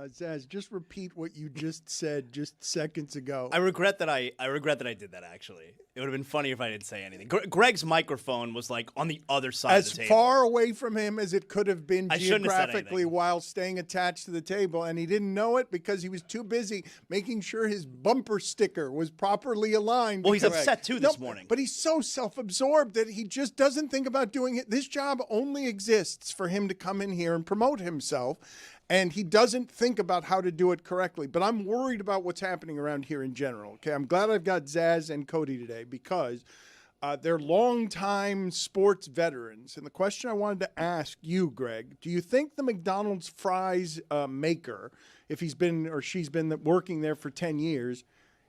Zaz, just repeat what you just said just seconds ago. I regret that I did that, actually. It would have been funny if I didn't say anything. Greg's microphone was like on the other side of the table. As far away from him as it could have been geographically while staying attached to the table, and he didn't know it because he was too busy making sure his bumper sticker was properly aligned. Well, he's upset too this morning. But he's so self-absorbed that he just doesn't think about doing it. This job only exists for him to come in here and promote himself. And he doesn't think about how to do it correctly. But I'm worried about what's happening around here in general. Okay, I'm glad I've got Zaz and Cody today because they're longtime sports veterans. And the question I wanted to ask you, Greg, do you think the McDonald's fries maker, if he's been or she's been working there for 10 years,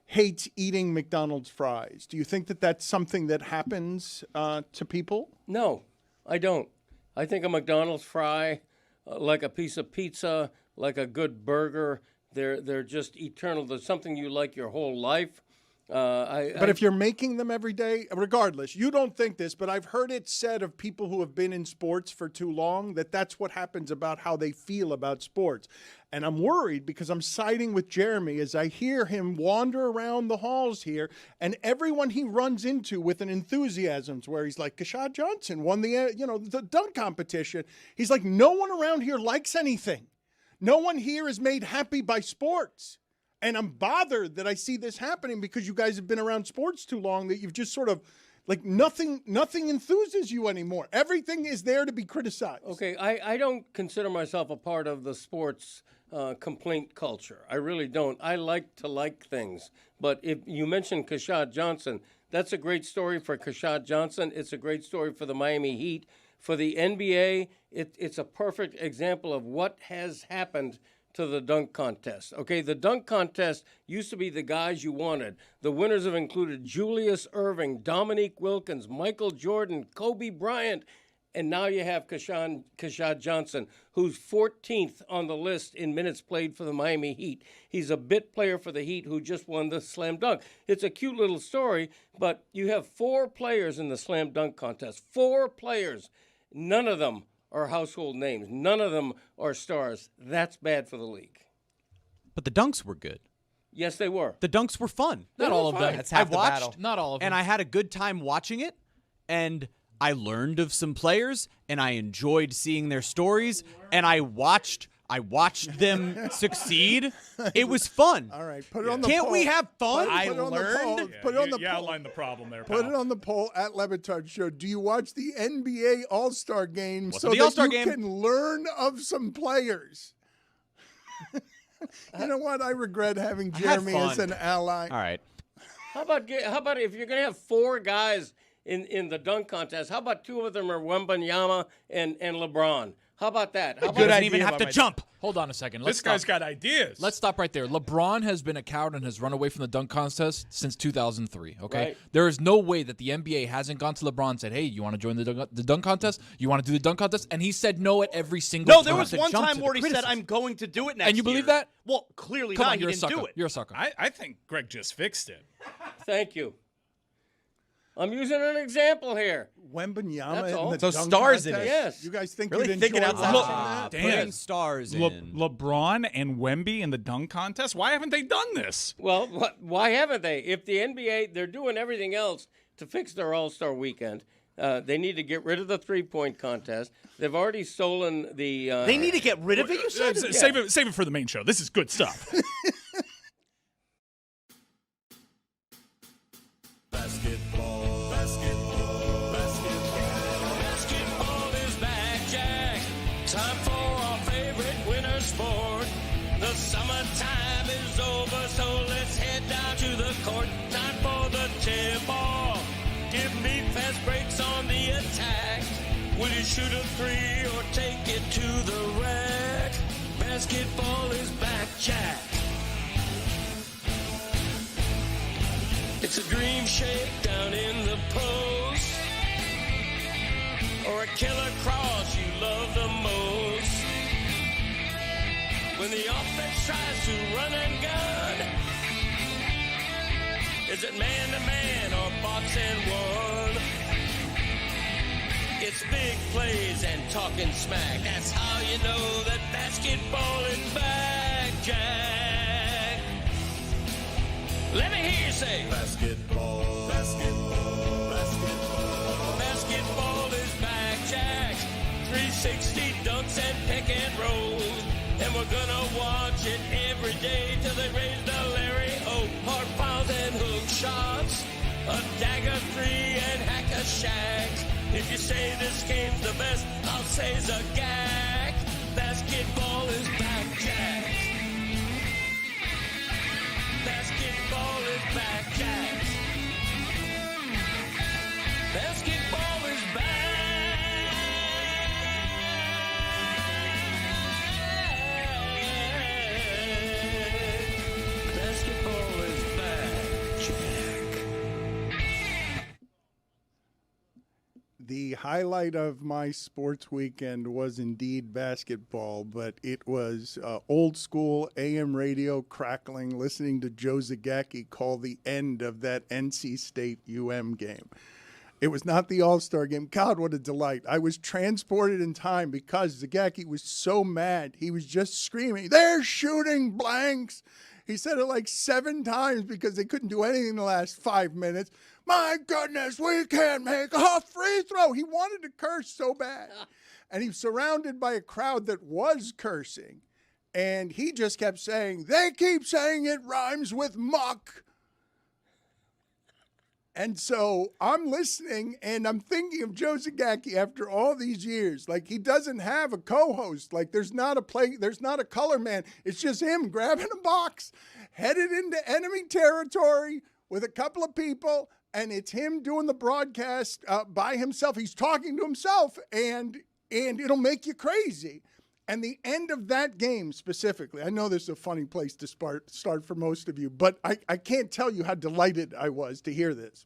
hates eating McDonald's fries? Do you think that that's something that happens to people? No, I don't. I think a McDonald's fry, like a piece of pizza, like a good burger, they're just eternal. There's something you like your whole life. But if you're making them every day, regardless, you don't think this, but I've heard it said of people who have been in sports for too long that that's what happens about how they feel about sports. And I'm worried because I'm siding with Jeremy as I hear him wander around the halls here, and everyone he runs into with an enthusiasm where he's like, Kashad Johnson won the dunk competition. He's like, no one around here likes anything. No one here is made happy by sports. And I'm bothered that I see this happening because you guys have been around sports too long that you've just sort of, like, nothing enthuses you anymore. Everything is there to be criticized. Okay, I don't consider myself a part of the sports complaint culture. I really don't. I like to like things. But if you mentioned Kashad Johnson, that's a great story for Kashad Johnson. It's a great story for the Miami Heat. For the NBA, it's a perfect example of what has happened to the dunk contest. Okay, the dunk contest used to be the guys you wanted. The winners have included Julius Erving, Dominique Wilkins, Michael Jordan, Kobe Bryant, and now you have Kashad Johnson, who's 14th on the list in minutes played for the Miami Heat. He's a bit player for the Heat who just won the slam dunk. It's a cute little story, but you have 4 players in the slam dunk contest. 4 players. None of them are household names. None of them are stars. That's bad for the league. But the dunks were good. Yes, they were. The dunks were fun. Not all of them. That's half the battle. Not all of them. And I had a good time watching it, and I learned of some players, and I enjoyed seeing their stories, and I watched them succeed. It was fun. All right, put it on the poll. Can't we have fun? I learned. Put it on the poll. Outlined the problem there, pal. Put it on the poll at Le Batard Show. Do you watch the NBA All-Star Game so that All-Star you game? can learn of some players? You know what? I regret having Jeremy as an ally. All right. How about if you're going to have 4 guys in the dunk contest, how about 2 of them are Wembanyama and LeBron? How about that? How about Doesn't even have to jump. Hold on a second. This guy's got ideas. Let's stop right there. LeBron has been a coward and has run away from the dunk contest since 2003, okay? Right. There is no way that the NBA hasn't gone to LeBron and said, hey, you want to join the dunk contest? You want to do the dunk contest? And he said no at every single time. No, there was one time where he said, I'm going to do it next year. And you believe that? Well, clearly Come not. on, you're He a didn't sucker. do it. You're a sucker. I think Greg just fixed it. Thank you. I'm using an example here. Wembanyama all. in the So dunk stars in contest? it. Yes. You guys think Really you'd thinking enjoy outside watching the that? Putting stars in. LeBron and Wemby in the dunk contest? Why haven't they done this? Well, why haven't they? If the NBA, they're doing everything else to fix their All-Star weekend. They need to get rid of the three-point contest. They've already stolen the... They need to get rid of it, you said? Save it for the main show. This is good stuff. Basketball is back, Jack. Time for our favorite winter sport. The summertime is over, so let's head down to the court. Time for the tip-off. Give me fast breaks on the attack. Will you shoot a 3 or take it to the rack? Basketball is back, Jack. It's a dream shake down in the post, or a killer cross you love the most. When the offense tries to run and gun, is it man to man or box and one? It's big plays and talking smack. That's how you know that basketball is back, Jack. Let me hear you say basketball, basketball, basketball. Basketball is back, Jack. 360 dunks and pick and rolls. And we're gonna watch it every day till they raise the Larry O. Hard fouls and hook shots. A dagger three and hack a shack. If you say this game's the best, I'll say it's a gag. Basketball is back, Jack. Basketball is back, Jack. Basketball is back. Basketball is back, Jack. The highlight of my sports weekend was indeed basketball, but it was old school AM radio crackling, listening to Joe Zagacki call the end of that NC State UM game. It was not the All-Star game. God, what a delight. I was transported in time because Zagacki was so mad. He was just screaming, "They're shooting blanks." He said it like 7 times because they couldn't do anything in the last 5 minutes. My goodness, we can't make a free throw. He wanted to curse so bad. And he was surrounded by a crowd that was cursing. And he just kept saying, "They keep saying it rhymes with muck." And so I'm listening, and I'm thinking of Joe Zagacki after all these years. Like, he doesn't have a co-host. Like, there's not a color man. It's just him grabbing a box, headed into enemy territory with a couple of people, and it's him doing the broadcast by himself. He's talking to himself, and it'll make you crazy. And the end of that game specifically, I know this is a funny place to start for most of you, but I can't tell you how delighted I was to hear this.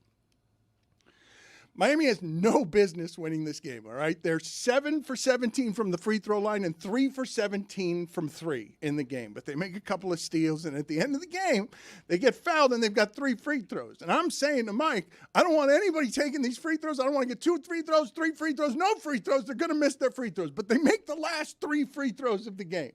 Miami has no business winning this game, all right? They're 7 for 17 from the free throw line and 3 for 17 from 3 in the game. But they make a couple of steals, and at the end of the game, they get fouled, and they've got 3 free throws. And I'm saying to Mike, I don't want anybody taking these free throws. I don't want to get 2 free throws, 3 free throws, no free throws. They're going to miss their free throws. But they make the last 3 free throws of the game.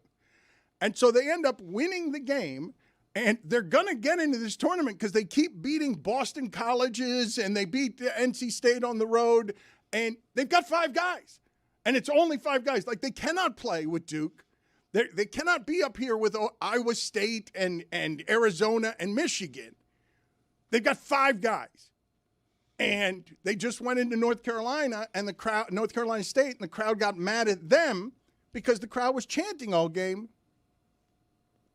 And so they end up winning the game. And they're going to get into this tournament because they keep beating Boston colleges and they beat NC State on the road. And they've got 5 guys. And it's only 5 guys. Like, they cannot play with Duke. They cannot be up here with Iowa State and Arizona and Michigan. They've got 5 guys. And they just went into North Carolina and North Carolina State, and the crowd got mad at them because the crowd was chanting all game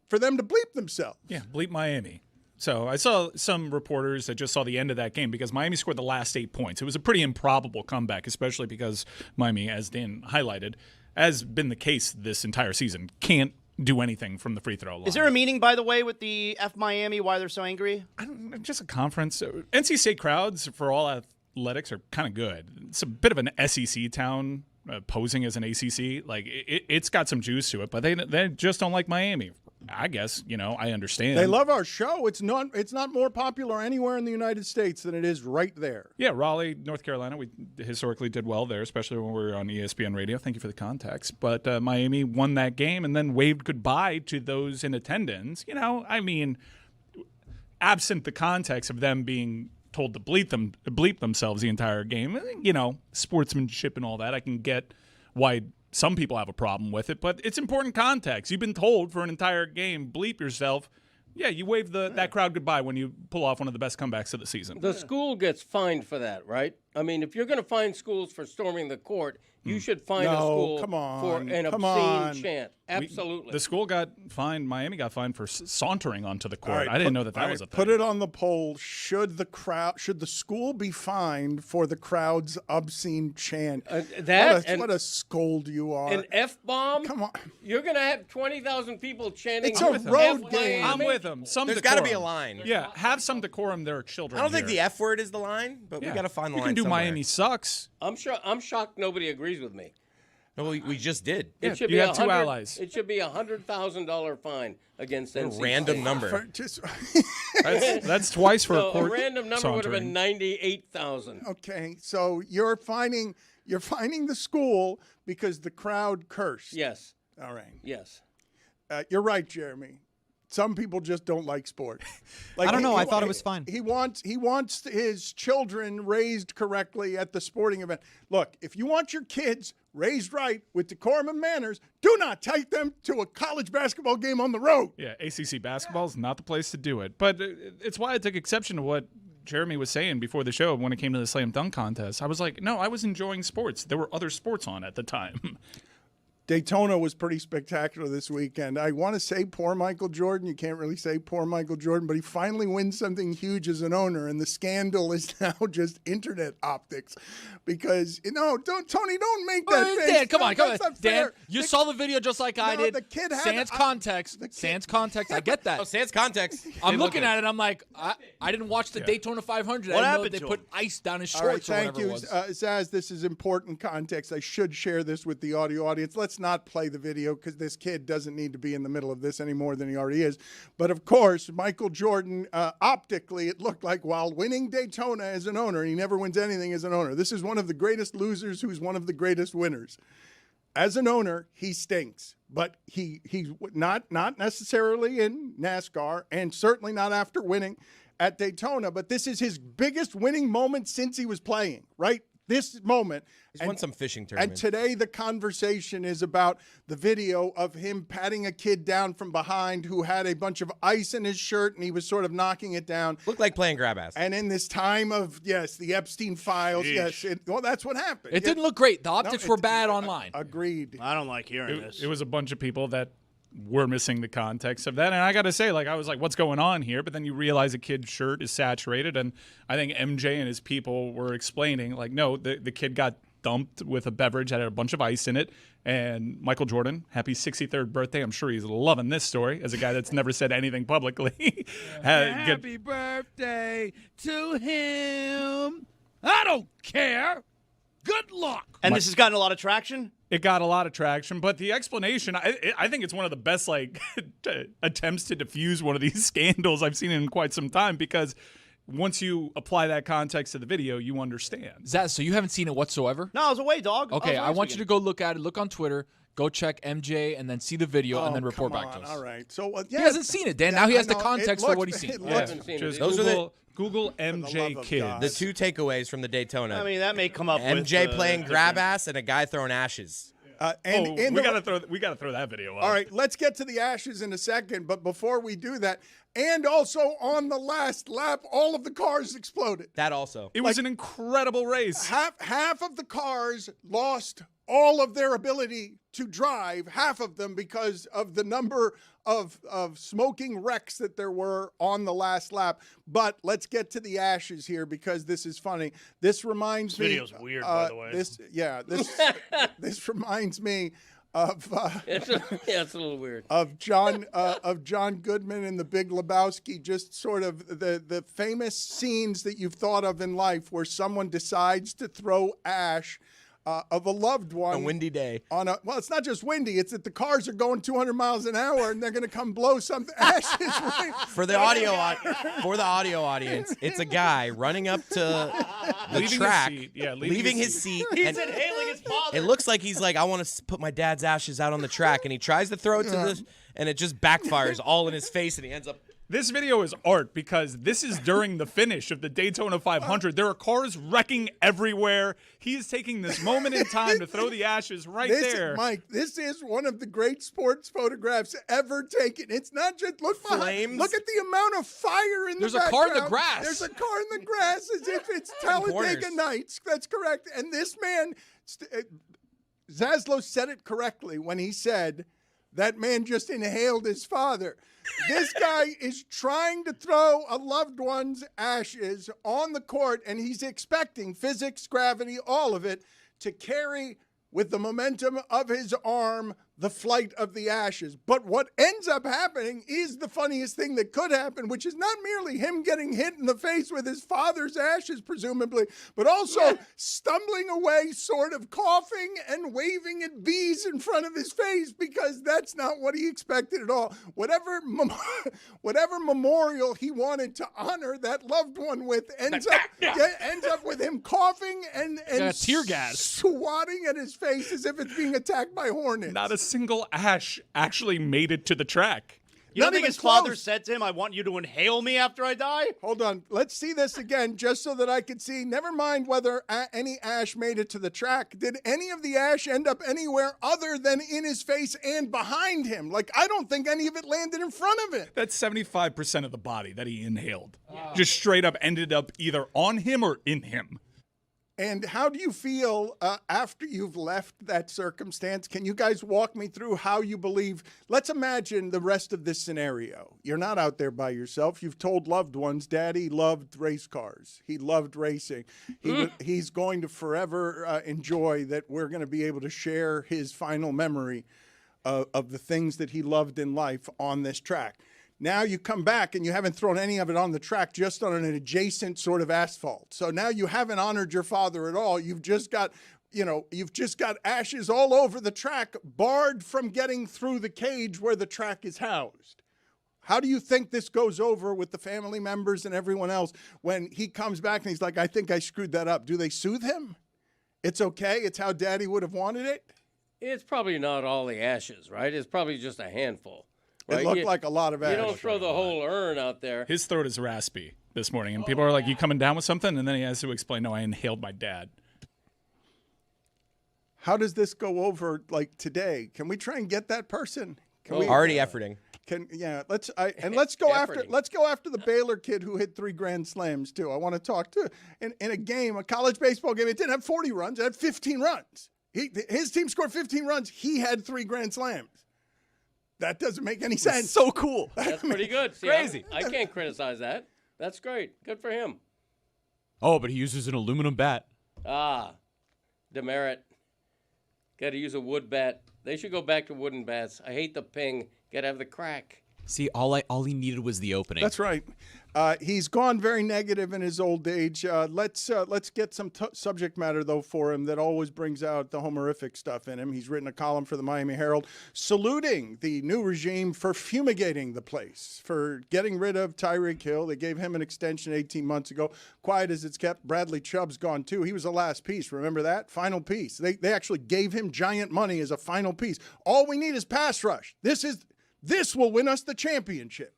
for them to bleep themselves. Yeah, bleep Miami. So I saw some reporters that just saw the end of that game because Miami scored the last 8 points. It was a pretty improbable comeback, especially because Miami, as Dan highlighted, has been the case this entire season, can't do anything from the free throw line. Is there a meaning, by the way, with the F Miami, why they're so angry? Just a conference. NC State crowds, for all athletics, are kind of good. It's a bit of an SEC town posing as an ACC. Like, it's got some juice to it, but they just don't like Miami. I guess, I understand. They love our show. It's not more popular anywhere in the United States than it is right there. Yeah, Raleigh, North Carolina, we historically did well there, especially when we were on ESPN radio. Thank you for the context. But Miami won that game and then waved goodbye to those in attendance. Absent the context of them being told to bleep themselves the entire game, sportsmanship and all that, I can get why some people have a problem with it, but it's important context. You've been told for an entire game, bleep yourself. Yeah, you wave that crowd goodbye when you pull off one of the best comebacks of the season. The school gets fined for that, right? I mean, if you're going to fine schools for storming the court, you should fine a school for an obscene chant. Absolutely. The school got fined. Miami got fined for sauntering onto the court. I didn't know that was a thing. Put it on the poll. Should the school be fined for the crowd's obscene chant? What a scold you are. An F-bomb? Come on. You're going to have 20,000 people chanting. It's a road game. I'm with them. There's got to be a line. Yeah, have some decorum. There are children. I don't think the F word is the line, but we got to find the line. You can do somewhere. Miami sucks. I'm shocked nobody agrees with me. No, we just did. It should you be have 2 allies. It should be $100,000 fine against NC State. Random number. That's twice for a court. A random number would have been $98,000. Okay, so you're fining You're fining the school because the crowd cursed. Yes. All right. Yes. You're right, Jeremy. Some people just don't like sport. Like, I don't know. I thought it was fine. He wants his children raised correctly at the sporting event. Look, if you want your kids raised right with decorum and manners, do not take them to a college basketball game on the road. Yeah, ACC basketball is not the place to do it. But it's why I took exception to what Jeremy was saying before the show when it came to the slam dunk contest. I was like, no, I was enjoying sports. There were other sports on at the time. Daytona was pretty spectacular this weekend. I want to say poor Michael Jordan. You can't really say poor Michael Jordan, but he finally wins something huge as an owner, and the scandal is now just internet optics. Because, don't make that face. Dan, come on. That's not Dan, fair. you saw the video just like I did. The kid had sans context. Sans context. I get that. Oh, sans context. I'm looking at it. I'm like, I didn't watch the Daytona 500. What I happened didn't know to they put him? ice down his All right, shorts or thank whatever you, it was. Zaz. This is important context. I should share this with the audio audience. Let's not play the video because this kid doesn't need to be in the middle of this any more than he already is. But of course, Michael Jordan, optically, it looked like while winning Daytona as an owner, he never wins anything as an owner. This is one of the greatest losers who's one of the greatest winners. As an owner, he stinks, but he's not necessarily in NASCAR and certainly not after winning at Daytona. But this is his biggest winning moment since he was playing, right? This moment. He's won some fishing tournaments. And today the conversation is about the video of him patting a kid down from behind who had a bunch of ice in his shirt, and he was sort of knocking it down. Looked like playing grab ass. And in this time of, the Epstein files, that's what happened. It didn't look great. The optics were bad online. Agreed. I don't like hearing this. It was a bunch of people that were missing the context of that. And I got to say, I was like, what's going on here? But then you realize a kid's shirt is saturated. And I think MJ and his people were explaining, no, the kid got dumped with a beverage that had a bunch of ice in it. And Michael Jordan, happy 63rd birthday. I'm sure he's loving this story as a guy that's never said anything publicly. Happy birthday to him. I don't care. Good luck. And this has gotten a lot of traction? It got a lot of traction, but the explanation, I think it's one of the best attempts to diffuse one of these scandals I've seen in quite some time, because once you apply that context to the video, you understand. Zaz, so you haven't seen it whatsoever? No, I was away, dog. Okay, I want you to go look at it. Look on Twitter. Go check MJ and then see the video and then report back to us. All right. So He hasn't seen it, Dan. Now he has the context for what he's seen. Just Those Google MJ Kids. The two takeaways from the Daytona. I mean, that may come up MJ with, playing grab ass and a guy throwing ashes. We gotta throw that video up. All right, let's get to the ashes in a second. But before we do that, and also on the last lap, all of the cars exploded. That also. It was an incredible race. Half of the cars lost all of their ability to drive, half of them because of the number of smoking wrecks that there were on the last lap. But let's get to the ashes here because this is funny. This reminds me. This video's weird, by the way. This reminds me of It's a little weird. of John Goodman and the Big Lebowski, just sort of the famous scenes that you've thought of in life where someone decides to throw ash of a loved one. A windy day. Well, it's not just windy. It's that the cars are going 200 miles an hour and they're going to come blow something. Ashes. Right? For the audio audience, it's a guy running up to the track, leaving his seat. He's inhaling his father. It looks like he's like, I want to put my dad's ashes out on the track, and he tries to throw it to this, and it just backfires all in his face, and he ends up. This video is art because this is during the finish of the Daytona 500. There are cars wrecking everywhere. He is taking this moment in time to throw the ashes there. Mike, this is one of the great sports photographs ever taken. It's not just look behind. Flames. Look at the amount of fire in There's the a car in the background. grass. There's a car in the grass as if it's Talladega corners. Nights. That's correct. And this man, Zaslow said it correctly when he said that man just inhaled his father. This guy is trying to throw a loved one's ashes on the court, and he's expecting physics, gravity, all of it, to carry with the momentum of his arm the flight of the ashes. But what ends up happening is the funniest thing that could happen, which is not merely him getting hit in the face with his father's ashes, presumably, but also stumbling away, sort of coughing and waving at bees in front of his face, because that's not what he expected at all. Whatever memorial he wanted to honor that loved one with ends up with him coughing and tear gas, swatting at his face as if it's being attacked by hornets. Not a single ash actually made it to the track. You don't Not think even his father close. said to him, I want you to inhale me after I die? Hold on. Let's see this again, just so that I can see. Never mind whether any ash made it to the track. Did any of the ash end up anywhere other than in his face and behind him? Like, I don't think any of it landed in front of him. That's 75% of the body that he inhaled. Just straight up ended up either on him or in him. And how do you feel after you've left that circumstance? Can you guys walk me through how you believe? Let's imagine the rest of this scenario. You're not out there by yourself. You've told loved ones, Daddy loved race cars. He loved racing. He's going to forever enjoy that we're going to be able to share his final memory of the things that he loved in life on this track. Now you come back and you haven't thrown any of it on the track, just on an adjacent sort of asphalt. So now you haven't honored your father at all. You've just got ashes all over the track, barred from getting through the cage where the track is housed. How do you think this goes over with the family members and everyone else when he comes back and he's like, I think I screwed that up? Do they soothe him? It's okay. It's how Daddy would have wanted it. It's probably not all the ashes, right? It's probably just a handful. Right? It looked like a lot of ash. You don't throw the whole urn out there. His throat is raspy this morning, and people are like, you coming down with something? And then he has to explain, no, I inhaled my dad. How does this go over like today? Can we try and get that person? Can we Already efforting. Let's go after the Baylor kid who hit 3 grand slams too. I want to talk to in a game, a college baseball game. It didn't have 40 runs. It had 15 runs. His team scored 15 runs. He had 3 grand slams. That doesn't make any sense. It's so cool. That's pretty good. See, crazy. I can't criticize that. That's great. Good for him. Oh, but he uses an aluminum bat. Demerit. Got to use a wood bat. They should go back to wooden bats. I hate the ping. Got to have the crack. See, all he needed was the opening. That's right. He's gone very negative in his old age. Let's get some subject matter, though, for him that always brings out the Homerific stuff in him. He's written a column for the Miami Herald saluting the new regime for fumigating the place, for getting rid of Tyreek Hill. They gave him an extension 18 months ago. Quiet as it's kept, Bradley Chubb's gone, too. He was the last piece. Remember that? Final piece. They actually gave him giant money as a final piece. All we need is pass rush. This will win us the championship.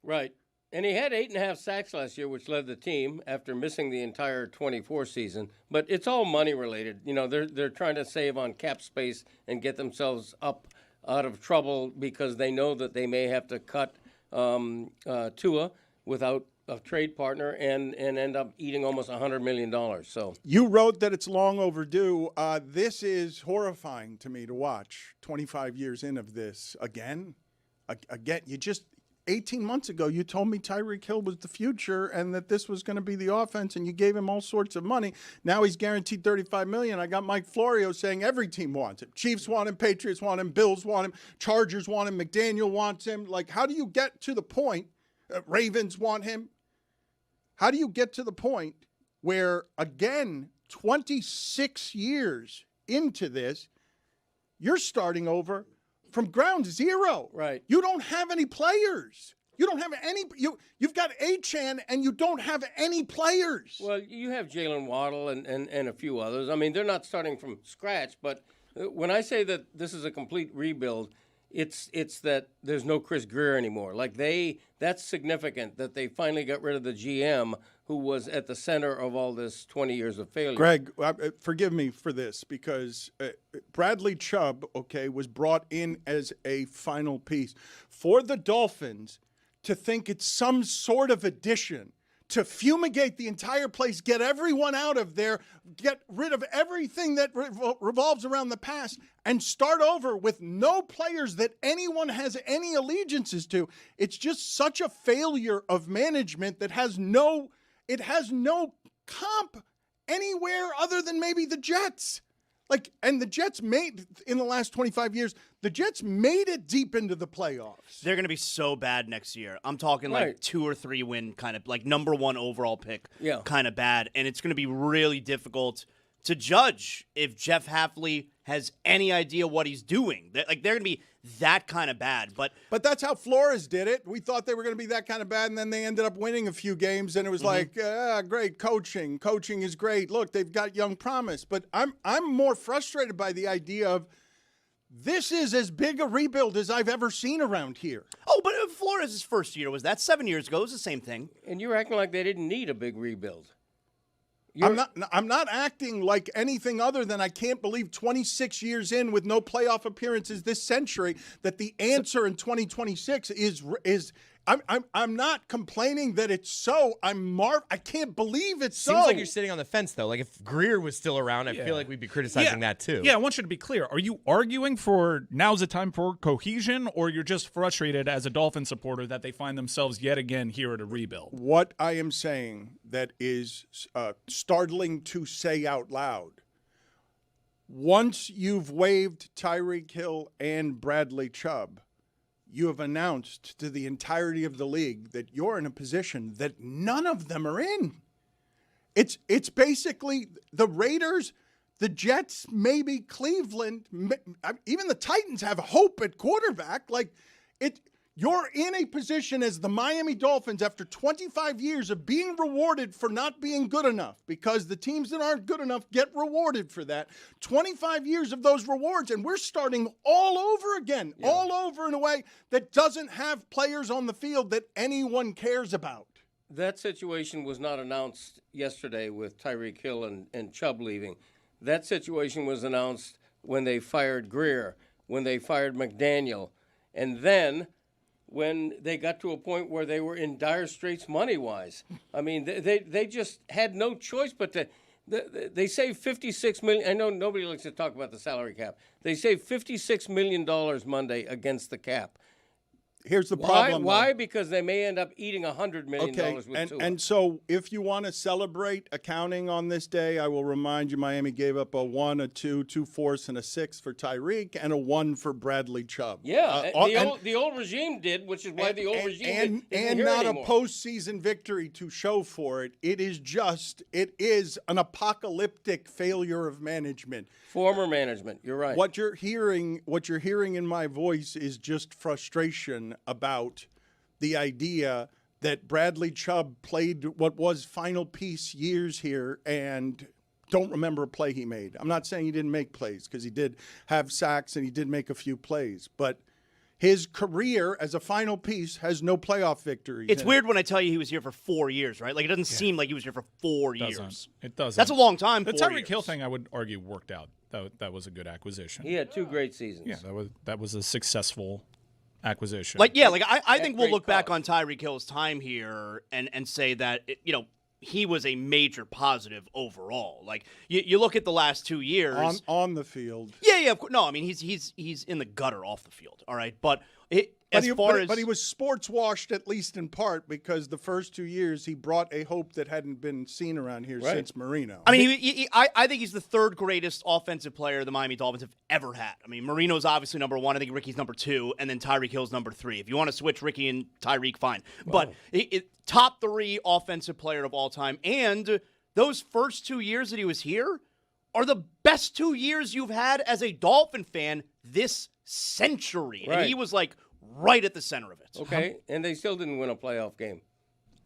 Right. And he had 8.5 sacks last year, which led the team after missing the entire 24 season. But it's all money related. You know, they're trying to save on cap space and get themselves up out of trouble because they know that they may have to cut Tua without a trade partner and end up eating almost $100 million. So you wrote that it's long overdue. This is horrifying to me to watch. 25 years in of this again. You just 18 months ago, you told me Tyreek Hill was the future and that this was going to be the offense, and you gave him all sorts of money. Now he's guaranteed $35 million. I got Mike Florio saying every team wants him. Chiefs want him, Patriots want him, Bills want him, Chargers want him, McDaniel wants him. Like, how do you get to the point? Ravens want him. How do you get to the point where, again, 26 years into this, you're starting over from ground zero? Right. You don't have any players. You don't have any. You've got Achane, and you don't have any players. Well, you have Jalen Waddle and a few others. I mean, they're not starting from scratch. But when I say that this is a complete rebuild, it's that there's no Chris Greer anymore. Like that's significant that they finally got rid of the GM who was at the center of all this 20 years of failure. Greg, forgive me for this because Bradley Chubb, was brought in as a final piece for the Dolphins to think it's some sort of addition to fumigate the entire place, get everyone out of there, get rid of everything that revolves around the past, and start over with no players that anyone has any allegiances to. It's just such a failure of management that has no comp anywhere other than maybe the Jets. Like, and the Jets made, in the last 25 years, the Jets made it deep into the playoffs. They're going to be so bad next year. I'm talking like 2 or 3 win kind of, like number 1 overall pick kind of bad. And it's going to be really difficult to judge if Jeff Hafley has any idea what he's doing. They're going to be that kind of bad. But that's how Flores did it. We thought they were going to be that kind of bad, and then they ended up winning a few games, and it was like, great coaching. Coaching is great. Look, they've got young promise. But I'm more frustrated by the idea of this is as big a rebuild as I've ever seen around here. Oh, but Flores' first year was that 7 years ago. It was the same thing. And you're acting like they didn't need a big rebuild. I'm not acting like anything other than I can't believe 26 years in with no playoff appearances this century that the answer in 2026 is I'm not complaining that it's so. I can't believe it's so. Seems like you're sitting on the fence, though. Like, if Greer was still around, I feel like we'd be criticizing that, too. Yeah, I want you to be clear. Are you arguing for now's the time for cohesion, or you're just frustrated as a Dolphin supporter that they find themselves yet again here at a rebuild? What I am saying that is startling to say out loud, once you've waived Tyreek Hill and Bradley Chubb, you have announced to the entirety of the league that you're in a position that none of them are in. It's basically the Raiders, the Jets, maybe Cleveland, even the Titans have hope at quarterback. You're in a position as the Miami Dolphins after 25 years of being rewarded for not being good enough, because the teams that aren't good enough get rewarded for that. 25 years of those rewards, and we're starting all over again, all over in a way that doesn't have players on the field that anyone cares about. That situation was not announced yesterday with Tyreek Hill and Chubb leaving. That situation was announced when they fired Greer, when they fired McDaniel, and then when they got to a point where they were in dire straits money-wise. I mean, they just had no choice but to they saved $56 million. I know nobody likes to talk about the salary cap. They saved $56 million Monday against the cap. Here's the problem. Why? Because they may end up eating $100 million with Tua. And so if you want to celebrate accounting on this day, I will remind you Miami gave up a 1, a 2, 2 fourths, and a 6 for Tyreek, and a 1 for Bradley Chubb. Yeah, the old regime did, which is why the old regime and not anymore. A postseason victory to show for it. It is an apocalyptic failure of management. Former management, you're right. What you're hearing in my voice is just frustration about the idea that Bradley Chubb played what was final piece years here and don't remember a play he made. I'm not saying he didn't make plays, because he did have sacks and he did make a few plays, but his career as a final piece has no playoff victories. It's weird when I tell you he was here for 4 years, right? Like, it doesn't seem like he was here for 4 years. It doesn't. That's a long time. The Tyreek Hill thing, I would argue, worked out. That was a good acquisition. He had 2 great seasons. Yeah, that was a successful acquisition. I think we'll look back on Tyreek Hill's time here and say that he was a major positive overall. Like, you look at the last 2 years on the field. Yeah. No, I mean he's in the gutter off the field. All right, but he was sports washed, at least in part, because the first 2 years he brought a hope that hadn't been seen around here since Marino. I mean, I think he's the 3rd greatest offensive player the Miami Dolphins have ever had. I mean, Marino's obviously number 1. I think Ricky's number 2, and then Tyreek Hill's number 3. If you want to switch Ricky and Tyreek, fine. Wow. But top 3 offensive player of all time, and those first 2 years that he was here are the best 2 years you've had as a Dolphin fan this century. Right. And he was like right at the center of it. Okay, and they still didn't win a playoff game.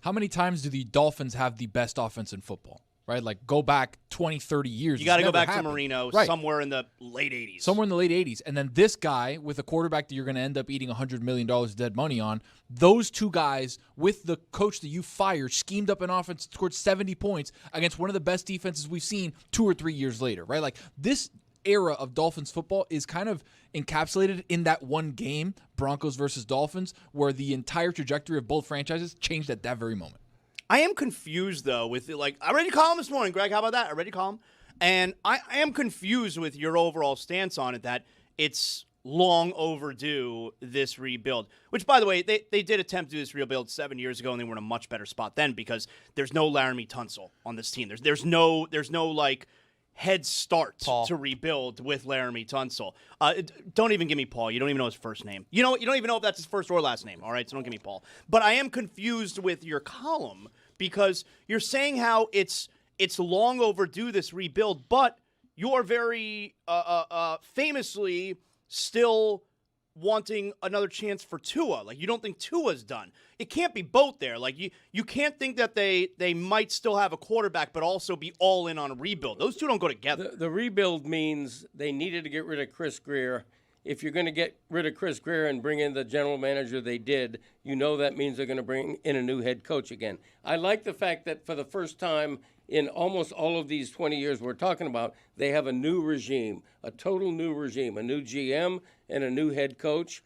How many times do the Dolphins have the best offense in football? Right? Like, go back 20, 30 years. You got to go back to Marino somewhere in the late 80s. Somewhere in the late 80s. And then this guy, with a quarterback that you're going to end up eating $100 million dead money on, those 2 guys with the coach that you fired schemed up an offense that scored 70 points against one of the best defenses we've seen 2 or 3 years later. Right? Like, this era of Dolphins football is kind of encapsulated in that one game, Broncos versus Dolphins, where the entire trajectory of both franchises changed at that very moment. I am confused, though, with I read your column this morning, Greg. How about that? I read your column. And I am confused with your overall stance on it, that it's long overdue, this rebuild. Which, by the way, they did attempt to do this rebuild 7 years ago, and they were in a much better spot then, because there's no Laramie Tunsil on this team. There's no head start to rebuild with Laramie Tunsil. Don't even give me Paul. You don't even know his first name. You don't even know if that's his first or last name, all right? So don't give me Paul. But I am confused with your column because you're saying how it's long overdue, this rebuild, but you're very famously still wanting another chance for Tua. Like, you don't think Tua's done. It can't be both there. Like, you can't think that they might still have a quarterback but also be all in on a rebuild. Those two don't go together. The rebuild means they needed to get rid of Chris Greer. If you're going to get rid of Chris Greer and bring in the general manager they did, you know that means they're going to bring in a new head coach again. I like the fact that for the first time in almost all of these 20 years we're talking about, they have a new regime, a total new regime, a new GM and a new head coach.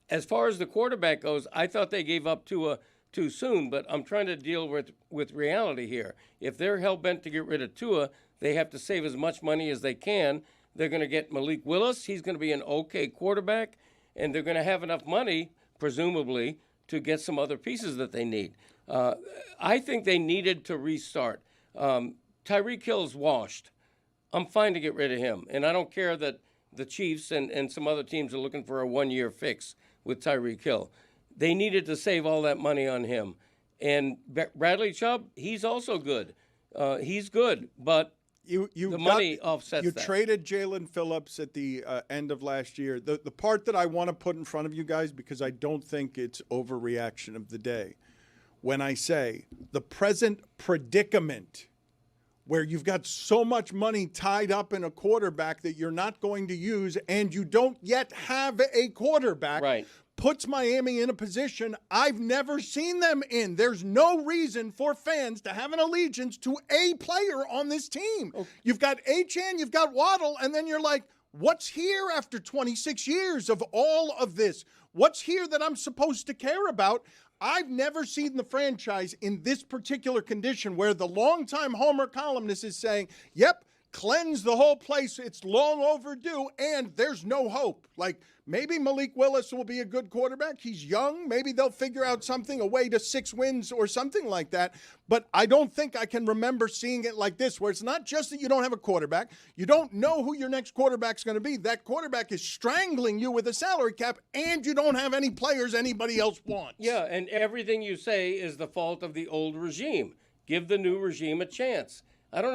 As far as the quarterback goes, I thought they gave up Tua too soon, but I'm trying to deal with reality here. If they're hell-bent to get rid of Tua, they have to save as much money as they can. They're going to get Malik Willis. He's going to be an okay quarterback, and they're going to have enough money, presumably, to get some other pieces that they need. I think they needed to restart. Tyreek Hill's washed. I'm fine to get rid of him, and I don't care that the Chiefs and some other teams are looking for a one-year fix with Tyreek Hill. They needed to save all that money on him. And Bradley Chubb, he's also good. He's good, but the money offsets that. You traded Jalen Phillips at the end of last year. The part that I want to put in front of you guys, because I don't think it's overreaction of the day, when I say the present predicament where you've got so much money tied up in a quarterback that you're not going to use and you don't yet have a quarterback, right, puts Miami in a position I've never seen them in. There's no reason for fans to have an allegiance to a player on this team. Okay. You've got Achane, you've got Waddle, and then you're like, what's here after 26 years of all of this? What's here that I'm supposed to care about? I've never seen the franchise in this particular condition where the longtime Homer columnist is saying, yep, cleanse the whole place. It's long overdue, and there's no hope. Like, maybe Malik Willis will be a good quarterback. He's young. Maybe they'll figure out something, a way to 6 wins or something like that. But I don't think I can remember seeing it like this, where it's not just that you don't have a quarterback. You don't know who your next quarterback's going to be. That quarterback is strangling you with a salary cap, and you don't have any players anybody else wants. Yeah, and everything you say is the fault of the old regime. Give the new regime a chance. I don't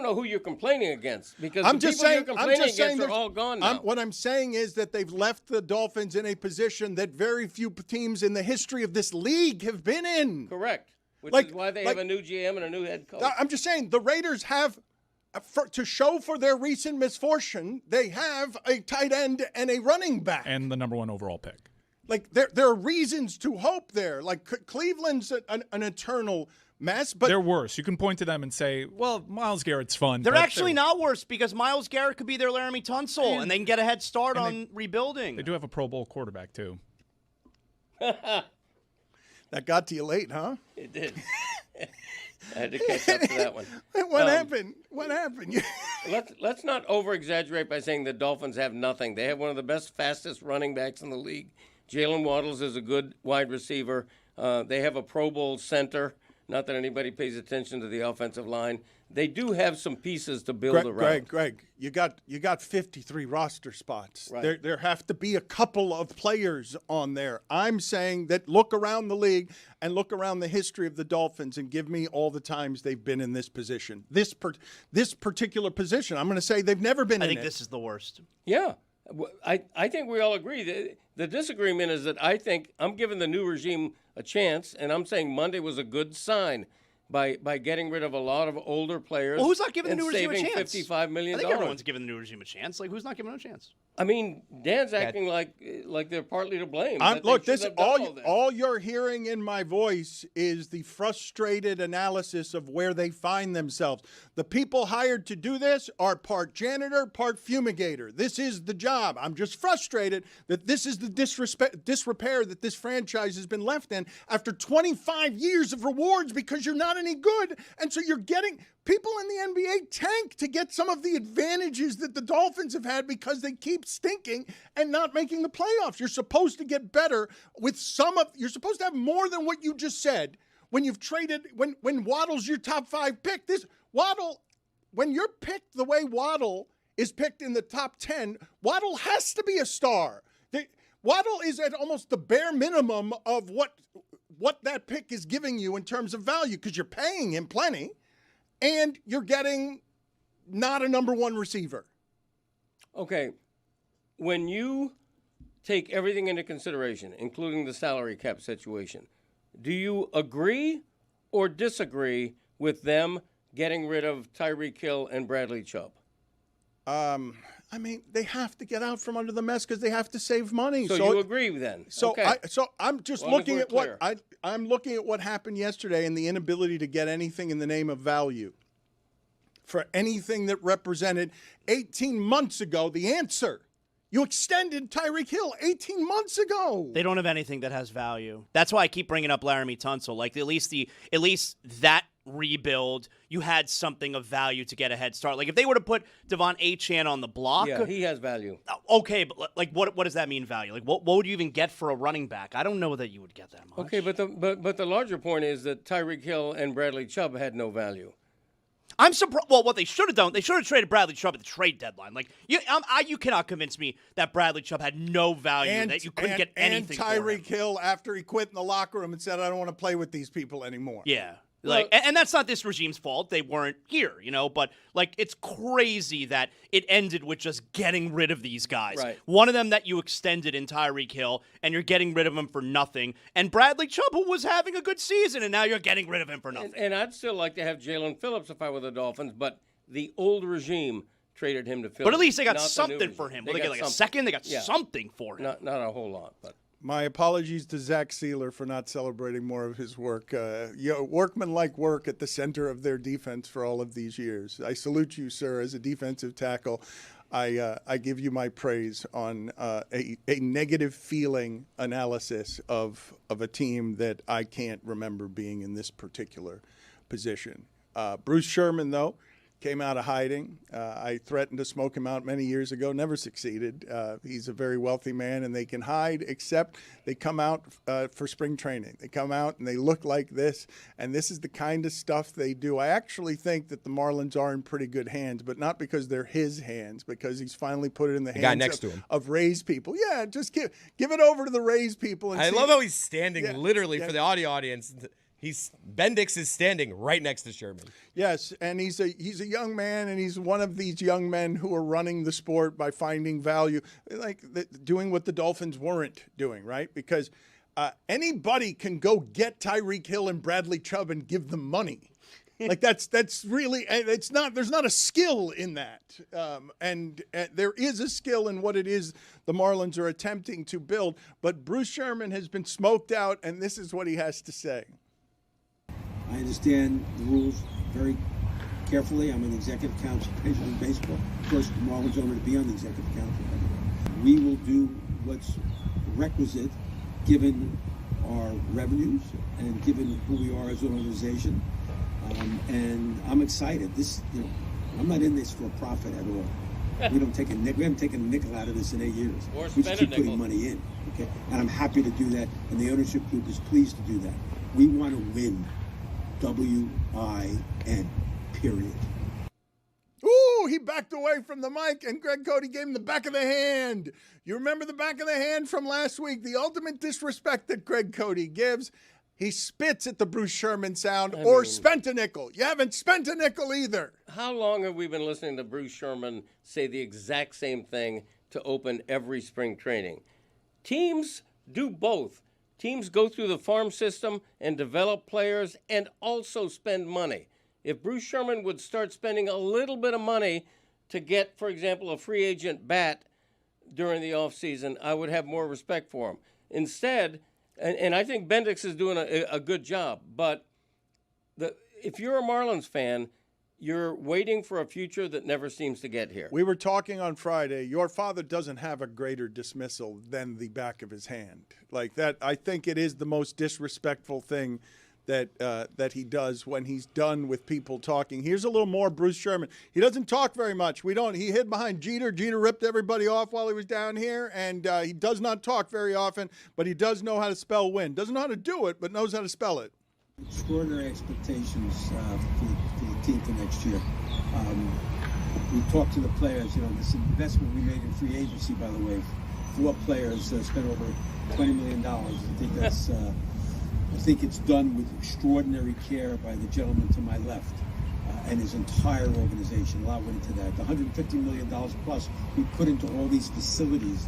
know who you're complaining against, because you're complaining against are all gone now. What I'm saying is that they've left the Dolphins in a position that very few teams in the history of this league have been in. Correct. Which is why they have a new GM and a new head coach. I'm just saying the Raiders have, to show for their recent misfortune, they have a tight end and a running back. And the number 1 overall pick. Like, there are reasons to hope there. Like, Cleveland's an eternal mess, but they're worse. You can point to them and say, well, Myles Garrett's fun. They're actually not worse, because Myles Garrett could be their Laramie Tunsil, and they can get a head start on rebuilding. They do have a Pro Bowl quarterback, too. That got to you late, huh? It did. I had to catch up to that one. What happened? What happened? Let's not over-exaggerate by saying the Dolphins have nothing. They have one of the best, fastest running backs in the league. Jalen Waddles is a good wide receiver. They have a Pro Bowl center. Not that anybody pays attention to the offensive line. They do have some pieces to build around. Greg, you got 53 roster spots. Right. There have to be a couple of players on there. I'm saying that look around the league and look around the history of the Dolphins and give me all the times they've been in this position. This particular position, I'm going to say they've never been in it. I think this is the worst. Yeah. I think we all agree. The disagreement is that I think I'm giving the new regime a chance, and I'm saying Monday was a good sign by getting rid of a lot of older players. Well, who's not giving the new regime a chance? $55 million. I think everyone's giving the new regime a chance. Like, who's not giving them a chance? I mean, Dan's acting like they're partly to blame. Look, all you're hearing in my voice is the frustrated analysis of where they find themselves. The people hired to do this are part janitor, part fumigator. This is the job. I'm just frustrated that this is the disrepair that this franchise has been left in after 25 years of rewards because you're not any good. And so you're getting people in the NBA tank to get some of the advantages that the Dolphins have had because they keep stinking and not making the playoffs. You're supposed to get better with you're supposed to have more than what you just said when you've traded, when Waddle's your top 5 pick. Waddle when you're picked the way Waddle is picked in the top 10, Waddle has to be a star. Waddle is at almost the bare minimum of what that pick is giving you in terms of value, because you're paying him plenty and you're getting not a number one receiver. Okay. When you take everything into consideration, including the salary cap situation, do you agree or disagree with them getting rid of Tyreek Hill and Bradley Chubb? I mean, they have to get out from under the mess because they have to save money. So you agree then? So, okay. I'm just looking at I'm looking at what happened yesterday and the inability to get anything in the name of value for anything that represented 18 months ago. The answer. You extended Tyreek Hill 18 months ago. They don't have anything that has value. That's why I keep bringing up Laramie Tunsil. Like, at least that rebuild, you had something of value to get a head start. Like, if they would have put Devon Achane on the block. Yeah, he has value. Okay, but like, what does that mean, value? Like, what would you even get for a running back? I don't know that you would get that much. Okay, but the larger point is that Tyreek Hill and Bradley Chubb had no value. I'm surprised. Well, what they should have done, they should have traded Bradley Chubb at the trade deadline. Like, you cannot convince me that Bradley Chubb had no value, and that you couldn't get anything and for him. Tyreek Hill, after he quit in the locker room and said, I don't want to play with these people anymore. Yeah. Like, and that's not this regime's fault. They weren't here, but like, it's crazy that it ended with just getting rid of these guys. Right. One of them that you extended in Tyreek Hill, and you're getting rid of him for nothing. And Bradley Chubb, who was having a good season, and now you're getting rid of him for nothing. And I'd still like to have Jalen Phillips if I were the Dolphins, but the old regime traded him to Phillips. But at least they got something for him. They get like a second. They got something for him. Not a whole lot, but. My apologies to Zach Sealer for not celebrating more of his work. Workmanlike work at the center of their defense for all of these years. I salute you, sir, as a defensive tackle. I give you my praise on a negative feeling analysis of a team that I can't remember being in this particular position. Bruce Sherman, though, came out of hiding. I threatened to smoke him out many years ago, never succeeded. He's a very wealthy man, and they can hide, except they come out for spring training. They come out, and they look like this, and this is the kind of stuff they do. I actually think that the Marlins are in pretty good hands, but not because they're his hands, because he's finally put it in the hands guy next to him. Of Rays people. Yeah, just give it over to the Rays people. And I love how he's standing literally for the audio audience. Bendix is standing right next to Sherman. Yes, and he's a young man, and he's one of these young men who are running the sport by finding value, like doing what the Dolphins weren't doing, right? Because anybody can go get Tyreek Hill and Bradley Chubb and give them money. Like that's really, it's not. There's not a skill in that, and there is a skill in what it is the Marlins are attempting to build. But Bruce Sherman has been smoked out, and this is what he has to say. I understand the rules very carefully. I'm an executive council of Major League Baseball. Of course, the Marlins want me to be on the executive council. We will do what's requisite given our revenues and given who we are as an organization. And I'm excited. I'm not in this for a profit at all. We haven't taken a nickel out of this in 8 years. We just keep putting money in. Okay, and I'm happy to do that. And the ownership group is pleased to do that. We want to win. W-I-N, period. Ooh, he backed away from the mic, and Greg Cody gave him the back of the hand. You remember the back of the hand from last week? The ultimate disrespect that Greg Cody gives. He spits at the Bruce Sherman sound, spent a nickel. You haven't spent a nickel either. How long have we been listening to Bruce Sherman say the exact same thing to open every spring training? Teams do both. Teams go through the farm system and develop players and also spend money. If Bruce Sherman would start spending a little bit of money to get, for example, a free agent bat during the offseason, I would have more respect for him. Instead, and I think Bendix is doing a good job, but if you're a Marlins fan, you're waiting for a future that never seems to get here. We were talking on Friday. Your father doesn't have a greater dismissal than the back of his hand. Like that, I think it is the most disrespectful thing that he does when he's done with people talking. Here's a little more Bruce Sherman. He doesn't talk very much. He hid behind Jeter. Jeter ripped everybody off while he was down here, and he does not talk very often, but he does know how to spell win. Doesn't know how to do it, but knows how to spell it. Extraordinary expectations for the 15th of next year. We talked to the players. This investment we made in free agency, by the way, 4 players spent over $20 million. I think it's done with extraordinary care by the gentleman to my left and his entire organization. A lot went into that. The $150 million plus we put into all these facilities,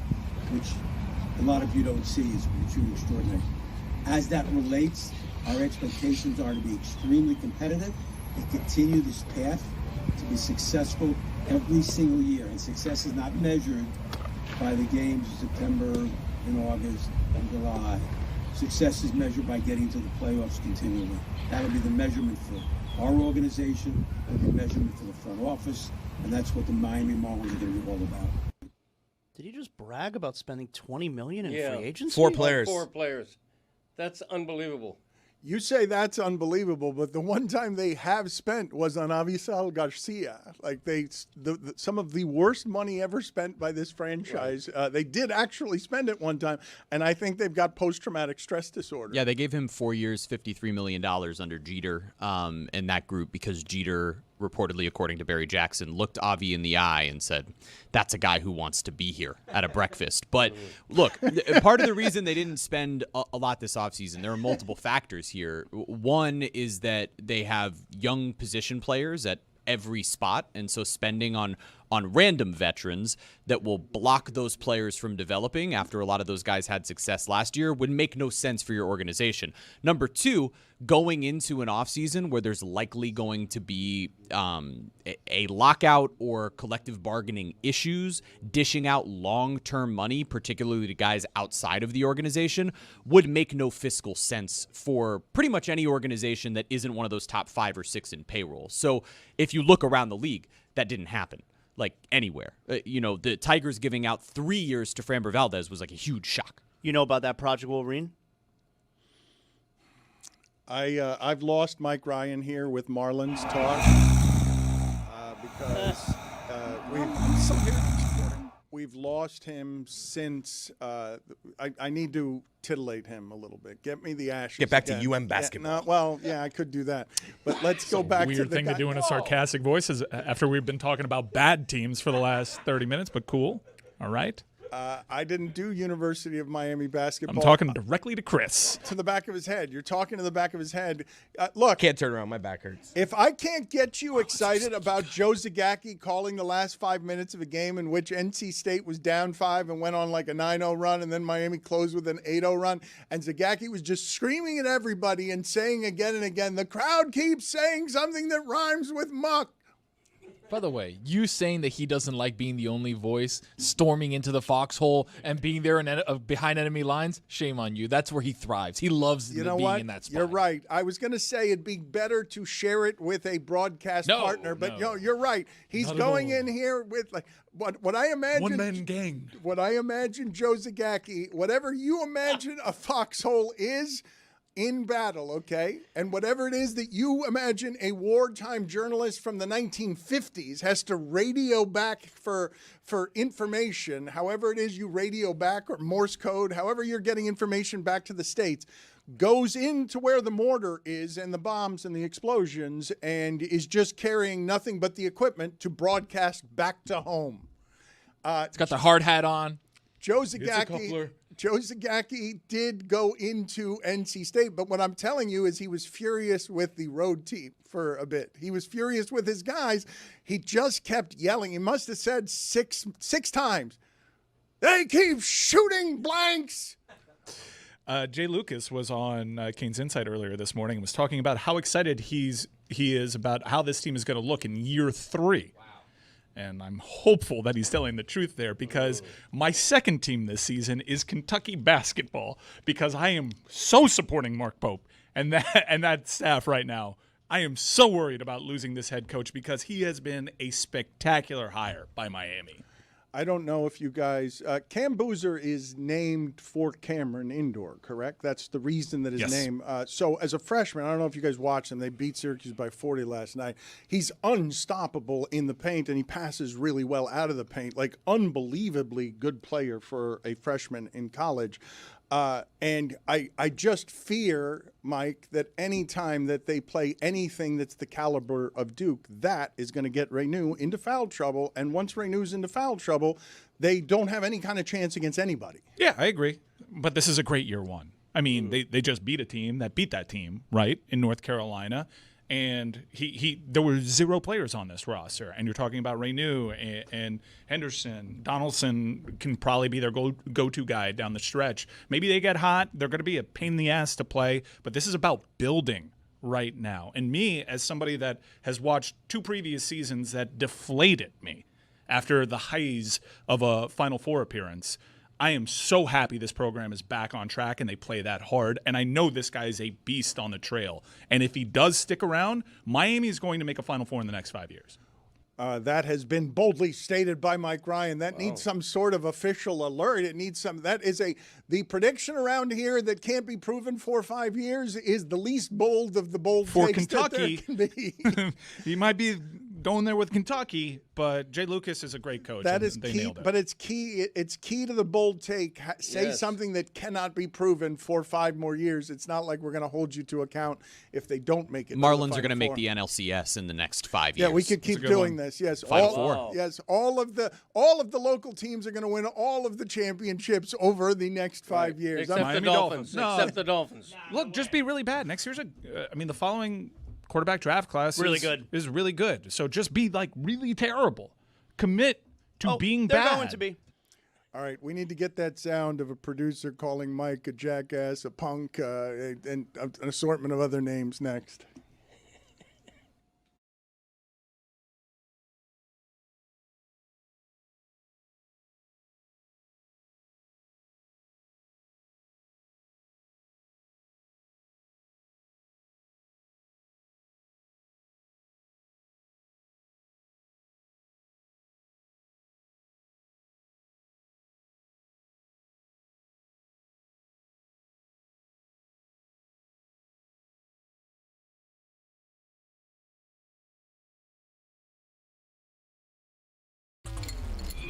which a lot of you don't see, is truly extraordinary. As that relates, our expectations are to be extremely competitive and continue this path to be successful every single year. And success is not measured by the games in September, in August, and July. Success is measured by getting to the playoffs continually. That'll be the measurement for our organization, it'll be measurement for the front office, and that's what the Miami Marlins are going to be all about. Did he just brag about spending $20 million in free agency? 4 players. 4 players. That's unbelievable. You say that's unbelievable, but the one time they have spent was on Avisal Garcia. Like some of the worst money ever spent by this franchise. Right. They did actually spend it one time, and I think they've got post-traumatic stress disorder. Yeah, they gave him 4 years, $53 million under Jeter and that group because Jeter reportedly, according to Barry Jackson, looked Avi in the eye and said, that's a guy who wants to be here at a breakfast. But look, part of the reason they didn't spend a lot this offseason, there are multiple factors here. One is that they have young position players at every spot, and so spending on random veterans that will block those players from developing after a lot of those guys had success last year would make no sense for your organization. Number 2, going into an offseason where there's likely going to be a lockout or collective bargaining issues, dishing out long-term money, particularly to guys outside of the organization, would make no fiscal sense for pretty much any organization that isn't one of those top 5 or 6 in payroll. So if you look around the league, that didn't happen. Like anywhere. The Tigers giving out 3 years to Framber Valdez was like a huge shock. You know about that project, Wolverine? I've lost Mike Ryan here with Marlins talk because we've lost him since I need to titillate him a little bit. Get me the ashes. Get back again. to UM basketball. I could do that. But let's go back to the weird thing to do in a sarcastic voice is after we've been talking about bad teams for the last 30 minutes, but cool. All right. I didn't do University of Miami basketball. I'm talking directly to Chris. To the back of his head. You're talking to the back of his head. Look. Can't turn around. My back hurts. If I can't get you excited about Joe Zagacki calling the last 5 minutes of a game in which NC State was down 5 and went on like a 9-0 run, and then Miami closed with an 8-0 run, and Zagacki was just screaming at everybody and saying again and again, the crowd keeps saying something that rhymes with muck. By the way, you saying that he doesn't like being the only voice, storming into the foxhole and being there behind enemy lines, shame on you. That's where he thrives. He loves being in that spot. You're right. I was going to say it'd be better to share it with a broadcast partner, but you're right. He's going in here with like what I imagine. One-man gang. What I imagine Joe Zagacki, whatever you imagine a foxhole is, in battle, okay? And whatever it is that you imagine a wartime journalist from the 1950s has to radio back for information, however it is you radio back, or Morse code, however you're getting information back to the States, goes into where the mortar is and the bombs and the explosions and is just carrying nothing but the equipment to broadcast back to home. It's got the hard hat on. Joe Zagacki did go into NC State, but what I'm telling you is he was furious with the road team for a bit. He was furious with his guys. He just kept yelling. He must have said six times, they keep shooting blanks. Jay Lucas was on Kane's Insight earlier this morning and was talking about how excited he is about how this team is going to look in year 3. And I'm hopeful that he's telling the truth there because my second team this season is Kentucky basketball because I am so supporting Mark Pope and that staff right now. I am so worried about losing this head coach because he has been a spectacular hire by Miami. I don't know if you guys Cam Boozer is named Fort Cameron Indoor, correct? That's the reason that his name. So as a freshman, I don't know if you guys watched him. They beat Syracuse by 40 last night. He's unstoppable in the paint, and he passes really well out of the paint. Like, unbelievably good player for a freshman in college. And I just fear, Mike, that any time that they play anything that's the caliber of Duke, that is going to get Renew into foul trouble. And once Renew's into foul trouble, they don't have any kind of chance against anybody. Yeah, I agree. But this is a great year one. I mean, they just beat a team that beat that team, right, in North Carolina. And there were 0 players on this roster. And you're talking about Renew and Henderson. Donaldson can probably be their go-to guy down the stretch. Maybe they get hot. They're going to be a pain in the ass to play. But this is about building right now. And me, as somebody that has watched 2 previous seasons that deflated me after the highs of a Final Four appearance, I am so happy this program is back on track and they play that hard. And I know this guy is a beast on the trail. And if he does stick around, Miami is going to make a Final Four in the next 5 years. That has been boldly stated by Mike Ryan. That needs some sort of official alert. It needs some. That is the prediction around here that can't be proven for 5 years is the least bold of the bold for takes Kentucky. That there can be. He might be going there with Kentucky, but Jay Lucas is a great coach. That is they key, nailed it. but it's key. It's key to the bold take. Say something that cannot be proven for 5 more years. It's not like we're going to hold you to account if they don't make it. Marlins are going to make the NLCS in the next 5 years. Yeah, we could keep doing this. Yes, Final Four. Yes, all of the local teams are going to win all of the championships over the next 5 years. Except the Dolphins. Except the Dolphins. Look, just be really bad. Next year's the following quarterback draft class is really good. So just be like really terrible. Commit to being bad. They're going to be. All right, we need to get that sound of a producer calling Mike a jackass, a punk, and an assortment of other names next.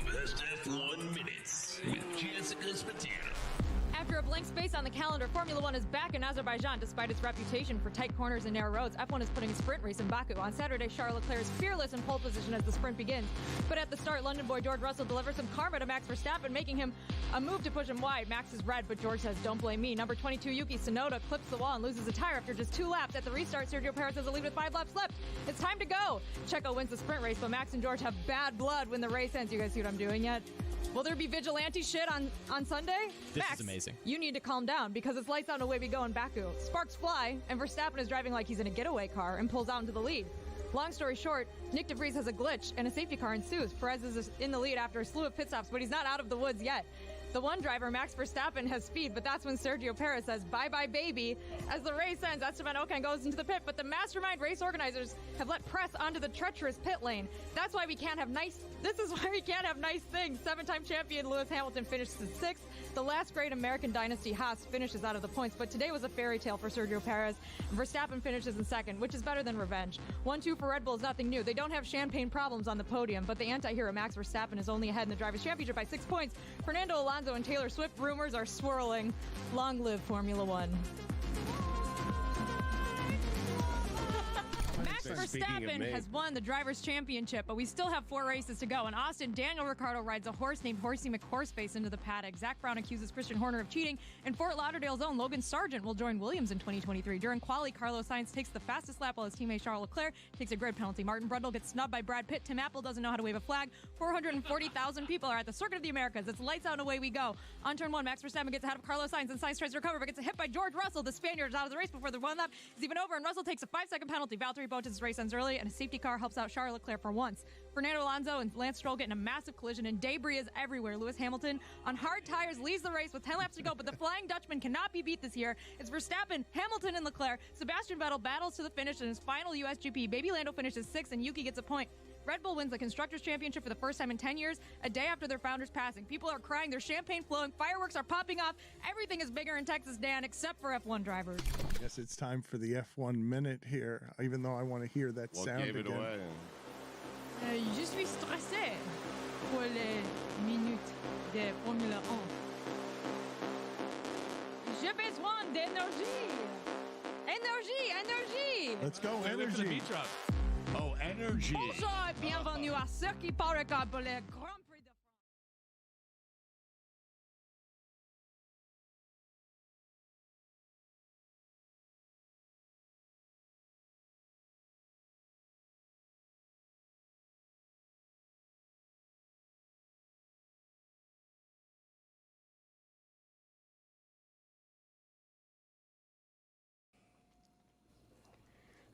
Best F1 minutes with Jessica Spatana. After a blank space on the calendar, Formula One is back in Azerbaijan despite its reputation for tight corners and narrow roads. F1 is putting a sprint race in Baku. On Saturday, Charles Leclerc is fearless in pole position as the sprint begins. But at the start, London boy George Russell delivers some karma to Max Verstappen, making him a move to push him wide. Max is red, but George says, "Don't blame me." Number 22, Yuki Tsunoda clips the wall and loses a tire after just 2 laps. At the restart, Sergio Perez has a lead with 5 laps left. It's time to go. Checo wins the sprint race, but Max and George have bad blood when the race ends. You guys see what I'm doing yet? Will there be vigilante shit on Sunday? This Max, is amazing. You need to calm down because it's lights out and away we go in Baku. Sparks fly, and Verstappen is driving like he's in a getaway car and pulls out into the lead. Long story short, Nick DeVries has a glitch and a safety car ensues. Perez is in the lead after a slew of pit stops, but he's not out of the woods yet. The one driver, Max Verstappen, has speed, but that's when Sergio Perez says, "Bye-bye, baby." As the race ends, Esteban Ocon goes into the pit, but the mastermind race organizers have let press onto the treacherous pit lane. This is why we can't have nice things. 7-time champion Lewis Hamilton finishes 6th. The last great American dynasty, Haas, finishes out of the points, but today was a fairy tale for Sergio Perez. Verstappen finishes in 2nd, which is better than revenge. 1-2 for Red Bull is nothing new. They don't have champagne problems on the podium, but the anti-hero Max Verstappen is only ahead in the Drivers' Championship by 6 points. Fernando Alonso and Taylor Swift rumors are swirling. Long live Formula One. Max Verstappen has won the Drivers' Championship, but we still have 4 races to go. In Austin, Daniel Ricciardo rides a horse named Horsey McHorseface into the paddock. Zach Brown accuses Christian Horner of cheating, and Fort Lauderdale's own Logan Sargent will join Williams in 2023. During quali, Carlos Sainz takes the fastest lap while his teammate Charles Leclerc takes a grid penalty. Martin Brundle gets snubbed by Brad Pitt. Tim Apple doesn't know how to wave a flag. 440,000 people are at the Circuit of the Americas. It's lights out and away we go. On turn 1, Max Verstappen gets ahead of Carlos Sainz, and Sainz tries to recover, but gets hit by George Russell. The Spaniard is out of the race before the 1 lap is even over, and Russell takes a 5-second penalty. Valtteri Bottas' race ends early, and a safety car helps out Charles Leclerc for once. Fernando Alonso and Lance Stroll get in a massive collision, and debris is everywhere. Lewis Hamilton, on hard tires, leads the race with 10 laps to go, but the Flying Dutchman cannot be beat this year. It's Verstappen, Hamilton, and Leclerc. Sebastian Vettel battles to the finish in his final USGP. Baby Lando finishes 6th, and Yuki gets a point. Red Bull wins the Constructors' Championship for the first time in 10 years, a day after their founder's passing. People are crying, there's champagne flowing, fireworks are popping off. Everything is bigger in Texas, Dan, except for F1 drivers. Yes, it's time for the F1 minute here, even though I want to hear that sound gave it again. away? Je suis stressé pour les minutes de Formula 1. besoin d'énergie. Énergie. Let's go, energy. Oh, energy. Bonjour et bienvenue à ceux qui parlent pour le Grand Prix de France.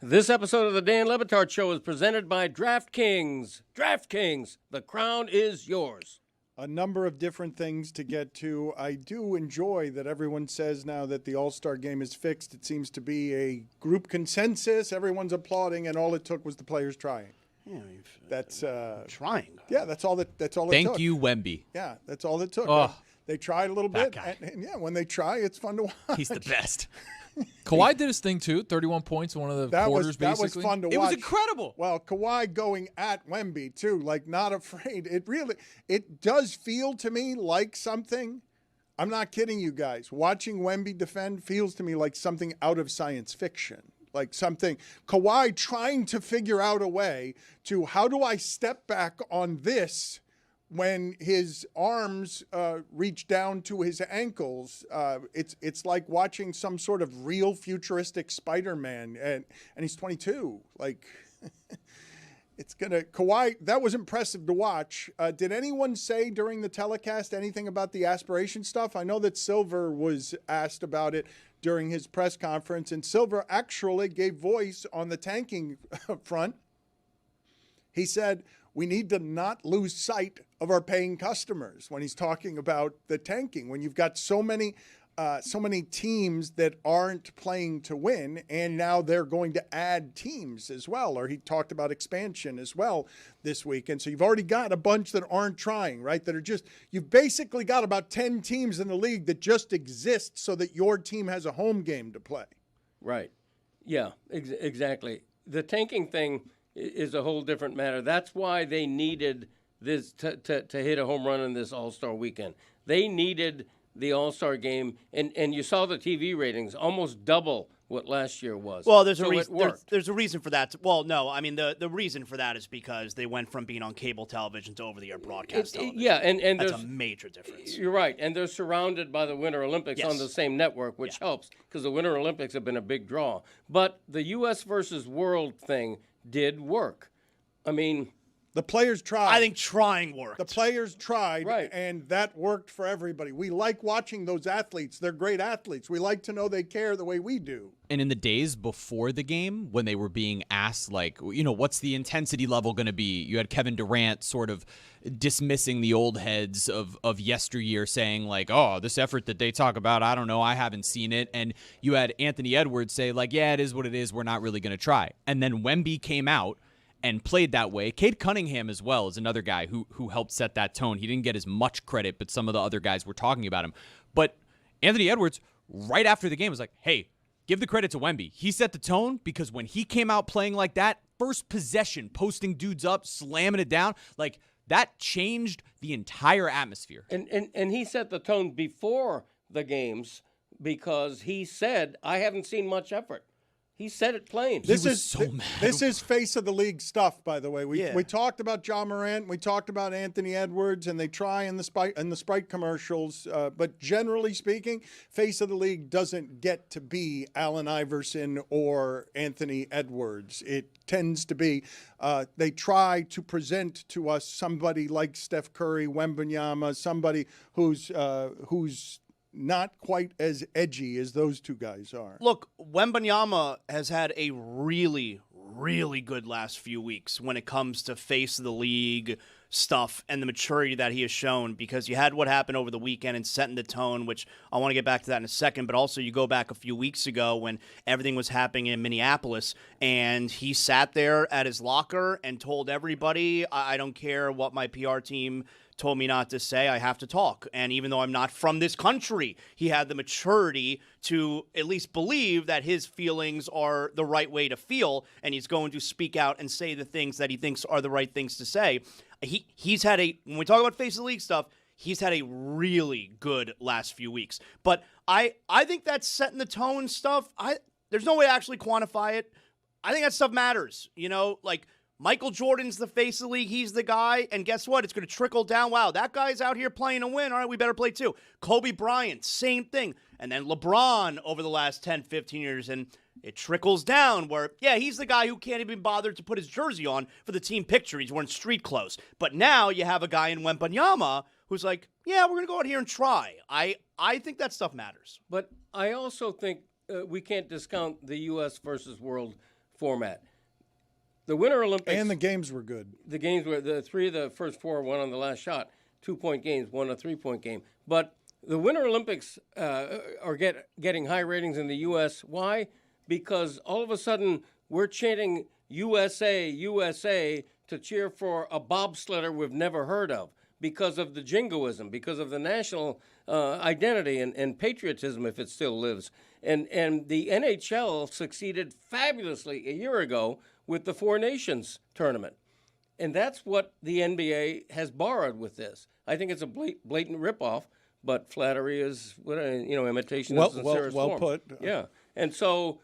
This episode of the Dan Le Batard Show is presented by DraftKings. DraftKings, the crown is yours. A number of different things to get to. I do enjoy that everyone says now that the All-Star game is fixed. It seems to be a group consensus. Everyone's applauding, and all it took was the players trying. Yeah, that's trying. Yeah, that's all it took. Thank you, Wemby. Yeah, that's all it took. Oh, they tried a little that bit, guy. and yeah, when they try, it's fun to watch. He's the best. Kawhi did his thing too. 31 points in one of the quarters. That basically. was fun to watch. It was incredible. Well, Kawhi going at Wemby too, like not afraid. It does feel to me like something. I'm not kidding you guys. Watching Wemby defend feels to me like something out of science fiction. Like something Kawhi trying to figure out a way to, how do I step back on this when his arms reach down to his ankles. It's like watching some sort of real futuristic Spider-Man, and he's 22. Like, Kawhi, that was impressive to watch. Did anyone say during the telecast anything about the aspiration stuff? I know that Silver was asked about it during his press conference, and Silver actually gave voice on the tanking front. He said, we need to not lose sight of our paying customers when he's talking about the tanking. When you've got so many teams that aren't playing to win, and now they're going to add teams as well. Or he talked about expansion as well this week. And so you've already got a bunch that aren't trying, right? That are just, you've basically got about 10 teams in the league that just exist so that your team has a home game to play. Right. Yeah, exactly. The tanking thing is a whole different matter. That's why they needed this to hit a home run in this All-Star weekend. They needed the All-Star game, and you saw the TV ratings almost double what last year was. Well, there's a reason. There's a reason for that. Well, no, I mean the reason for that is because they went from being on cable television to over-the-air broadcast television. Yeah, and that's a major difference. You're right, and they're surrounded by the Winter Olympics on the same network, which helps because the Winter Olympics have been a big draw. But the U.S. versus world thing did work. I mean, the players tried. I think trying worked. The players tried, right, and that worked for everybody. We like watching those athletes. They're great athletes. We like to know they care the way we do. And in the days before the game, when they were being asked, like, what's the intensity level going to be? You had Kevin Durant sort of dismissing the old heads of yesteryear, saying, like, oh, this effort that they talk about, I don't know, I haven't seen it. And you had Anthony Edwards say, like, yeah, it is what it is. We're not really going to try. And then Wemby came out and played that way. Cade Cunningham as well is another guy who helped set that tone. He didn't get as much credit, but some of the other guys were talking about him. But Anthony Edwards, right after the game, was like, hey, give the credit to Wemby. He set the tone because when he came out playing like that, first possession, posting dudes up, slamming it down, like that changed the entire atmosphere. And he set the tone before the games because he said, I haven't seen much effort. He said it plain. This is face of the league stuff, by the way. We talked about Ja Morant, we talked about Anthony Edwards, and they try in the Sprite commercials. But generally speaking, face of the league doesn't get to be Allen Iverson or Anthony Edwards. It tends to be they try to present to us somebody like Steph Curry, Wembanyama, somebody who's not quite as edgy as those two guys are. Look, Wembanyama has had a really, really good last few weeks when it comes to face of the league stuff and the maturity that he has shown, because you had what happened over the weekend and setting the tone, which I want to get back to that in a second, but also you go back a few weeks ago when everything was happening in Minneapolis and he sat there at his locker and told everybody, I don't care what my PR team told me not to say, I have to talk. And even though I'm not from this country, he had the maturity to at least believe that his feelings are the right way to feel, and he's going to speak out and say the things that he thinks are the right things to say. He's had when we talk about face of the league stuff, he's had a really good last few weeks. But I think that's setting the tone stuff. There's no way to actually quantify it. I think that stuff matters. Like Michael Jordan's the face of the league. He's the guy. And guess what? It's going to trickle down. Wow, that guy's out here playing to win. All right, we better play too. Kobe Bryant, same thing. And then LeBron over the last 10, 15 years. And it trickles down where, yeah, he's the guy who can't even bother to put his jersey on for the team picture. He's wearing street clothes. But now you have a guy in Wembanyama who's like, yeah, we're going to go out here and try. I think that stuff matters. But I also think we can't discount the U.S. versus world format. The Winter Olympics. And the games were good. The games were, the three of the first four won on the last shot. 2-point games, one a 3-point game. But the Winter Olympics are getting high ratings in the U.S. Why? Because all of a sudden we're chanting USA, USA to cheer for a bobsledder we've never heard of because of the jingoism, because of the national identity and patriotism, if it still lives. And the NHL succeeded fabulously a year ago with the Four Nations tournament. And that's what the NBA has borrowed with this. I think it's a blatant ripoff, but flattery is, imitation is the sincerest form. Well put. Yeah. And so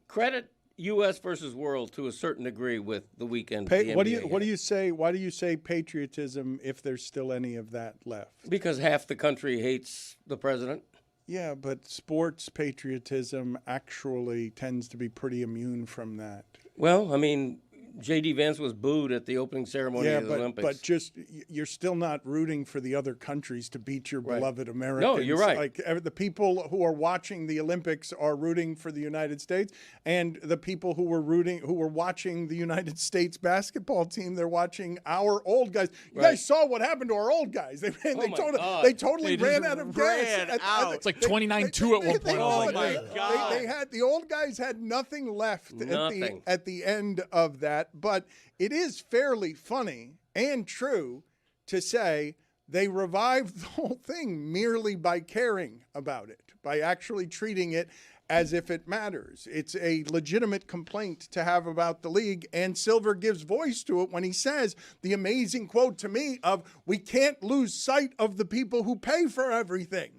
credit U.S. versus world to a certain degree with the weekend. What do you say? Why do you say patriotism if there's still any of that left? Because half the country hates the president. Yeah, but sports patriotism actually tends to be pretty immune from that. Well, I mean, J.D. Vance was booed at the opening ceremony of the Olympics. But just you're still not rooting for the other countries to beat your beloved Americans. No, you're right. Like the people who are watching the Olympics are rooting for the United States, and the people who were watching the United States basketball team, they're watching our old guys. You guys saw what happened to our old guys. They totally ran out of gas. It's like 29-2 at one point. Oh my God! The old guys had nothing left at the end of that. But it is fairly funny and true to say they revived the whole thing merely by caring about it, by actually treating it as if it matters. It's a legitimate complaint to have about the league, and Silver gives voice to it when he says the amazing quote to me of, we can't lose sight of the people who pay for everything.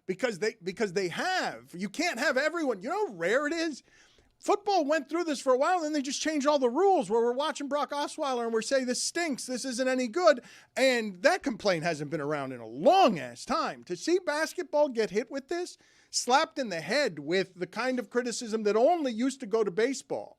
Because they have. You can't have everyone. You know how rare it is? Football went through this for a while, and then they just changed all the rules where we're watching Brock Osweiler and we're saying this stinks, this isn't any good. And that complaint hasn't been around in a long-ass time. To see basketball get hit with this, slapped in the head with the kind of criticism that only used to go to baseball,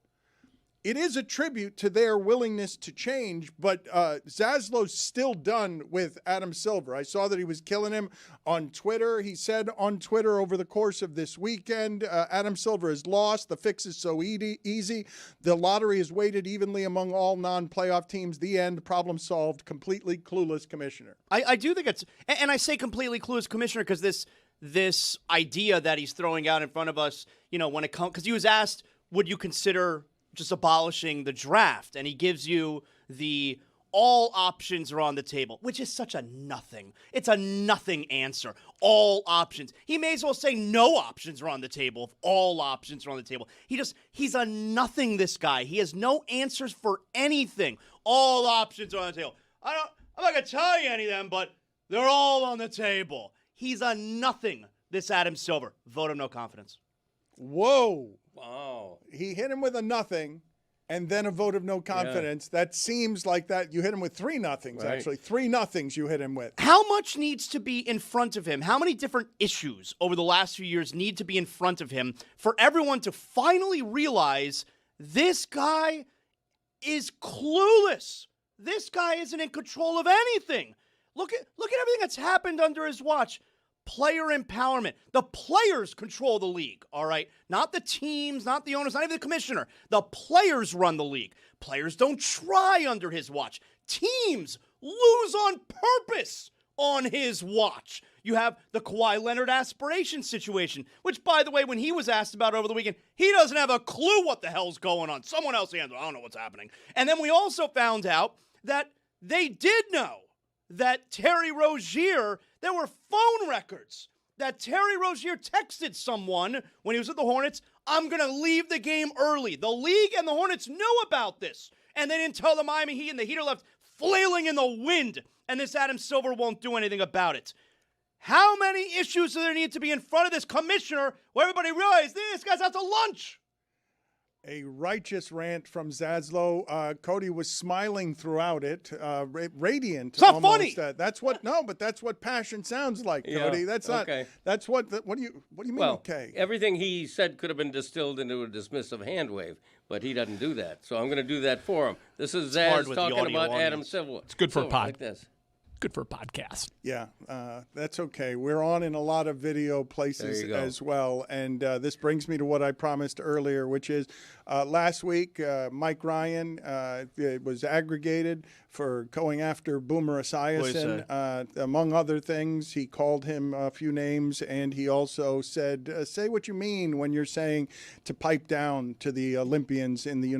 it is a tribute to their willingness to change, but Zaslow's still done with Adam Silver. I saw that he was killing him on Twitter. He said on Twitter over the course of this weekend, Adam Silver is lost. The fix is so easy. The lottery is weighted evenly among all non-playoff teams. The end. Problem solved. Completely clueless commissioner. I do think it's, and I say completely clueless commissioner because this idea that he's throwing out in front of us, when it comes, because he was asked, would you consider just abolishing the draft? And he gives you the all options are on the table, which is such a nothing. It's a nothing answer. All options. He may as well say no options are on the table if all options are on the table. He's a nothing, this guy. He has no answers for anything. All options are on the table. I'm not going to tell you any of them, but they're all on the table. He's a nothing, this Adam Silver. Vote of no confidence. Whoa. Wow. He hit him with a nothing and then a vote of no confidence. Yeah. That seems like that. You hit him with 3 nothings, actually. 3 nothings you hit him with. How much needs to be in front of him? How many different issues over the last few years need to be in front of him for everyone to finally realize this guy is clueless? This guy isn't in control of anything. Look at everything that's happened under his watch. Player empowerment. The players control the league, all right? Not the teams, not the owners, not even the commissioner. The players run the league. Players don't try under his watch. Teams lose on purpose on his watch. You have the Kawhi Leonard aspirations situation, which, by the way, when he was asked about over the weekend, he doesn't have a clue what the hell's going on. Someone else handled it. I don't know what's happening. And then we also found out that they did know that Terry Rozier, there were phone records that Terry Rozier texted someone when he was at the Hornets, I'm going to leave the game early. The league and the Hornets knew about this, and they didn't tell the Miami Heat, and the Heat are left flailing in the wind and this Adam Silver won't do anything about it. How many issues do there need to be in front of this commissioner where everybody realizes this guy's out to lunch? A righteous rant from Zaslow. Cody was smiling throughout it, radiant. It's not almost. funny. That's what. No, but that's what passion sounds like, Cody. That's not. Okay. That's what. What do you mean? Well, okay. Everything he said could have been distilled into a dismissive hand wave, but he doesn't do that. So I'm going to do that for him. This is hard Zaz with the talking audio about audience. Adam Silver. It's good for a pod. Like this. Good for a podcast. Yeah, that's okay. We're on in a lot of video places There you go. as well. And this brings me to what I promised earlier, which is last week, Mike Ryan was aggregated for going after Boomer Esiason. Among other things, he called him a few names, and he also said, say what you mean when you're saying to pipe down to the Olympians in the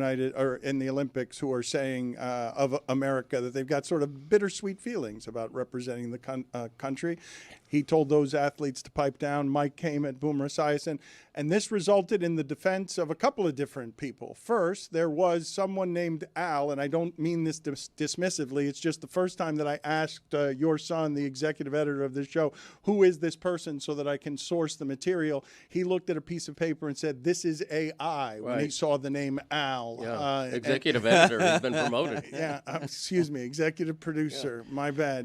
in the Olympics who are saying of America that they've got sort of bittersweet feelings about representing the country. He told those athletes to pipe down. Mike came at Boomer Esiason, and this resulted in the defense of a couple of different people. First, there was someone named Al, and I don't mean this dismissively. It's just the first time that I asked your son, the executive editor of this show, who is this person so that I can source the material. He looked at a piece of paper and said, this is AI, when he saw the name Al. Yeah. Executive editor has been promoted. Yeah, excuse me, executive producer. Yeah. My bad.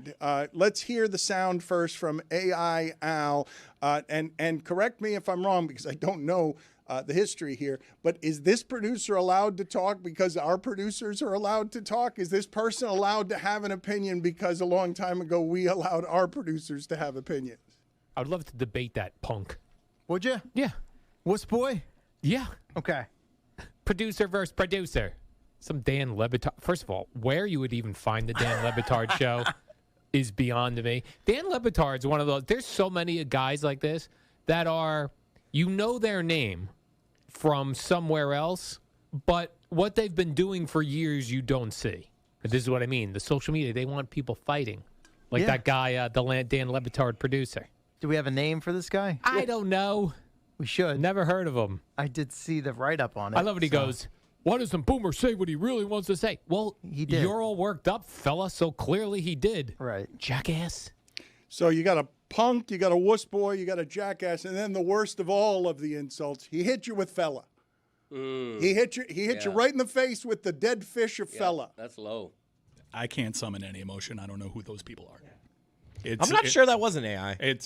Let's hear the sound first from AI Al, and correct me if I'm wrong because I don't know the history here, but is this producer allowed to talk because our producers are allowed to talk? Is this person allowed to have an opinion because a long time ago we allowed our producers to have opinions? I would love to debate that, punk. Would you? Yeah. Wuss boy? Yeah. Okay. Producer versus producer. Some Dan Le Batard. First of all, where you would even find the Dan Le Batard show is beyond me. Dan Le Batard's one of those. There's so many guys like this that are, you know their name from somewhere else, but what they've been doing for years you don't see. This is what I mean. The social media, they want people fighting. Like that guy, the Dan Le Batard producer. Do we have a name for this guy? I don't know. We should. Never heard of him. I did see the write-up on it. I love when he goes, why doesn't Boomer say what he really wants to say? Well, he did. You're all worked up, fella, so clearly he did. Right. Jackass. So you got a punk, you got a wuss boy, you got a jackass, and then the worst of all of the insults, he hit you with fella. He hit you right in the face with the dead fish of fella. That's low. I can't summon any emotion. I don't know who those people are. I'm not sure that wasn't AI. It's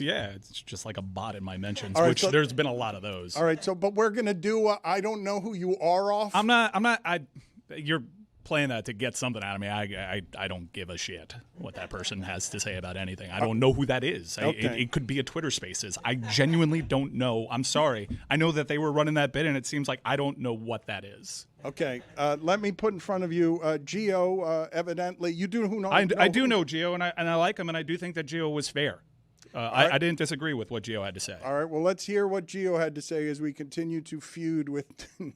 just like a bot in my mentions, All right, which there's been a lot of those. All right, so but we're gonna do I don't know who you are off. I'm not. You're playing that to get something out of me. I don't give a shit what that person has to say about anything. I don't know who that is. Okay. It could be a Twitter Spaces. I genuinely don't know. I'm sorry. I know that they were running that bit, and it seems like I don't know what that is. Okay, let me put in front of you Gio. Evidently, you do know. I do know Gio, and I like him, and I do think that Gio was fair. I didn't disagree with what Gio had to say. All right, well, let's hear what Gio had to say as we continue to feud with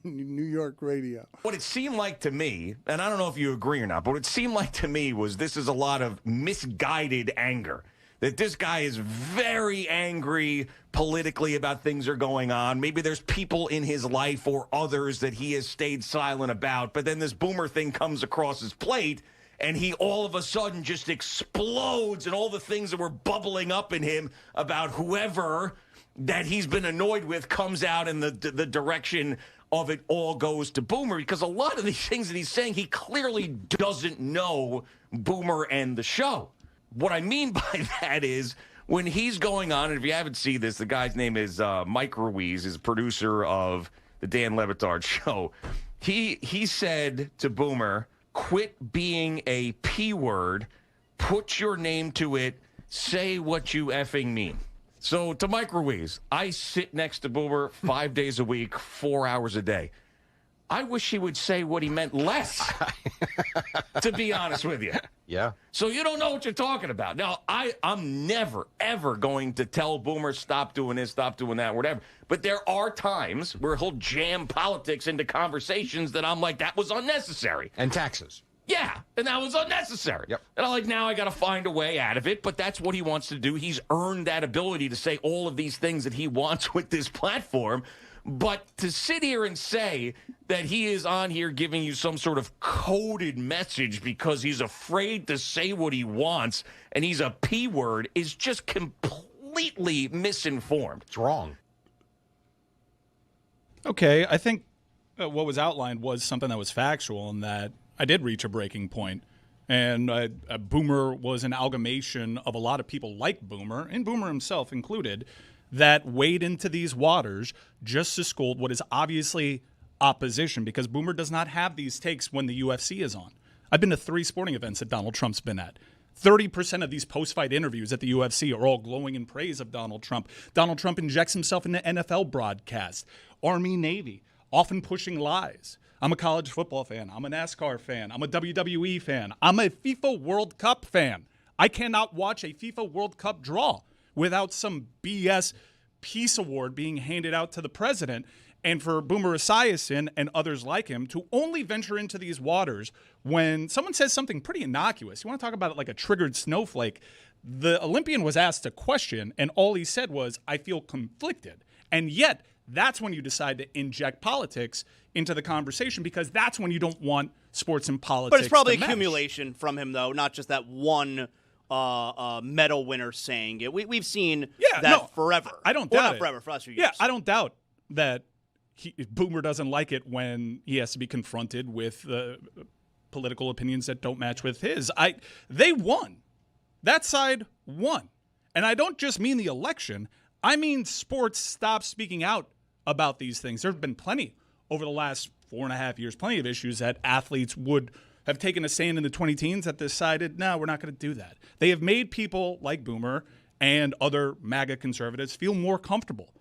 New York radio. What it seemed like to me, and I don't know if you agree or not, but what it seemed like to me was this is a lot of misguided anger. That this guy is very angry politically about things that are going on. Maybe there's people in his life or others that he has stayed silent about, but then this Boomer thing comes across his plate, and he all of a sudden just explodes, and all the things that were bubbling up in him about whoever that he's been annoyed with comes out in the direction of it all goes to Boomer, because a lot of these things that he's saying, he clearly doesn't know Boomer and the show. What I mean by that is when he's going on, and if you haven't seen this, the guy's name is Mike Ruiz, is producer of the Dan Le Batard Show. He said to Boomer, quit being a P word, put your name to it, say what you effing mean. So to Mike Ruiz, I sit next to Boomer 5 days a week, 4 hours a day. I wish he would say what he meant less, to be honest with you. Yeah. So you don't know what you're talking about. Now, I'm never, ever going to tell Boomer, stop doing this, stop doing that, whatever. But there are times where he'll jam politics into conversations that I'm like, that was unnecessary. And taxes. Yeah, and that was unnecessary. Yep. And I'm like, now I got to find a way out of it, but that's what he wants to do. He's earned that ability to say all of these things that he wants with this platform. But to sit here and say that he is on here giving you some sort of coded message because he's afraid to say what he wants and he's a P word is just completely misinformed. It's wrong. Okay, I think what was outlined was something that was factual and that I did reach a breaking point. And Boomer was an amalgamation of a lot of people like Boomer, and Boomer himself included, that wade into these waters just to scold what is obviously opposition, because Boomer does not have these takes when the UFC is on. I've been to 3 sporting events that Donald Trump's been at. 30% of these post-fight interviews at the UFC are all glowing in praise of Donald Trump. Donald Trump injects himself into NFL broadcasts, Army, Navy, often pushing lies. I'm a college football fan. I'm a NASCAR fan. I'm a WWE fan. I'm a FIFA World Cup fan. I cannot watch a FIFA World Cup draw without some BS peace award being handed out to the president. And for Boomer Esiason and others like him to only venture into these waters when someone says something pretty innocuous. You want to talk about it like a triggered snowflake. The Olympian was asked a question, and all he said was, I feel conflicted. And yet, that's when you decide to inject politics into the conversation, because that's when you don't want sports and politics. But it's probably to accumulation from him, though, not just that one medal winner saying it. We've seen that forever. I don't doubt not it. forever, for the last few years. Yeah, I don't doubt that Boomer doesn't like it when he has to be confronted with political opinions that don't match with his. They won. That side won. And I don't just mean the election. I mean sports stopped speaking out about these things. There have been plenty over the last 4.5 years, plenty of issues that athletes would have taken a stand in the 2010s that decided, no, we're not going to do that. They have made people like Boomer and other MAGA conservatives feel more comfortable,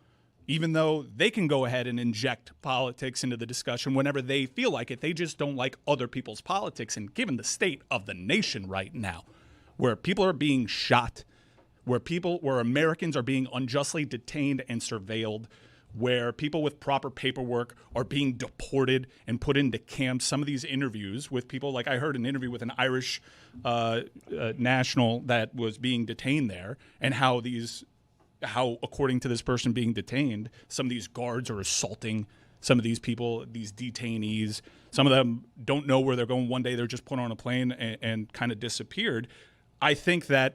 even though they can go ahead and inject politics into the discussion whenever they feel like it. They just don't like other people's politics. And given the state of the nation right now, where people are being shot, where Americans are being unjustly detained and surveilled, where people with proper paperwork are being deported and put into camps. Some of these interviews with people, like I heard an interview with an Irish national that was being detained there, and how according to this person being detained, some of these guards are assaulting some of these people, these detainees. Some of them don't know where they're going. One day they're just put on a plane and kind of disappeared. I think that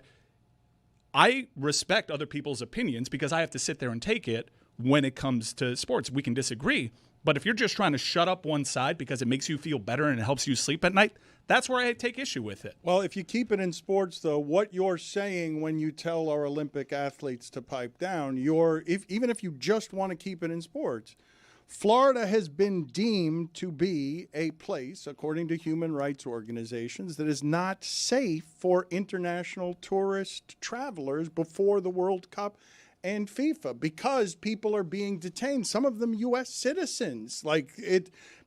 I respect other people's opinions because I have to sit there and take it when it comes to sports. We can disagree, but if you're just trying to shut up one side because it makes you feel better and it helps you sleep at night, that's where I take issue with it. Well, if you keep it in sports, though, what you're saying when you tell our Olympic athletes to pipe down, even if you just want to keep it in sports, Florida has been deemed to be a place, according to human rights organizations, that is not safe for international tourist travelers before the World Cup and FIFA, because people are being detained. Some of them U.S. citizens.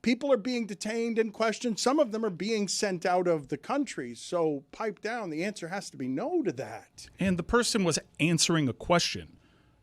People are being detained and questioned. Some of them are being sent out of the country. So pipe down. The answer has to be no to that. And the person was answering a question.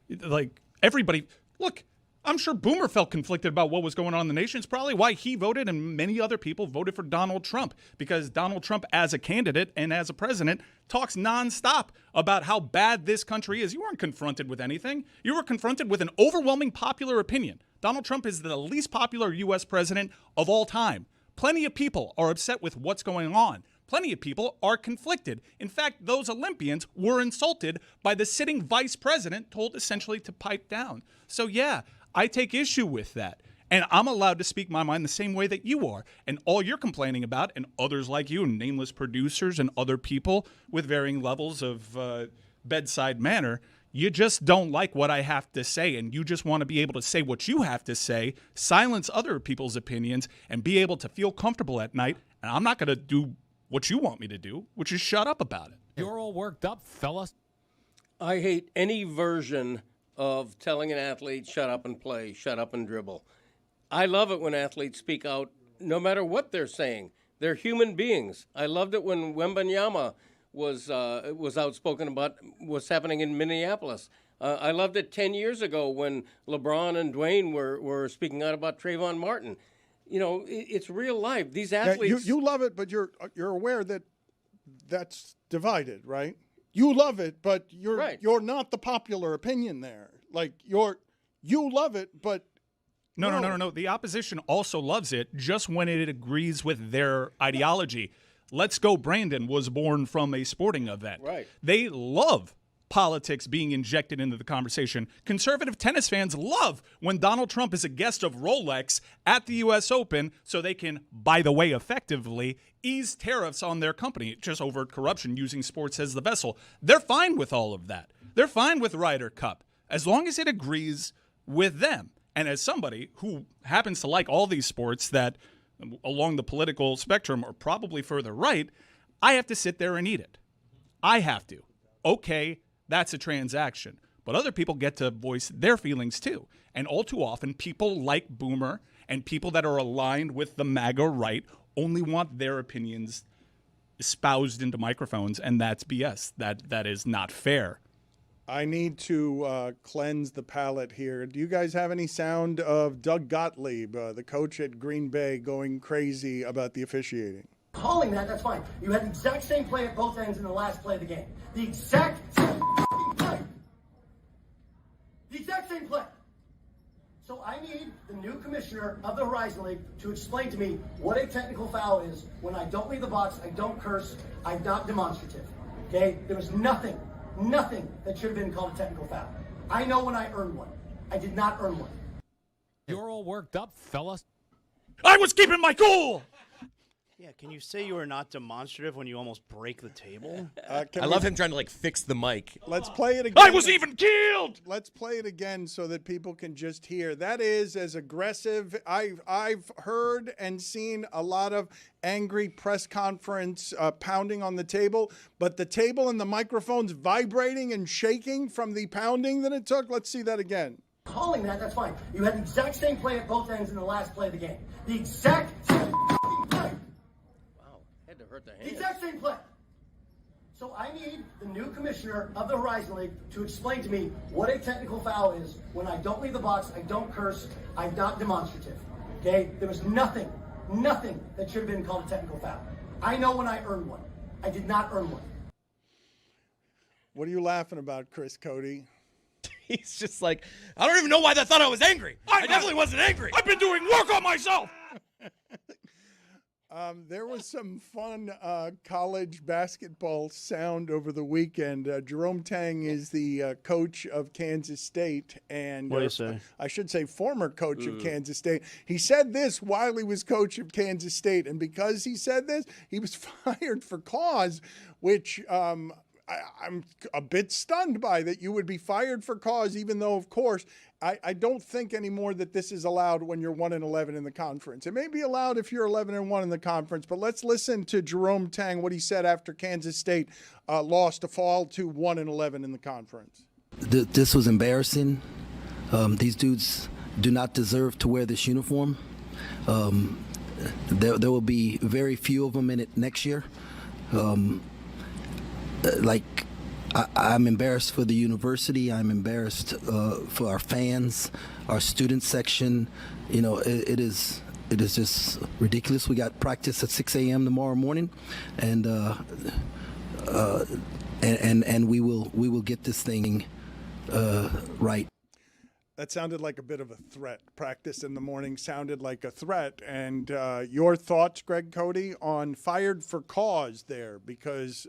Like, everybody, look, I'm sure Boomer felt conflicted about what was going on in the nation. It's probably why he voted and many other people voted for Donald Trump, because Donald Trump as a candidate and as a president talks nonstop about how bad this country is. You weren't confronted with anything. You were confronted with an overwhelming popular opinion. Donald Trump is the least popular U.S. president of all time. Plenty of people are upset with what's going on. Plenty of people are conflicted. In fact, those Olympians were insulted by the sitting vice president, told essentially to pipe down. So yeah, I take issue with that. And I'm allowed to speak my mind the same way that you are. And all you're complaining about, and others like you, and nameless producers and other people with varying levels of bedside manner, you just don't like what I have to say. And you just want to be able to say what you have to say, silence other people's opinions, and be able to feel comfortable at night. And I'm not going to do what you want me to do, which is shut up about it. You're all worked up, fellas. I hate any version of telling an athlete, shut up and play, shut up and dribble. I love it when athletes speak out no matter what they're saying. They're human beings. I loved it when Wembanyama was outspoken about what's happening in Minneapolis. I loved it 10 years ago when LeBron and Dwayne were speaking out about Trayvon Martin. You know, it's real life. These athletes... You love it, but you're aware that that's divided, right? You love it, but you're not the popular opinion there. Like, you love it, but No. The opposition also loves it just when it agrees with their ideology. Let's Go Brandon was born from a sporting event. Right. They love politics being injected into the conversation. Conservative tennis fans love when Donald Trump is a guest of Rolex at the U.S. Open so they can, by the way, effectively ease tariffs on their company, just overt corruption using sports as the vessel. They're fine with all of that. They're fine with Ryder Cup as long as it agrees with them. And as somebody who happens to like all these sports that along the political spectrum are probably further right, I have to sit there and eat it. I have to. Okay, that's a transaction. But other people get to voice their feelings too. And all too often, people like Boomer and people that are aligned with the MAGA right only want their opinions espoused into microphones, and that's BS. That is not fair. I need to cleanse the palate here. Do you guys have any sound of Doug Gottlieb, the coach at Green Bay, going crazy about the officiating? Calling that's fine. You had the exact same play at both ends in the last play of the game. The exact same play. The exact same play. So I need the new commissioner of the Horizon League to explain to me what a technical foul is when I don't leave the box, I don't curse, I'm not demonstrative. Okay? There was nothing that should have been called a technical foul. I know when I earned one. I did not earn one. You're all worked up, fellas. I was keeping my cool! Yeah, can you say you are not demonstrative when you almost break the table? I love him trying to fix the mic. Let's play it again. I was even killed! Let's play it again so that people can just hear. That is as aggressive. I've heard and seen a lot of angry press conference pounding on the table, but the table and the microphones vibrating and shaking from the pounding that it took. Let's see that again. Calling that's fine. You had the exact same play at both ends in the last play of the game. The exact same play. Had to hurt the hand. The exact same play. So I need the new commissioner of the Horizon League to explain to me what a technical foul is when I don't leave the box, I don't curse, I'm not demonstrative. Okay? There was nothing that should have been called a technical foul. I know when I earned one. I did not earn one. What are you laughing about, Chris Cody? He's just like, I don't even know why they thought I was angry. I definitely wasn't angry. I've been doing work on myself. There was some fun college basketball sound over the weekend. Jerome Tang is the coach of Kansas State, and what do you say? I should say former coach of Kansas State. He said this while he was coach of Kansas State, and because he said this, he was fired for cause, which I'm a bit stunned by that you would be fired for cause, even though, of course, I don't think anymore that this is allowed when you're 1-11 in the conference. It may be allowed if you're 11-1 in the conference, but let's listen to Jerome Tang, what he said after Kansas State lost to fall to 1-11 in the conference. This was embarrassing. These dudes do not deserve to wear this uniform. There will be very few of them in it next year. I'm embarrassed for the university. I'm embarrassed for our fans, our student section. You know, it is just ridiculous. We got practice at 6 a.m. tomorrow morning, and we will get this thing right. That sounded like a bit of a threat. Practice in the morning sounded like a threat. And your thoughts, Greg Cody, on fired for cause there? Because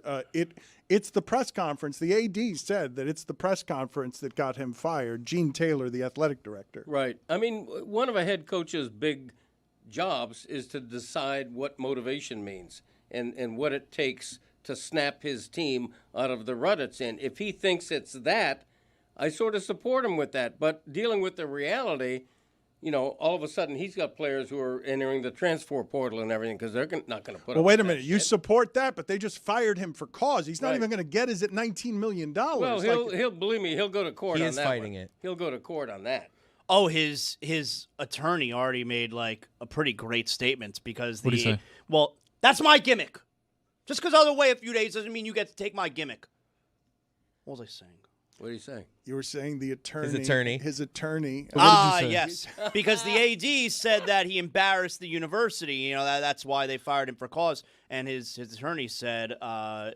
it's the press conference. The AD said that it's the press conference that got him fired. Gene Taylor, the athletic director. Right. I mean, one of a head coach's big jobs is to decide what motivation means and what it takes to snap his team out of the rut it's in. If he thinks it's that, I sort of support him with that. But dealing with the reality, you know, all of a sudden he's got players who are entering the transfer portal and everything because they're not going to put up. Well, wait a minute. You support that, but they just fired him for cause. He's not even going to get his at $19 million. Well, he'll believe me. He'll go to court on that. He is fighting it. He'll go to court on that. Oh, his attorney already made like a pretty great statement because What did he say? Well, that's my gimmick. Just because I'll wait a few days doesn't mean you get to take my gimmick. What was I saying? What did he say? You were saying the attorney. His attorney. Yes. Because the AD said that he embarrassed the university. You know, that's why they fired him for cause. And his attorney said,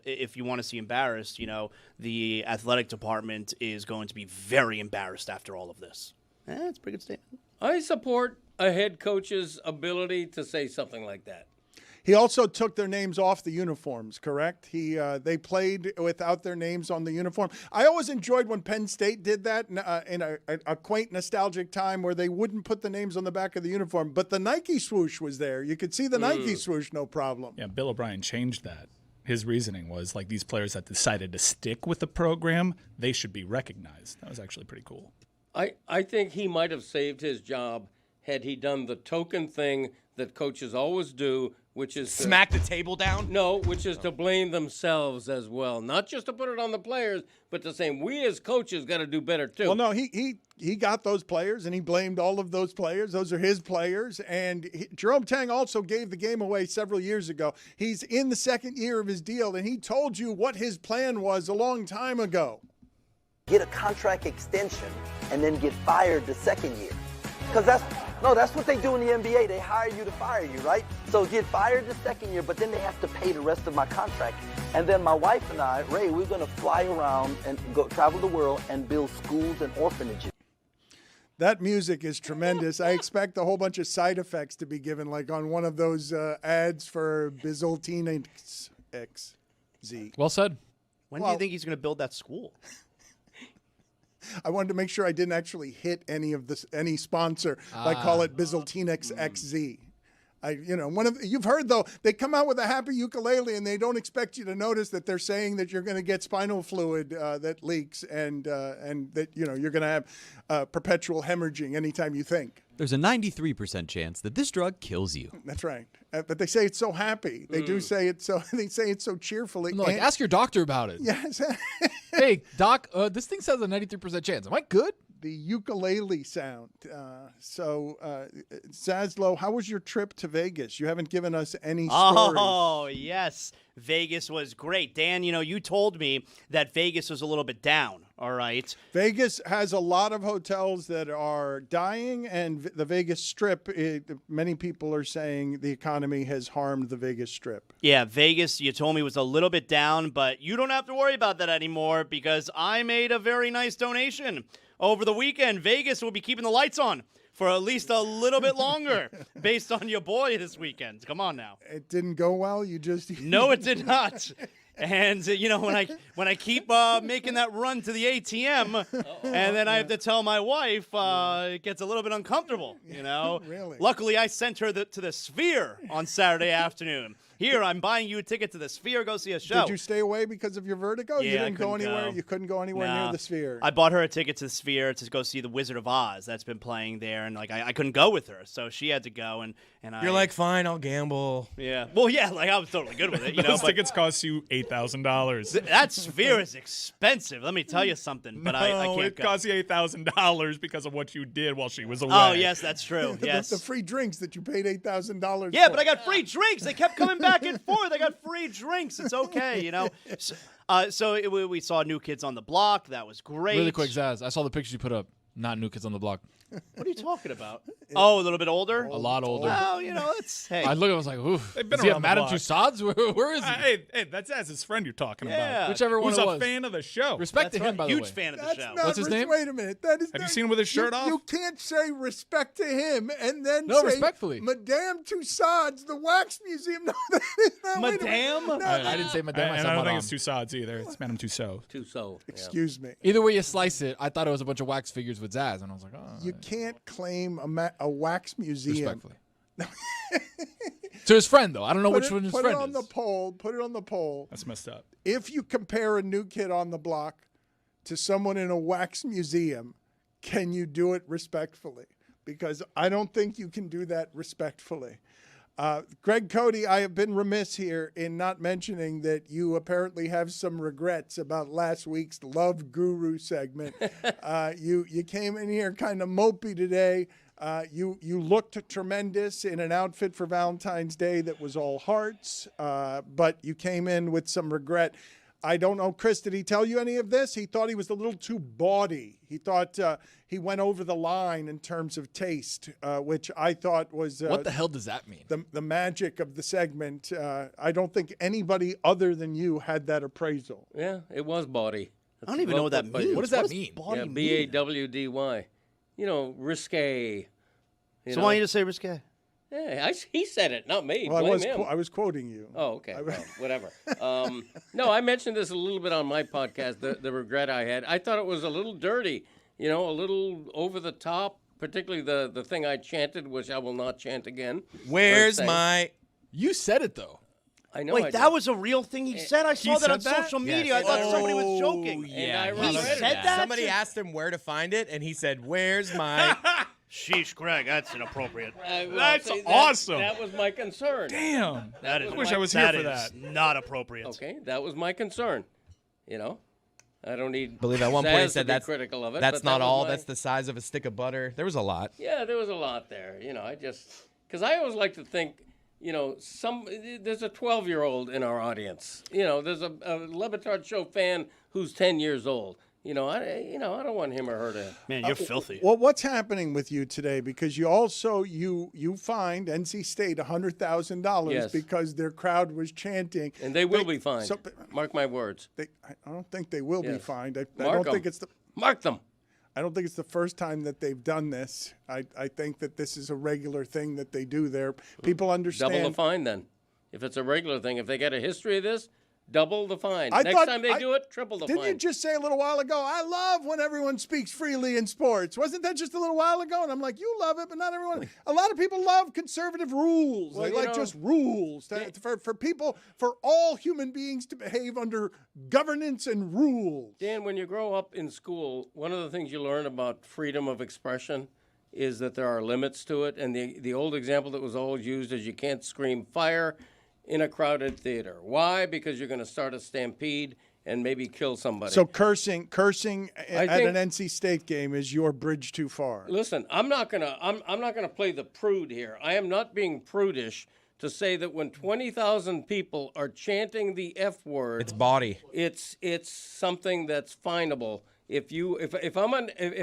if you want to see embarrassed, you know, the athletic department is going to be very embarrassed after all of this. That's a pretty good statement. I support a head coach's ability to say something like that. He also took their names off the uniforms, correct? They played without their names on the uniform. I always enjoyed when Penn State did that in a quaint, nostalgic time where they wouldn't put the names on the back of the uniform, but the Nike swoosh was there. You could see the Nike swoosh, no problem. Yeah, Bill O'Brien changed that. His reasoning was, like, these players that decided to stick with the program, they should be recognized. That was actually pretty cool. I think he might have saved his job had he done the token thing that coaches always do, which is smack the table down? No, which is to blame themselves as well. Not just to put it on the players, but to say we as coaches got to do better too. Well, no, he got those players, and he blamed all of those players. Those are his players. And Jerome Tang also gave the game away several years ago. He's in the second year of his deal, and he told you what his plan was a long time ago. Get a contract extension and then get fired the second year. Because that's what they do in the NBA. They hire you to fire you, right? So get fired the second year, but then they have to pay the rest of my contract. And then my wife and I, Ray, we're going to fly around and go travel the world and build schools and orphanages. That music is tremendous. I expect a whole bunch of side effects to be given, like on one of those ads for Bizoltine XZ. Well said. When do you think he's going to build that school? I wanted to make sure I didn't actually hit any sponsor by call it Bizoltinex XZ. You've heard though, they come out with a happy ukulele and they don't expect you to notice that they're saying that you're going to get spinal fluid that leaks and that you're going to have perpetual hemorrhaging anytime you think. There's a 93% chance that this drug kills you. That's right. But they say it's so happy. They do say it so. They say it so cheerfully. No, ask your doctor about it. Yes. Hey, doc, this thing says a 93% chance. Am I good? The ukulele sound. Zaslow, how was your trip to Vegas? You haven't given us any stories. Oh, yes. Vegas was great. Dan, you told me that Vegas was a little bit down, all right? Vegas has a lot of hotels that are dying, and the Vegas Strip, many people are saying the economy has harmed the Vegas Strip. Yeah, Vegas, you told me, was a little bit down, but you don't have to worry about that anymore because I made a very nice donation. Over the weekend, Vegas will be keeping the lights on for at least a little bit longer based on your boy this weekend. Come on now. It didn't go well? You just... No, it did not. And, when I keep making that run to the ATM and then I have to tell my wife, it gets a little bit uncomfortable, Really? Luckily, I sent her to the Sphere on Saturday afternoon. Here, I'm buying you a ticket to the Sphere. Go see a show. Did you stay away because of your vertigo? Yeah, you didn't I couldn't go anywhere. go. You couldn't go anywhere near the Sphere. I bought her a ticket to the Sphere to go see the Wizard of Oz. That's been playing there, and I couldn't go with her, so she had to go. And you're like, fine, I'll gamble. Yeah. Well, yeah, I was totally good with it. Those tickets cost you $8,000. That Sphere is expensive. Let me tell you something. But I can't it go. cost you $8,000 because of what you did while she was away. Oh yes, that's true. Yes. The free drinks that you paid $8,000. Yeah, for. but I got free drinks. They kept coming back and forth. I got free drinks. It's okay, So we saw New Kids on the Block. That was great. Really quick, Zaz, I saw the pictures you put up. Not New Kids on the Block. What are you talking about? Oh, a little bit older? A lot older. Well, it's, hey. I looked, I was like, oof. They've been Is he at around the Madame block. Tussauds? Where is he? Hey, that's his friend you're talking Yeah. about. Whichever one Who's it a was. fan of the show. Respect That's to him, right. by the way. Huge fan of the That's show. not What's his name? Wait a minute. That is Have you not- seen him with his shirt off? You can't say respect to him and then No, say respectfully. Madame Tussauds, the wax museum. No, that is not. wait a minute. Madame? No, I didn't say Madame. And said I don't think Madame. it's Tussauds either. It's Madame Tussauds. Excuse me. Either way you slice it, I thought it was a bunch of wax figures with Zaz, and I was like, oh. You can't claim a wax museum. Respectfully. To his friend, though. I don't know which one his Put friend it on is. the poll. Put it on the poll. That's messed up. If you compare a New Kid on the Block to someone in a wax museum, can you do it respectfully? Because I don't think you can do that respectfully. Greg Cody, I have been remiss here in not mentioning that you apparently have some regrets about last week's Love Guru segment. You came in here kind of mopey today. You looked tremendous in an outfit for Valentine's Day that was all hearts, but you came in with some regret. I don't know, Chris, did he tell you any of this? He thought he was a little too bawdy. He thought he went over the line in terms of taste, which I thought was... what the hell does that mean? The magic of the segment. I don't think anybody other than you had that appraisal. Yeah, it was bawdy. I don't even know what that means. What does that mean? Yeah, B-A-W-D-Y. Risque, So why don't you just say risque? Yeah, he said it, not me. Well, Blame him. I was quoting you. Oh, okay. Well, whatever. No, I mentioned this a little bit on my podcast, the regret I had. I thought it was a little dirty, a little over the top, particularly the thing I chanted, which I will not chant again. Where's my... You said it, though. I know. Wait, that was a real thing he said? I saw that on social media. Yes. I thought somebody was joking. Yeah, he said that? Somebody asked him where to find it, and he said, where's my... Sheesh, Greg, that's inappropriate. That's awesome. That was my concern. Damn. That is. I wish I was here for that. Not appropriate. Okay, that was my concern. I don't need. I believe at one point he said that's critical of it. That's not all. My... That's the size of a stick of butter. There was a lot. Yeah, there was a lot there. Because I always like to think, there's a 12-year-old in our audience. There's a Le Batard Show fan who's 10 years old. I don't want him or her to. Man, you're filthy. Well, what's happening with you today? Because you also you fined NC State $100,000 because their crowd was chanting, and they will be fined. So, mark my words. I don't think they will be fined. I don't think it's mark them. I don't think it's the first time that they've done this. I think that this is a regular thing that they do there. People understand. Double the fine then. If it's a regular thing, if they get a history of this. Double the fine. Next time they do it, triple the fine. Didn't you just say a little while ago, I love when everyone speaks freely in sports? Wasn't that just a little while ago? And I'm like, you love it, but not everyone. A lot of people love conservative rules. They like just rules. For people, for all human beings to behave under governance and rules. Dan, when you grow up in school, one of the things you learn about freedom of expression is that there are limits to it. And the old example that was always used is you can't scream fire in a crowded theater. Why? Because you're going to start a stampede and maybe kill somebody. So cursing at an NC State game is your bridge too far. Listen, I'm not gonna play the prude here. I am not being prudish to say that when 20,000 people are chanting the F word, it's bawdy. It's something that's finable. If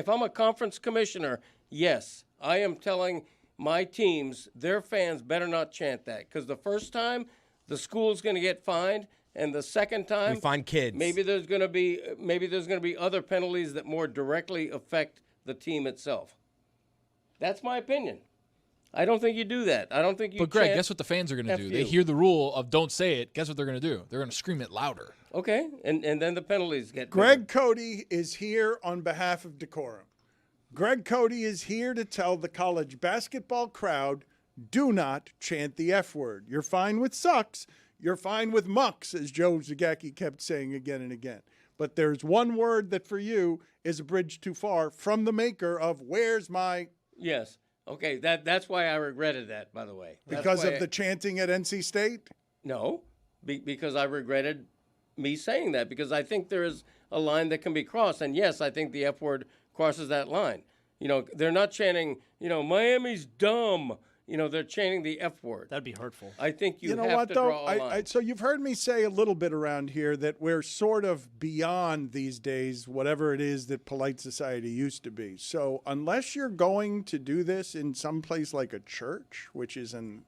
I'm a conference commissioner, yes, I am telling my teams, their fans better not chant that, because the first time the school's going to get fined, and the second time we find kids. Maybe there's going to be other penalties that more directly affect the team itself. That's my opinion. I don't think you do that. I don't think you. But Greg, guess what the fans are going to do? They hear the rule of don't say it. Guess what they're going to do? They're going to scream it louder. Okay, and then the penalties get. Greg Cody is here on behalf of decorum. Greg Cody is here to tell the college basketball crowd, do not chant the F word. You're fine with sucks. You're fine with mucks, as Joe Zagacki kept saying again and again. But there's one word that for you is a bridge too far from the maker of where's my... Yes. Okay, that's why I regretted that, by the way. Because of the chanting at NC State? No, because I regretted me saying that, because I think there is a line that can be crossed. And yes, I think the F word crosses that line. They're not chanting, Miami's dumb. They're chanting the F word. That'd be hurtful. I think you know have what, to though? draw a line. So you've heard me say a little bit around here that we're sort of beyond these days, whatever it is that polite society used to be. So unless you're going to do this in some place like a church, which is an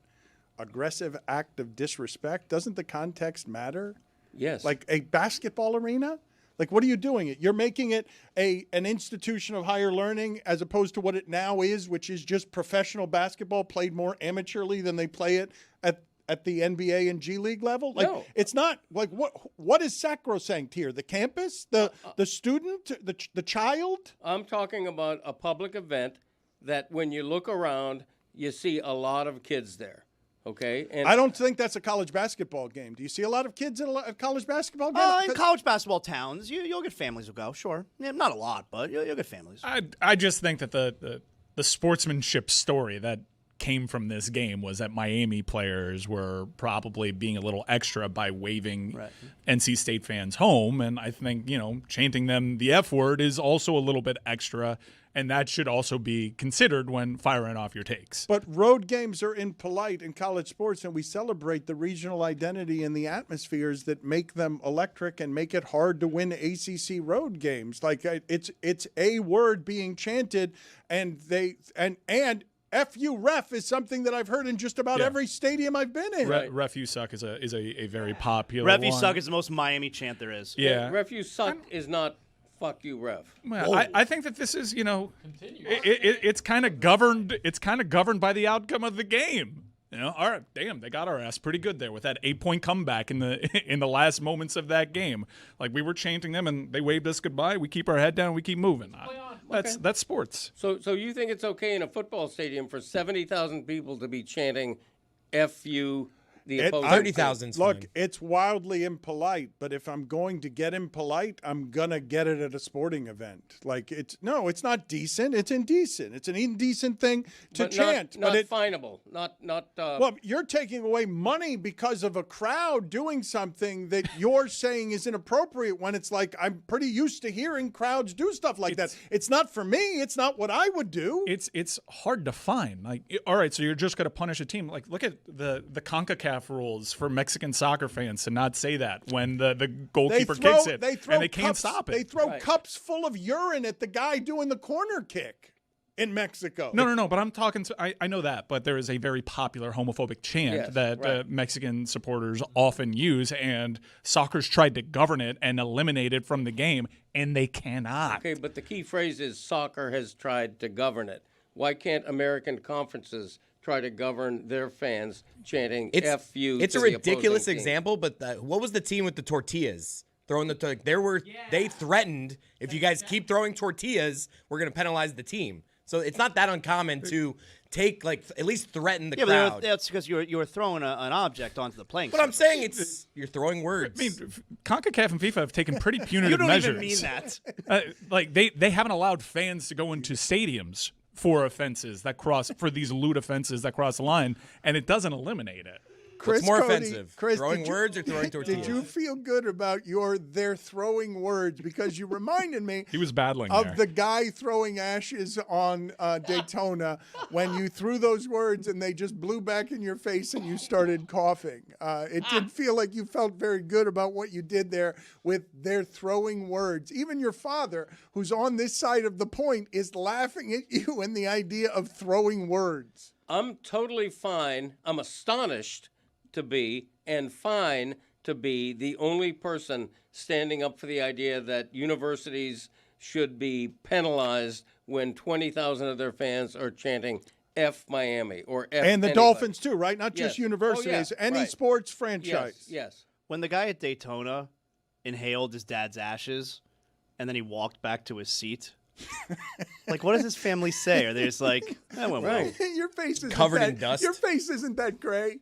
aggressive act of disrespect, doesn't the context matter? Yes. Like a basketball arena? Like, what are you doing? You're making it an institution of higher learning as opposed to what it now is, which is just professional basketball played more amateurly than they play it at the NBA and G League level. Like, no. It's not like what is sacrosanct here? The campus, the student, the child. I'm talking about a public event that when you look around, you see a lot of kids there. Okay, and I don't think that's a college basketball game. Do you see a lot of kids at a college basketball game? In college basketball towns, you'll get families who go. Sure, not a lot, but you'll get families. I just think that the sportsmanship story that came from this game was that Miami players were probably being a little extra by waving NC State fans home, and I think chanting them the F word is also a little bit extra. And that should also be considered when firing off your takes. But road games are impolite in college sports, and we celebrate the regional identity and the atmospheres that make them electric and make it hard to win ACC road games. Like it's a word being chanted, and F you ref is something that I've heard in just about every stadium I've been in. Ref you suck is a very popular Ref you one. suck is the most Miami chant there is. Yeah. Ref you suck is not fuck you, ref. Well, I think that this is, it's kind of governed. It's kind of governed by the outcome of the game. All right, damn, they got our ass pretty good there with that 8-point comeback in the last moments of that game. Like, we were chanting them, and they waved us goodbye. We keep our head down, we keep moving. That's sports. So you think it's okay in a football stadium for 70,000 people to be chanting "F you"? 30,000. Look, it's wildly impolite, but if I'm going to get impolite, I'm gonna get it at a sporting event. Like it's not decent. It's indecent. It's an indecent thing to chant. Not finable. Not. Well, you're taking away money because of a crowd doing something that you're saying is inappropriate. When it's like I'm pretty used to hearing crowds do stuff like that. It's not for me. It's not what I would do. It's hard to find. Like, all right, so you're just gonna punish a team. Like, look at the CONCACAF rules for Mexican soccer fans to not say that when the goalkeeper kicks it and they can't stop it. They throw cups full of urine at the guy doing the corner kick in Mexico. No, but I'm talking to, I know that, but there is a very popular homophobic chant that Mexican supporters often use, and soccer's tried to govern it and eliminate it from the game, and they cannot. Okay, but the key phrase is soccer has tried to govern it. Why can't American conferences try to govern their fans chanting "F you"? It's a ridiculous example, but what was the team with the tortillas throwing they threatened if you guys keep throwing tortillas, we're going to penalize the team. So it's not that uncommon to take at least threaten the crowd. But that's because you were throwing an object onto the playing. But I'm saying you're throwing words. I mean, CONCACAF and FIFA have taken pretty punitive measures. You don't even mean that. They haven't allowed fans to go into stadiums for offenses that cross these lewd offenses that cross the line, and it doesn't eliminate it. What's more offensive, throwing words or throwing tortillas? Did you feel good about they're throwing words? Because you reminded me he was battling of there. The guy throwing ashes on Daytona when you threw those words and they just blew back in your face and you started coughing. It did feel like you felt very good about what you did there with their throwing words. Even your father, who's on this side of the point, is laughing at you and the idea of throwing words. I'm totally fine. I'm astonished to be and fine to be the only person standing up for the idea that universities should be penalized when 20,000 of their fans are chanting F Miami or F and the anybody. Dolphins too, right? Not just universities, any right. sports franchise. Yes. When the guy at Daytona inhaled his dad's ashes and then he walked back to his seat, like, what does his family say? Are they just like, that went well? Your face isn't covered in dust. Your face isn't that gray.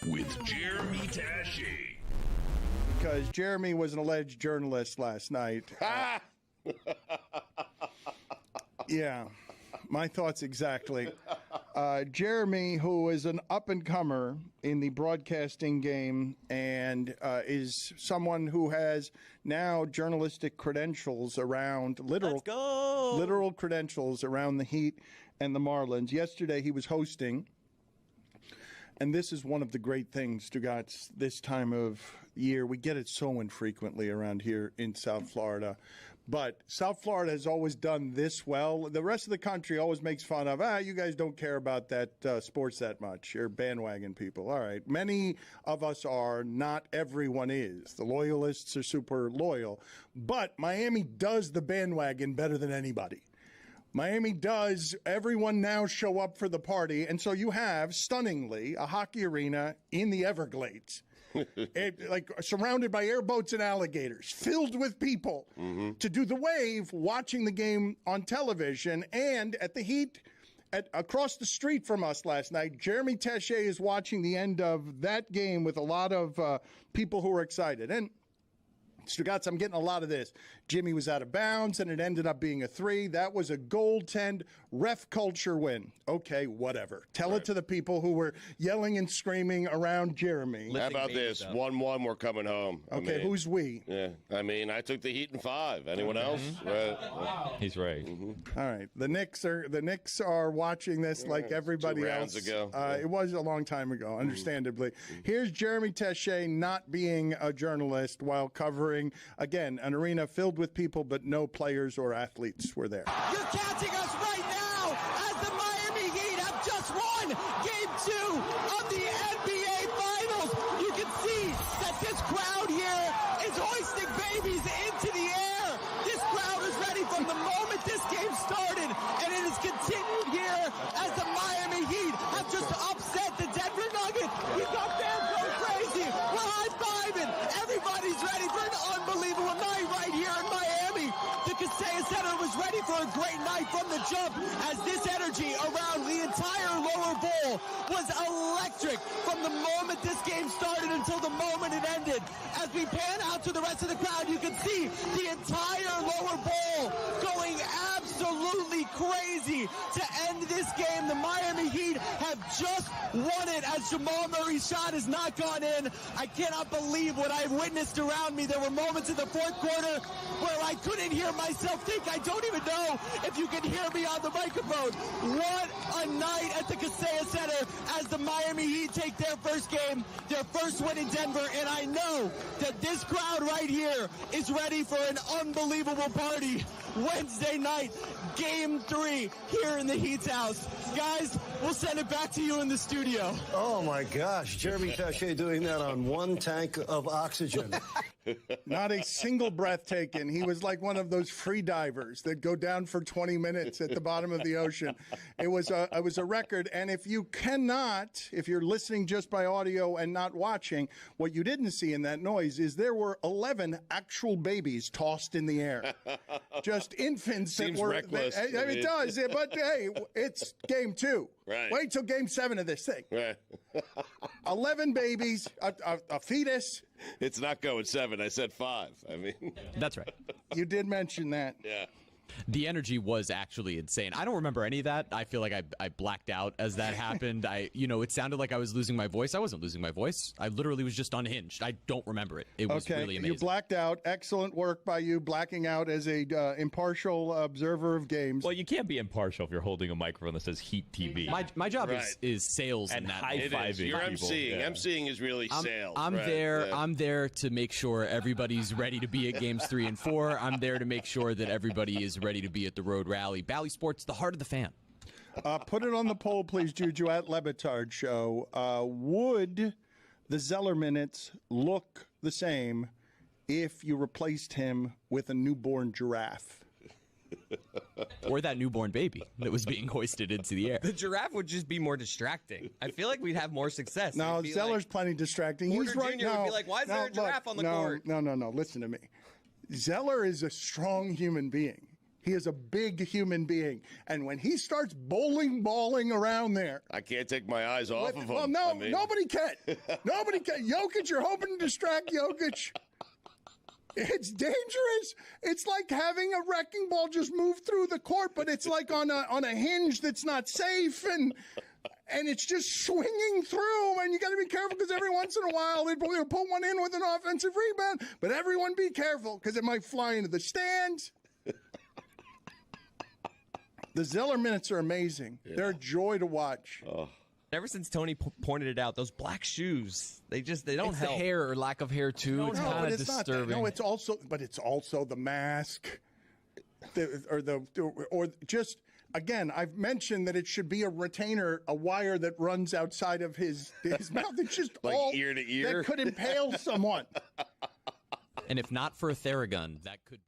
With Jeremy Tashi. Because Jeremy was an alleged journalist last night. Yeah, my thoughts exactly. Jeremy, who is an up-and-comer in the broadcasting game and is someone who has now journalistic credentials around, literal credentials around the Heat and the Marlins. Yesterday he was hosting. And this is one of the great things, Stugotz, this time of year. We get it so infrequently around here in South Florida. But South Florida has always done this well. The rest of the country always makes fun of, you guys don't care about that sports that much. You're bandwagon people. All right. Many of us are. Not everyone is. The loyalists are super loyal. But Miami does the bandwagon better than anybody. Miami does. Everyone now show up for the party. And so you have, stunningly, a hockey arena in the Everglades, surrounded by airboats and alligators, filled with people to do the wave, watching the game on television. And at the Heat, across the street from us last night, Jeremy Taché is watching the end of that game with a lot of people who are excited. And Stugotz, I'm getting a lot of this. Jimmy was out of bounds, and it ended up being a 3. That was a goaltend ref culture win. Okay, whatever. Tell it to the people who were yelling and screaming around Jeremy. How about this? 1-1, we're coming home. Okay, who's we? Yeah, I mean, I took the Heat in 5. Anyone else? He's right. All right, the Knicks are watching this like everybody 2 else. rounds ago. It was a long time ago, understandably. Here's Jeremy Teche not being a journalist while covering, again, an arena filled with people, but no players or athletes were there. You're catching us right now as the Miami Heat have just won Game 2 of the NBA Finals. You can see that this crowd here is hoisting babies into the air. This crowd is ready from the moment this game started, and it has continued here as the Miami Heat have just upset the Denver Nuggets. We got fans going crazy. We're high-fiving. Everybody's ready for an unbelievable night right here in Miami. The Kaseya Center was ready for a great night from the jump, as this energy around the entire lower bowl was electric from the moment this game started until the moment it ended. As we pan out to the rest of the crowd, you can see the entire lower bowl going absolutely crazy to end this game. The Miami Heat have just won it as Jamal Murray's shot has not gone in. I cannot believe what I've witnessed around me. There were moments in the fourth quarter where I couldn't hear myself think. I don't even know if you can hear me on the microphone. What a night at the Kaseya Center as the Miami Heat take their first game, their first win in Denver, and I know that this crowd right here is ready for an unbelievable party Wednesday night, Game 3 here in the Heat's house. Guys, we'll send it back to you in the studio. Oh my gosh, Jeremy Teche doing that on 1 tank of oxygen. Not a single breath taken. He was like one of those free divers that go down for 20 minutes at the bottom of the ocean. It was a record. And if you're listening just by audio and not watching, what you didn't see in that noise is there were 11 actual babies tossed in the air. Just infants. Seems that were reckless. It does, but hey, it's Game 2. Right. Wait till Game 7 of this thing. Right. 11 babies, a fetus. It's not going 7. I said 5. I mean, That's right. You did mention that. Yeah. The energy was actually insane. I don't remember any of that. I feel like I blacked out as that happened. It sounded like I was losing my voice. I wasn't losing my voice. I literally was just unhinged. I don't remember it. It was really amazing. You blacked out. Excellent work by you, blacking out as a impartial observer of games. Well, you can't be impartial if you're holding a microphone that says Heat TV. My job is sales and in that. high-fiving. You're people. emceeing. Yeah. Emceeing is really sales. I'm right? there. Yeah. I'm there to make sure everybody's ready to be at games 3 and 4. I'm there to make sure that everybody is ready to be at the road rally. Bally Sports, the heart of the fan. Put it on the poll, please, Juju, at Le Batard Show. Would the Zeller minutes look the same if you replaced him with a newborn giraffe? Or that newborn baby that was being hoisted into the air. The giraffe would just be more distracting. I feel like we'd have more success. No, Zeller's plenty distracting. Porter He's right Jr. now. would be like, why is there a giraffe on the court? No. Listen to me. Zeller is a strong human being. He is a big human being. And when he starts balling around there. I can't take my eyes off of him. Well, no, nobody can. Nobody can. Jokic, you're hoping to distract Jokic. It's dangerous. It's like having a wrecking ball just move through the court, but it's like on a hinge that's not safe, and it's just swinging through, and you got to be careful because every once in a while they'll put one in with an offensive rebound, but everyone be careful because it might fly into the stands. The Zeller minutes are amazing. Yeah. They're a joy to watch. Oh. Ever since Tony pointed it out, those black shoes, they don't it's help. The hair or lack of hair too. It's kind of disturbing. No, it's also the mask, or just again. I've mentioned that it should be a retainer, a wire that runs outside of his mouth. It's just like all ear to ear that could impale someone. And if not for a Theragun, that could be.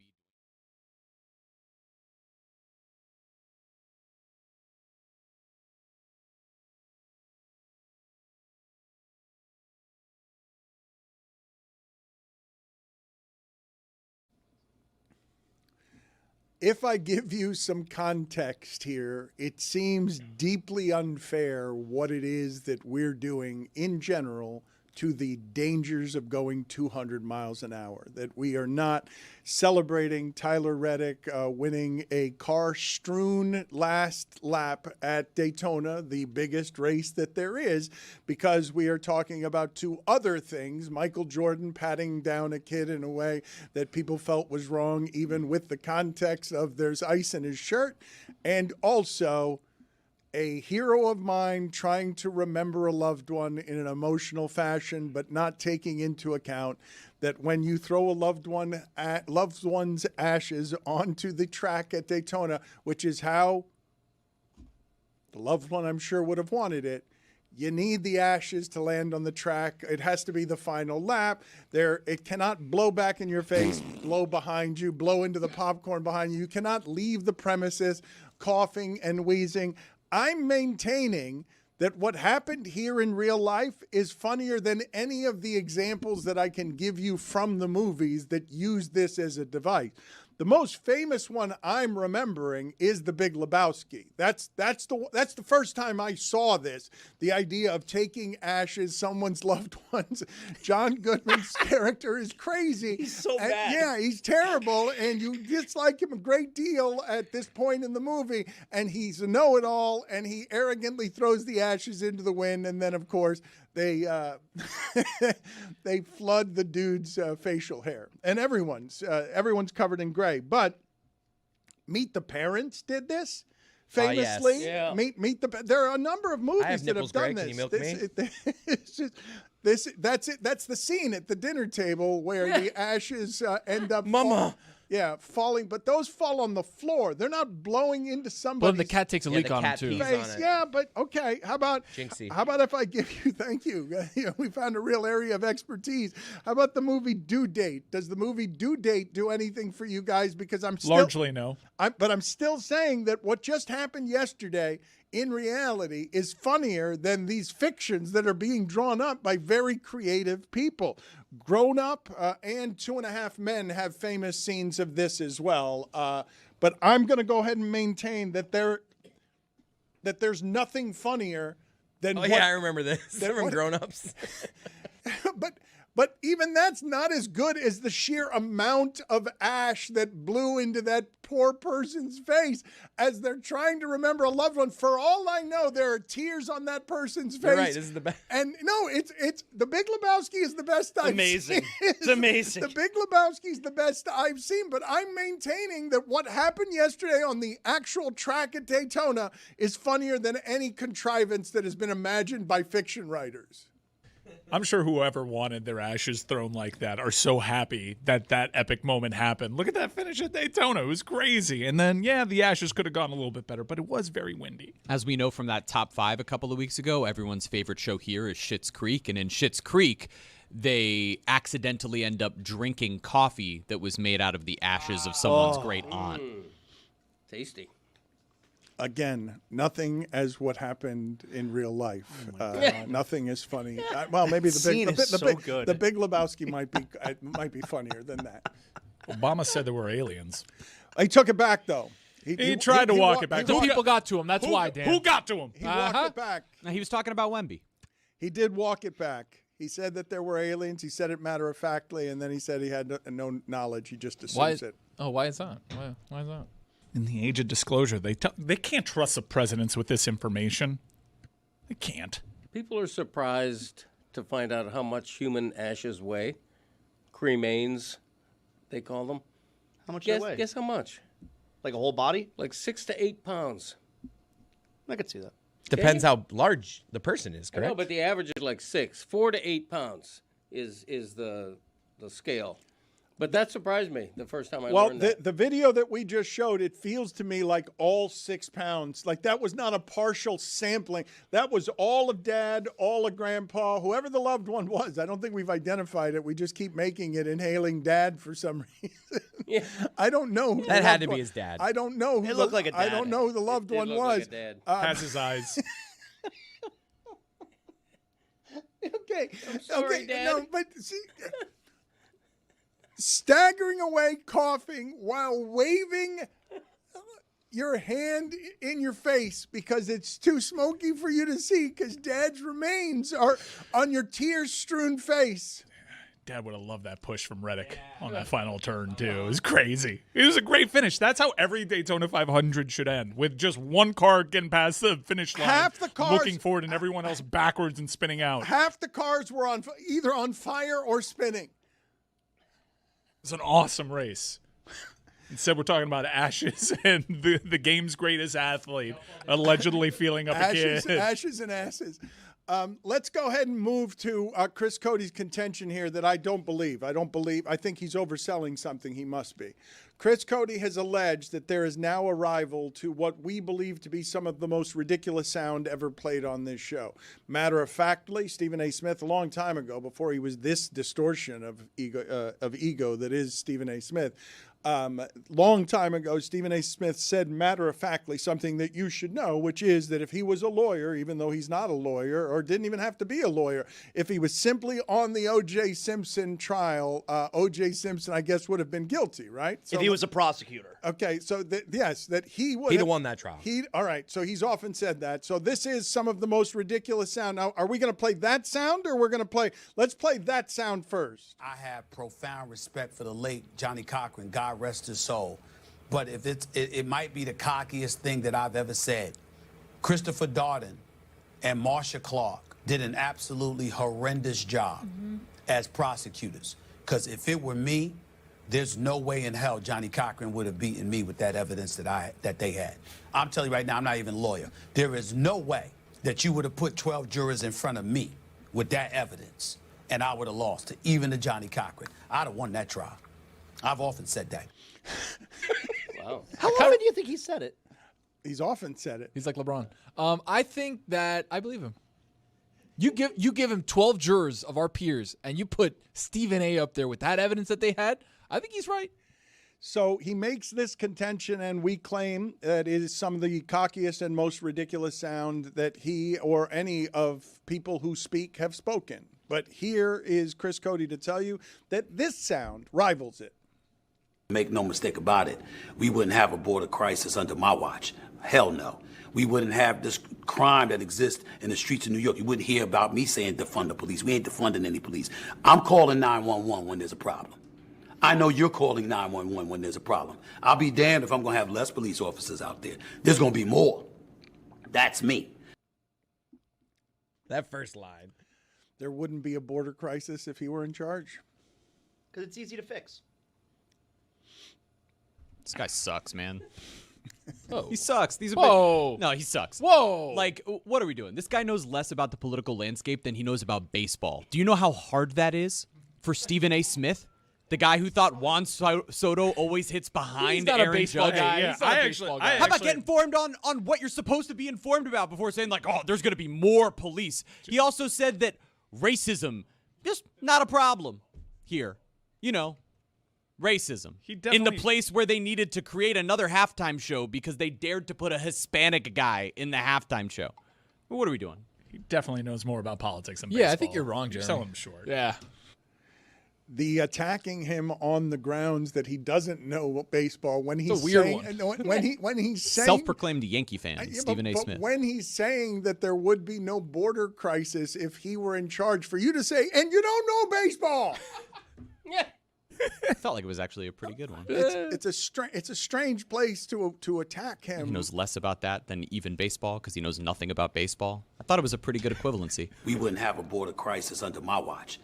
If I give you some context here, it seems deeply unfair what it is that we're doing in general to the dangers of going 200 miles an hour, that we are not celebrating Tyler Reddick winning a car-strewn last lap at Daytona, the biggest race that there is, because we are talking about two other things. Michael Jordan patting down a kid in a way that people felt was wrong, even with the context of there's ice in his shirt, and also a hero of mine trying to remember a loved one in an emotional fashion, but not taking into account that when you throw a loved one's ashes onto the track at Daytona, which is how the loved one, I'm sure, would have wanted it, you need the ashes to land on the track. It has to be the final lap. It cannot blow back in your face, blow behind you, blow into the popcorn behind you. You cannot leave the premises coughing and wheezing. I'm maintaining that what happened here in real life is funnier than any of the examples that I can give you from the movies that use this as a device. The most famous one I'm remembering is The Big Lebowski. That's the first time I saw this. The idea of taking ashes, someone's loved ones. John Goodman's character is crazy. He's so bad. Yeah, he's terrible, and you dislike him a great deal at this point in the movie. And he's a know-it-all, and he arrogantly throws the ashes into the wind, and then, of course, they flood the dude's facial hair, and everyone's covered in gray. But Meet the Parents did this famously. Yes. Meet the. There are a number of movies that have done Greg. Can you milk this. That's it. That's the scene at the dinner table where the ashes end up. Mama. Falling, but those fall on the floor. They're not blowing into somebody's But the cat takes a leak on him too. face. Yeah, but okay. How about Jinxie. How about if I give you? Thank you. We found a real area of expertise. How about the movie Due Date? Does the movie Due Date do anything for you guys? Because I'm still, largely no. But I'm still saying that what just happened yesterday in reality is funnier than these fictions that are being drawn up by very creative people. Grown Up and 2.5 Men have famous scenes of this as well. But I'm going to go ahead and maintain that there's nothing funnier than I remember this from Grown Ups. But even that's not as good as the sheer amount of ash that blew into that poor person's face as they're trying to remember a loved one. For all I know, there are tears on that person's face. You're right. This is the best. And no, it's The Big Lebowski is the best I've amazing. seen. It's amazing. The Big Lebowski is the best I've seen, but I'm maintaining that what happened yesterday on the actual track at Daytona is funnier than any contrivance that has been imagined by fiction writers. I'm sure whoever wanted their ashes thrown like that are so happy that that epic moment happened. Look at that finish at Daytona. It was crazy. And then, the ashes could have gone a little bit better, but it was very windy. As we know from that top 5 a couple of weeks ago, everyone's favorite show here is Schitt's Creek. And in Schitt's Creek, they accidentally end up drinking coffee that was made out of the ashes of someone's great aunt. Tasty. Again, nothing as what happened in real life. Nothing is funny. Well, maybe the Big Lebowski might be funnier than that. Obama said there were aliens. He took it back though. He tried to walk it back. Two people got to him. That's why, Dan. Who got to him? He walked it back. Now, he was talking about Wemby. He did walk it back. He said that there were aliens. He said it matter-of-factly, and then he said he had no knowledge. He just assumes it. Oh, why is that? Why is that? In the age of disclosure, they can't trust the presidents with this information. They can't. People are surprised to find out how much human ashes weigh. Cremains, they call them. How much do they weigh? Guess how much? Like a whole body? Like 6 to 8 pounds. I could see that. Depends how large the person is, correct? No, but the average is like 6. 4 to 8 pounds is the scale. But that surprised me the first time I learned that. Well, the video that we just showed, it feels to me like all 6 pounds. Like that was not a partial sampling. That was all of Dad, all of Grandpa, whoever the loved one was. I don't think we've identified it. We just keep making it inhaling Dad for some reason. Yeah. I don't know. Who that had to be his dad. I don't know. It looked like a dad. I don't know who the loved one was. Like a dad. Has his eyes. Okay. I'm sorry, okay. Dad. No, but see. Staggering away, coughing while waving your hand in your face because it's too smoky for you to see because Dad's remains are on your tear-strewn face. Dad would have loved that push from Reddick on that final turn, too. It was crazy. It was a great finish. That's how every Daytona 500 should end, with just one car getting past the finish line, half the cars, looking forward, and everyone else backwards and spinning out. Half the cars were either on fire or spinning. It's an awesome race. Instead, we're talking about Ashes and the game's greatest athlete allegedly feeling up a kid. Ashes and asses. Let's go ahead and move to Chris Cody's contention here that I don't believe. I think he's overselling something he must be. Chris Cody has alleged that there is now a rival to what we believe to be some of the most ridiculous sound ever played on this show. Matter of factly, Stephen A. Smith, a long time ago, before he was this distortion of ego that is Stephen A. Smith, long time ago, Stephen A. Smith said matter-of-factly something that you should know, which is that if he was a lawyer, even though he's not a lawyer or didn't even have to be a lawyer, if he was simply on the O.J. Simpson trial, O.J. Simpson, I guess, would have been guilty, right? So, if he was a prosecutor. Okay, so yes, that he would. He'd have won that trial. All right, so he's often said that. So this is some of the most ridiculous sound. Now, are we going to play that sound or we're going to play? Let's play that sound first. I have profound respect for the late Johnny Cochran. God rest his soul. But if it might be the cockiest thing that I've ever said. Christopher Darden and Marsha Clark did an absolutely horrendous job as prosecutors. Because if it were me, there's no way in hell Johnny Cochran would have beaten me with that evidence that they had. I'm telling you right now, I'm not even a lawyer. There is no way that you would have put 12 jurors in front of me with that evidence, and I would have lost to even to Johnny Cochran. I'd have won that trial. I've often said that. Wow. How often do you think he said it? He's often said it. He's like LeBron. I think that I believe him. You give him 12 jurors of our peers, and you put Stephen A. up there with that evidence that they had. I think he's right. So he makes this contention, and we claim that it is some of the cockiest and most ridiculous sound that he or any of people who speak have spoken. But here is Chris Cody to tell you that this sound rivals it. Make no mistake about it, we wouldn't have a border crisis under my watch. Hell no. We wouldn't have this crime that exists in the streets of New York. You wouldn't hear about me saying defund the police. We ain't defunding any police. I'm calling 911 when there's a problem. I know you're calling 911 when there's a problem. I'll be damned if I'm going to have less police officers out there. There's going to be more. That's me. That first line. There wouldn't be a border crisis if he were in charge. Because it's easy to fix. This guy sucks, man. Oh. He sucks. Whoa. No, he sucks. Whoa. Like, what are we doing? This guy knows less about the political landscape than he knows about baseball. Do you know how hard that is for Stephen A. Smith? The guy who thought Juan Soto always hits behind Aaron Judge. Guy. How about getting informed on what you're supposed to be informed about before saying, like, oh, there's going to be more police? He also said that racism, just not a problem here. You know, racism. In the place where they needed to create another halftime show because they dared to put a Hispanic guy in the halftime show. What are we doing? He definitely knows more about politics than baseball. Yeah, I think you're wrong, Jeremy. Sell him short. Yeah. The attacking him on the grounds that he doesn't know baseball when he's it's a weird saying, one. when he's saying self-proclaimed Yankee fan, Stephen A. Smith. When he's saying that there would be no border crisis if he were in charge, for you to say, and you don't know baseball. Yeah. I felt like it was actually a pretty good one. It's a strange place to attack him. He knows less about that than even baseball because he knows nothing about baseball. I thought it was a pretty good equivalency. We wouldn't have a border crisis under my watch.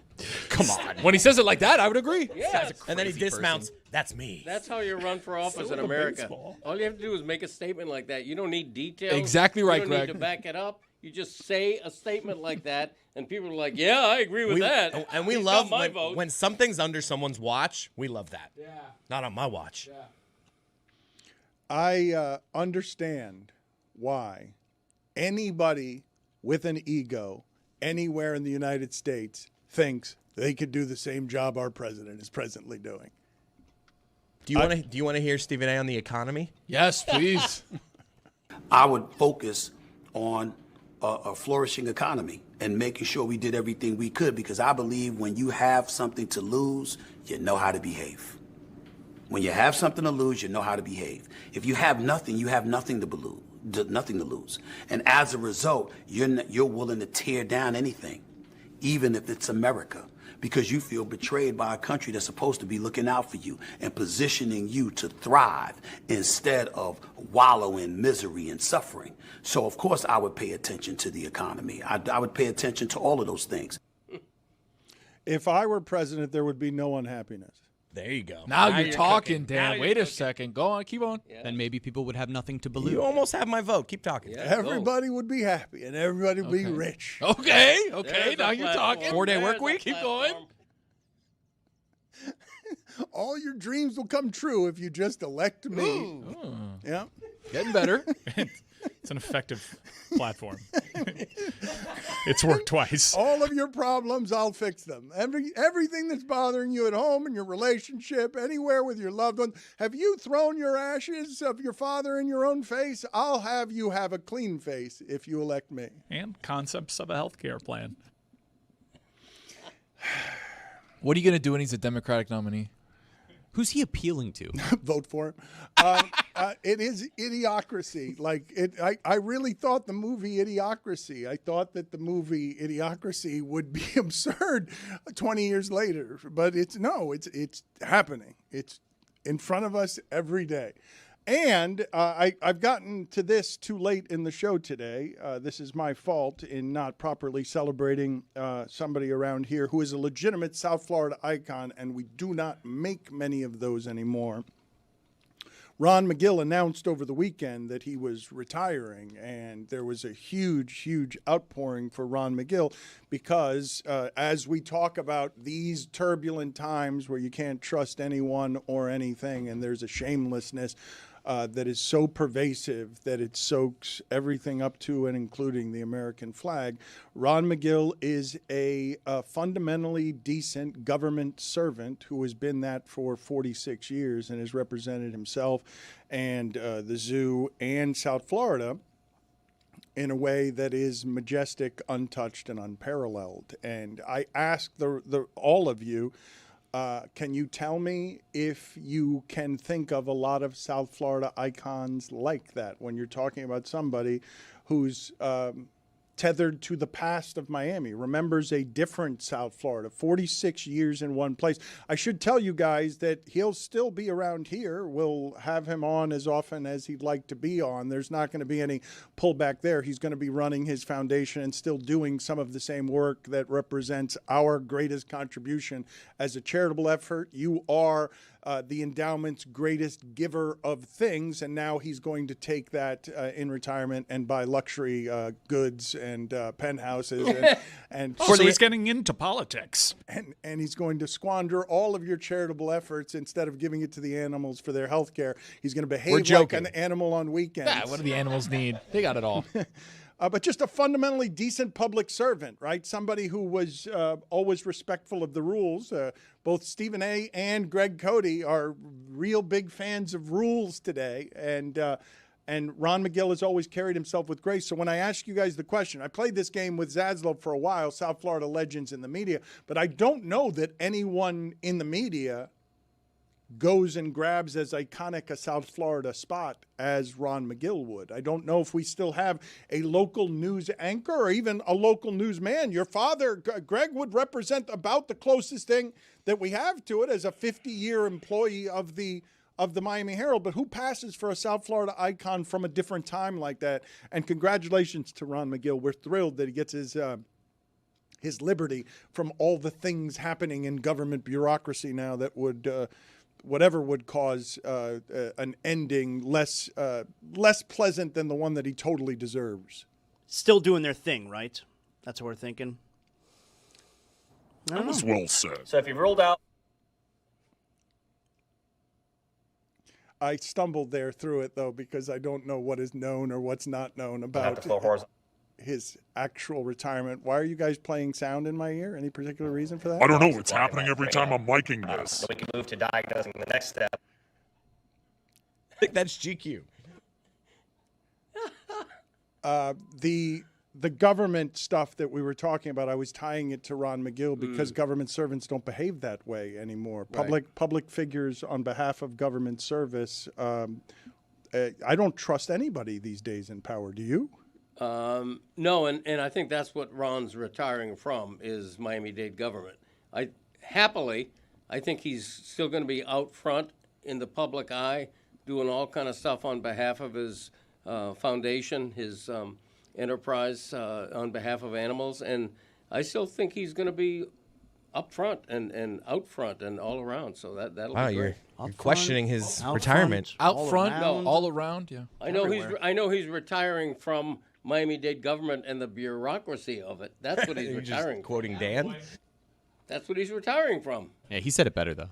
Come on. When he says it like that, I would agree. Yeah. And then he dismounts. That's me. That's how you run for office in America. All you have to do is make a statement like that. You don't need details. Exactly right, You don't Greg. need to back it up. You just say a statement like that, and people are like, yeah, I agree with that. And we He's love got my vote. when something's under someone's watch, we love that. Yeah. Not on my watch. Yeah. I understand why anybody with an ego anywhere in the United States thinks they could do the same job our president is presently doing. Do you want to hear Stephen A. on the economy? Yes, please. I would focus on a flourishing economy and making sure we did everything we could, because I believe when you have something to lose, you know how to behave. When you have something to lose, you know how to behave. If you have nothing, you have nothing to lose. And as a result, you're willing to tear down anything, even if it's America, because you feel betrayed by a country that's supposed to be looking out for you and positioning you to thrive instead of wallow in misery and suffering. So, of course, I would pay attention to the economy. I would pay attention to all of those things. If I were president, there would be no unhappiness. There you go. Now you're talking, Dan. Wait a second. Go on. Keep on. Then maybe people would have nothing to believe. You almost have my vote. Keep talking. Yeah, everybody would be happy, and everybody would be rich. Okay. Now you're talking. 4-day work week. Keep going. All your dreams will come true if you just elect me. Yeah. Getting better. It's an effective platform. It's worked twice. All of your problems, I'll fix them. Everything that's bothering you at home, in your relationship, anywhere with your loved one. Have you thrown your ashes of your father in your own face? I'll have you have a clean face if you elect me. And concepts of a healthcare plan. What are you going to do when he's a Democratic nominee? Who's he appealing to? Vote for him. It is Idiocracy. I really thought the movie Idiocracy. I thought that the movie Idiocracy would be absurd 20 years later, but it's happening. It's in front of us every day. And I've gotten to this too late in the show today. This is my fault in not properly celebrating somebody around here who is a legitimate South Florida icon, and we do not make many of those anymore. Ron Magill announced over the weekend that he was retiring, and there was a huge, huge outpouring for Ron Magill because as we talk about these turbulent times where you can't trust anyone or anything, and there's a shamelessness that is so pervasive that it soaks everything up to and including the American flag. Ron Magill is a fundamentally decent government servant who has been that for 46 years and has represented himself and the zoo and South Florida in a way that is majestic, untouched, and unparalleled. And I ask all of you, can you tell me if you can think of a lot of South Florida icons like that when you're talking about somebody who's tethered to the past of Miami, remembers a different South Florida, 46 years in one place? I should tell you guys that he'll still be around here. We'll have him on as often as he'd like to be on. There's not going to be any pullback there. He's going to be running his foundation and still doing some of the same work that represents our greatest contribution as a charitable effort. You are the endowment's greatest giver of things, and now he's going to take that in retirement and buy luxury goods and penthouses. So he's getting into politics. And he's going to squander all of your charitable efforts instead of giving it to the animals for their health care. He's going to behave like an animal on weekends. Yeah, what do the animals need? They got it all. But just a fundamentally decent public servant, right? Somebody who was always respectful of the rules. Both Stephen A. and Greg Cody are real big fans of rules today. And Ron Magill has always carried himself with grace. So when I ask you guys the question, I played this game with Zaslow for a while, South Florida legends in the media, but I don't know that anyone in the media goes and grabs as iconic a South Florida spot as Ron Magill would. I don't know if we still have a local news anchor or even a local newsman. Your father, Greg, would represent about the closest thing that we have to it as a 50-year employee of the Miami Herald. But who passes for a South Florida icon from a different time like that? And congratulations to Ron Magill. We're thrilled that he gets his liberty from all the things happening in government bureaucracy now that would whatever would cause an ending less pleasant than the one that he totally deserves. Still doing their thing, right? That's what we're thinking. That was well said. So if you've ruled out... I stumbled there through it, though, because I don't know what is known or what's not known about his actual retirement. Why are you guys playing sound in my ear? Any particular reason for that? I don't know. It's happening every time I'm miking this. So we can move to diagnosing the next step. I think that's GQ. The the government stuff that we were talking about, I was tying it to Ron Magill because government servants don't behave that way anymore. Public figures on behalf of government service. I don't trust anybody these days in power. Do you? No, and I think that's what Ron's retiring from is Miami-Dade government. I think he's still going to be out front in the public eye, doing all kind of stuff on behalf of his foundation, his enterprise on behalf of animals, and I still think he's going to be up front and out front and all around. So that'll be great. You're questioning his retirement. Out front, all around. Yeah. I know he's retiring from Miami-Dade government and the bureaucracy of it. That's what he's retiring. Just quoting Dan. That's what he's retiring from. Yeah, he said it better though.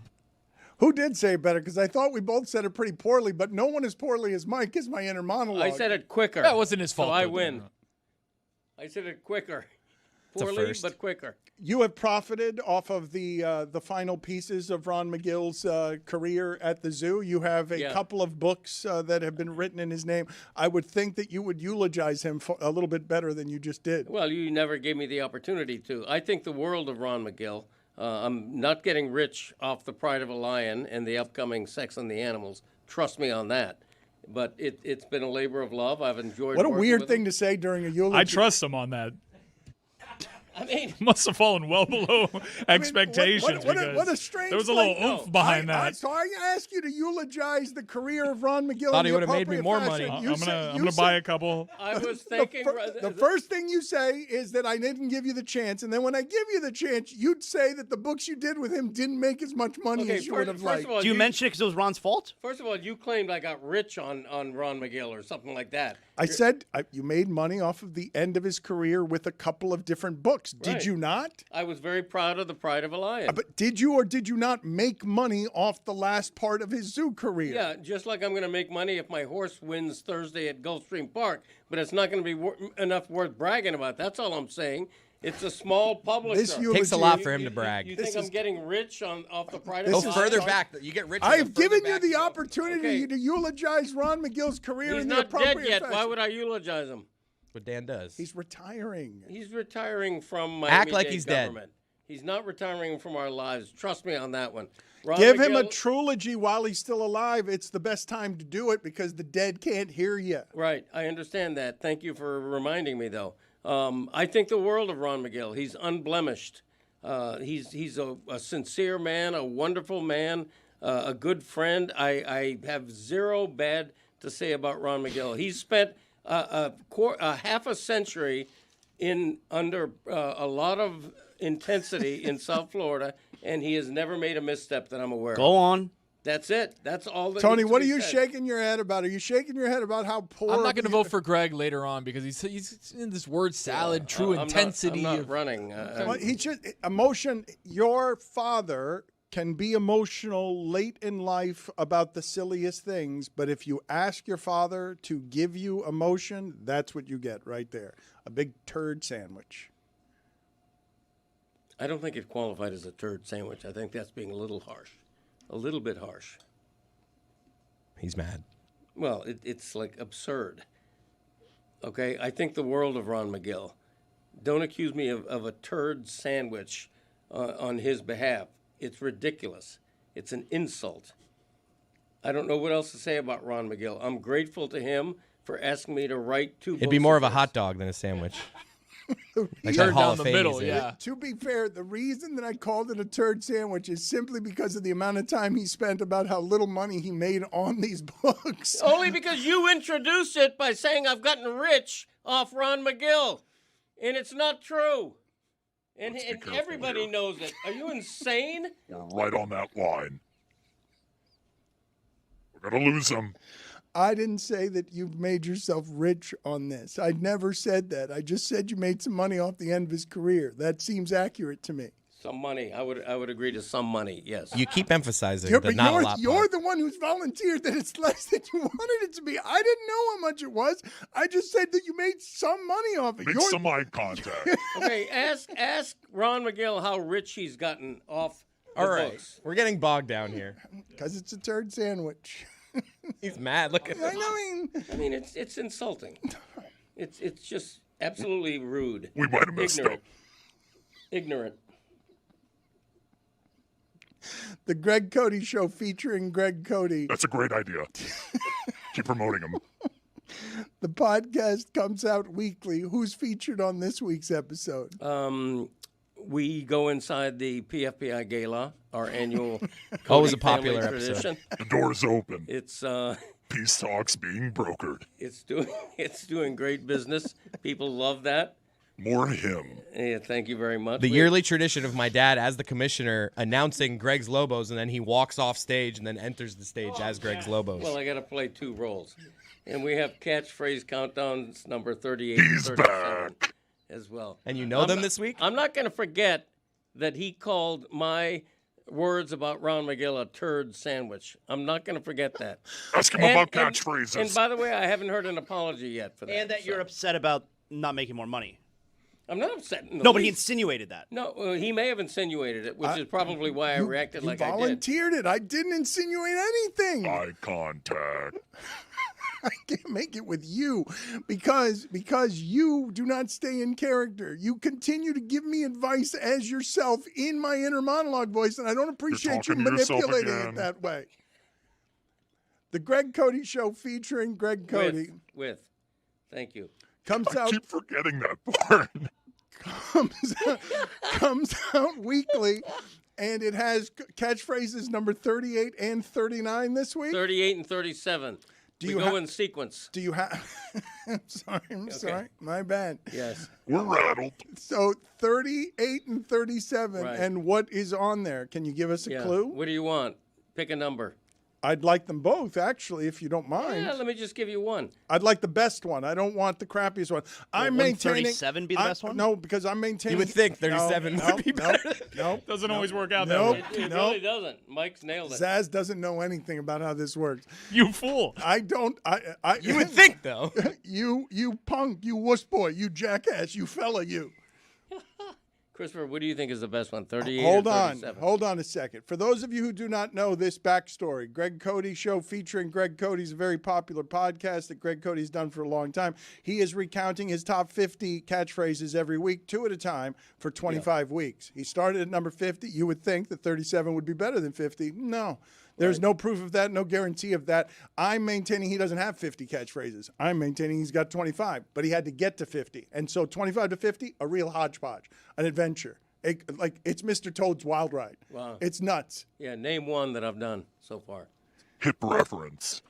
Who did say it better? Because I thought we both said it pretty poorly, but no one as poorly as Mike is my inner monologue. I said it quicker. That wasn't his fault. So I win. I said it quicker. Poorly, but quicker. You have profited off of the final pieces of Ron Magill's career at the zoo. You have a couple of books that have been written in his name. I would think that you would eulogize him a little bit better than you just did. Well, you never gave me the opportunity to. I think the world of Ron Magill. I'm not getting rich off The Pride of a Lion and the upcoming Sex and the Animals. Trust me on that. But it's been a labor of love. I've enjoyed. What a weird thing to say during a eulogy. I trust him on that. I mean, must have fallen well below expectations. What a strange. There was a little oomph behind that. So I ask you to eulogize the career of Ron Magill. Thought he would have made me more money. I'm gonna buy a couple. I was thinking the first thing you say is that I didn't give you the chance, and then when I give you the chance, you'd say that the books you did with him didn't make as much money as you would have liked. Do you mention it because it was Ron's fault? First of all, you claimed I got rich on Ron Magill or something like that. I said you made money off of the end of his career with a couple of different books. Did you not? I was very proud of The Pride of a Lion. But did you or did you not make money off the last part of his zoo career? Yeah, just like I'm going to make money if my horse wins Thursday at Gulfstream Park, but it's not going to be enough worth bragging about. That's all I'm saying. It's a small publisher. It takes a lot for him to brag. You think I'm getting rich off The Pride of a Lion? Go further back. You get rich. I've given you the opportunity to eulogize Ron Magill's career in the appropriate He's not dead yet. fashion. Why would I eulogize him? What Dan does. He's retiring. He's retiring from Miami-Dade Act like he's government. dead. He's not retiring from our lives. Trust me on that one. Give him a trilogy while he's still alive. It's the best time to do it because the dead can't hear you. Right. I understand that. Thank you for reminding me, though. I think the world of Ron Magill. He's unblemished. He's a sincere man, a wonderful man, a good friend. I have zero bad to say about Ron Magill. He's spent a half a century under a lot of intensity in South Florida, and he has never made a misstep that I'm aware of. Go on. That's it. That's all that Tony, needs to what are be you said. shaking your head about? Are you shaking your head about how poor? I'm not going to vote for Greg later on because he's in this word salad, true intensity. I'm not running. He just emotion. Your father can be emotional late in life about the silliest things, but if you ask your father to give you emotion, that's what you get right there. A big turd sandwich. I don't think it qualified as a turd sandwich. I think that's being a little harsh. A little bit harsh. He's mad. Well, it's like absurd. Okay? I think the world of Ron Magill. Don't accuse me of a turd sandwich on his behalf. It's ridiculous. It's an insult. I don't know what else to say about Ron Magill. I'm grateful to him for asking me to write 2 books. It'd be more of a hot dog than a sandwich. Like turd down the middle, yeah. To be fair, the reason that I called it a turd sandwich is simply because of the amount of time he spent about how little money he made on these books. Only because you introduced it by saying I've gotten rich off Ron Magill. And it's not true. And everybody knows it. Are you insane? We're right on that line. We're going to lose him. I didn't say that you've made yourself rich on this. I never said that. I just said you made some money off the end of his career. That seems accurate to me. Some money. I would agree to some money, yes. You keep emphasizing that not a lot. You're the one who's volunteered that it's less than you wanted it to be. I didn't know how much it was. I just said that you made some money off it. Make some eye contact. Okay, ask Ron Magill how rich he's gotten off the books. We're getting bogged down here. Because it's a turd sandwich. He's mad. Look at him. I mean, it's insulting. It's just Absolutely rude. We might have messed up. Ignorant. The Greg Cody Show featuring Greg Cody. That's a great idea. Keep promoting him. The podcast comes out weekly. Who's featured on this week's episode? We go inside the PFPI Gala, our annual Always a Cody popular family episode. tradition. The door's open. It's Peace talks being brokered. it's doing great business. People love that. More him. Yeah, thank you very much. The yearly tradition of my dad as the commissioner announcing Greg's Lobos, and then he walks off stage and then enters the stage as Greg's Lobos. Well, I got to play 2 roles. And we have catchphrase countdowns number 38 and He's 37 as well. And you know them this week? I'm not going to forget that he called my words about Ron Magill a turd sandwich. I'm not going to forget that. Ask him about catchphrases. And by the way, I haven't heard an apology yet for that. And that you're upset about not making more money. I'm not upset. No, but he insinuated that. No, he may have insinuated it, which is probably why I reacted like I did. You volunteered it. I didn't insinuate anything. Eye contact. I can't make it with you because you do not stay in character. You continue to give me advice as yourself in my inner monologue voice, and I don't appreciate you manipulating it that way. The Greg Cody Show featuring Greg Cody. Thank you. I keep forgetting that part. comes out weekly, and it has catchphrases number 38 and 39 this week. 38 and 37. We go in sequence. Do you have? I'm sorry. My bad. Yes. We're rattled. So 38 and 37, Right. and what is on there? Can you give us a clue? What do you want? Pick a number. I'd like them both, actually, if you don't mind. Yeah, let me just give you one. I'd like the best one. I don't want the crappiest one. I'm maintaining. 37 be the best one? No, because I'm maintaining. You would think 37 would be better. No, Doesn't always work out that way. It really doesn't. Mike's nailed it. Zaz doesn't know anything about how this works. You fool. I don't. I You would think, though. You punk, you wuss boy, you jackass, you fella, you. Christopher, what do you think is the best one? 38 Hold or on. 37? Hold on a second. For those of you who do not know this backstory, Greg Cody Show featuring Greg Cody's a very popular podcast that Greg Cody's done for a long time. He is recounting his top 50 catchphrases every week, 2 at a time, for 25 weeks. He started at number 50. You would think that 37 would be better than 50. No. There's no proof of that, no guarantee of that. I'm maintaining he doesn't have 50 catchphrases. I'm maintaining he's got 25, but he had to get to 50. And so 25 to 50, a real hodgepodge, an adventure. It's Mr. Toad's Wild Ride. Wow. It's nuts. Yeah, name one that I've done so far. Hip reference.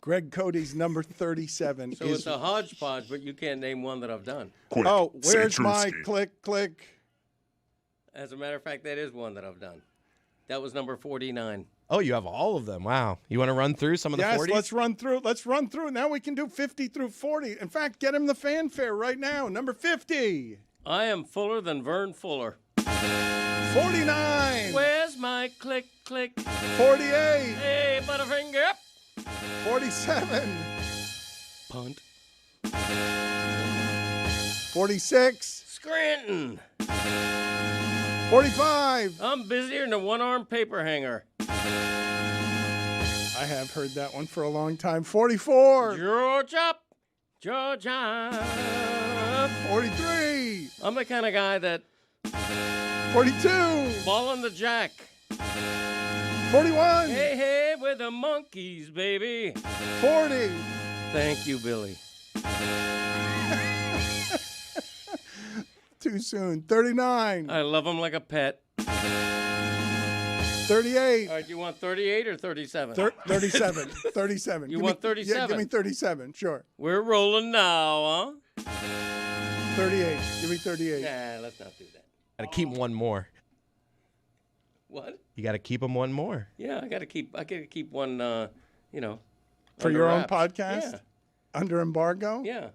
Greg Cody's number 37 So is... it's a hodgepodge, but you can't name one that I've done. Quick, Oh, where's say my Trusky. click? As a matter of fact, that is one that I've done. That was number 49. Oh, you have all of them. Wow. You want to run through some of the Yes, 40s? let's run through. Let's run through. Now we can do 50 through 40. In fact, get him the fanfare right now. Number 50. I am fuller than Vern Fuller. 49. Where's my click? 48. Hey, Butterfinger. 47. Punt. 46. Scranton. 45. I'm busier than a one-armed paper hanger. I have heard that one for a long time. 44. Georgia. 43. I'm the kind of guy that 42. ball in the jack. 41. Hey, with the monkeys, baby. 40. Thank you, Billy. Too soon. 39. I love him like a pet. 38. All right, you want 38 or 37? 37. 37. You Give want me- 37? Yeah, give me 37. Sure. We're rolling now, huh? 38. Give me 38. Nah, let's not do that. Got to keep one more. What? You got to keep them one more. Yeah, I gotta keep one. For under your own wraps. podcast? Yeah. Under embargo? Yeah.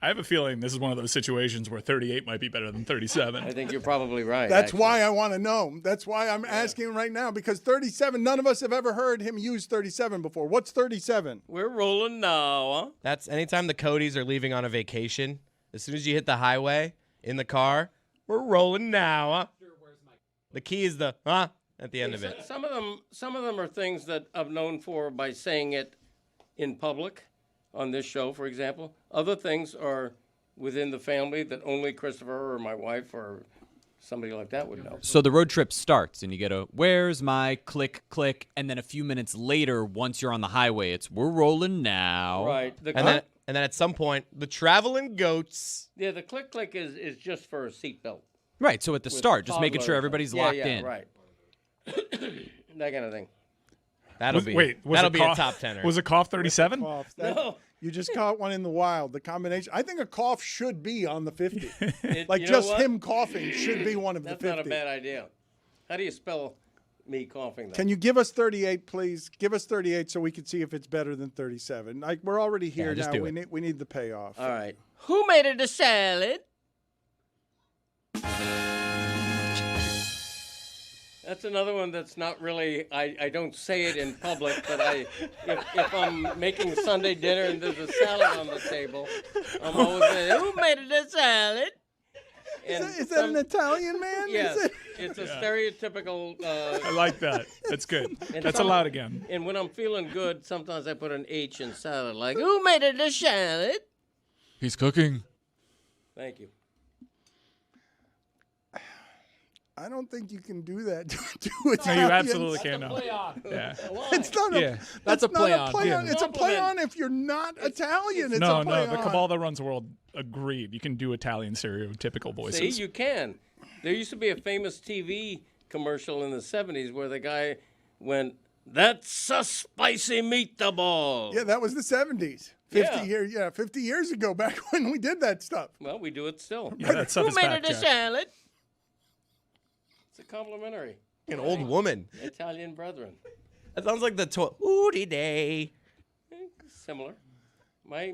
I have a feeling this is one of those situations where 38 might be better than 37. I think you're probably right. That's actually. why I want to know. That's why I'm asking right now, because 37, none of us have ever heard him use 37 before. What's 37? We're rolling now, huh? That's anytime the Codys are leaving on a vacation. As soon as you hit the highway in the car, we're rolling now. Huh? The key is the at the end of it. Some of them are things that I'm known for by saying it in public. on this show, for example. Other things are within the family that only Christopher or my wife or somebody like that would know. So the road trip starts, and you get a, where's my click, click, and then a few minutes later, once you're on the highway, it's, we're rolling now. Right. And then at some point, the traveling goats. Yeah, the click, click is just for a seatbelt. Right, so at the start, just making sure everybody's locked in. Right. That kind of thing. That'll be a top 10. Was it cough 37? No. You just caught one in the wild. The combination. I think a cough should be on the 50. You know what? Him coughing should be one of That's the 50. not a bad idea. How do you spell me coughing? Can you give us 38, please? Give us 38 so we can see if it's better than 37. We're already here now. We need the payoff. All right. Who made it a salad? That's another one that's not really, I don't say it in public, but if I'm making Sunday dinner and there's a salad on the table, I'm always saying, who made it a salad? Is that an Italian man? Yes. It's a stereotypical. I like that. That's good. That's allowed again. And when I'm feeling good, sometimes I put an H in salad, like, who made it a salad? He's cooking. Thank you. I don't think you can do that to No, you absolutely can't. That's a play on. Yeah. It's not That's a play on. It's a play on if you're not Italian. It's No, a play the on. cabal that runs the world agreed. You can do Italian stereotypical voices. See, you can. There used to be a famous TV commercial in the 70s where the guy went, "That's a spicy meatball." Yeah, that was the 70s. 50 years ago, back when we did that stuff. Well, we do it still. Yeah, that stuff Who is made back, it a Jack. salad? It's a complimentary. An old woman. Italian brethren. That sounds like the Ooty Day. Similar. My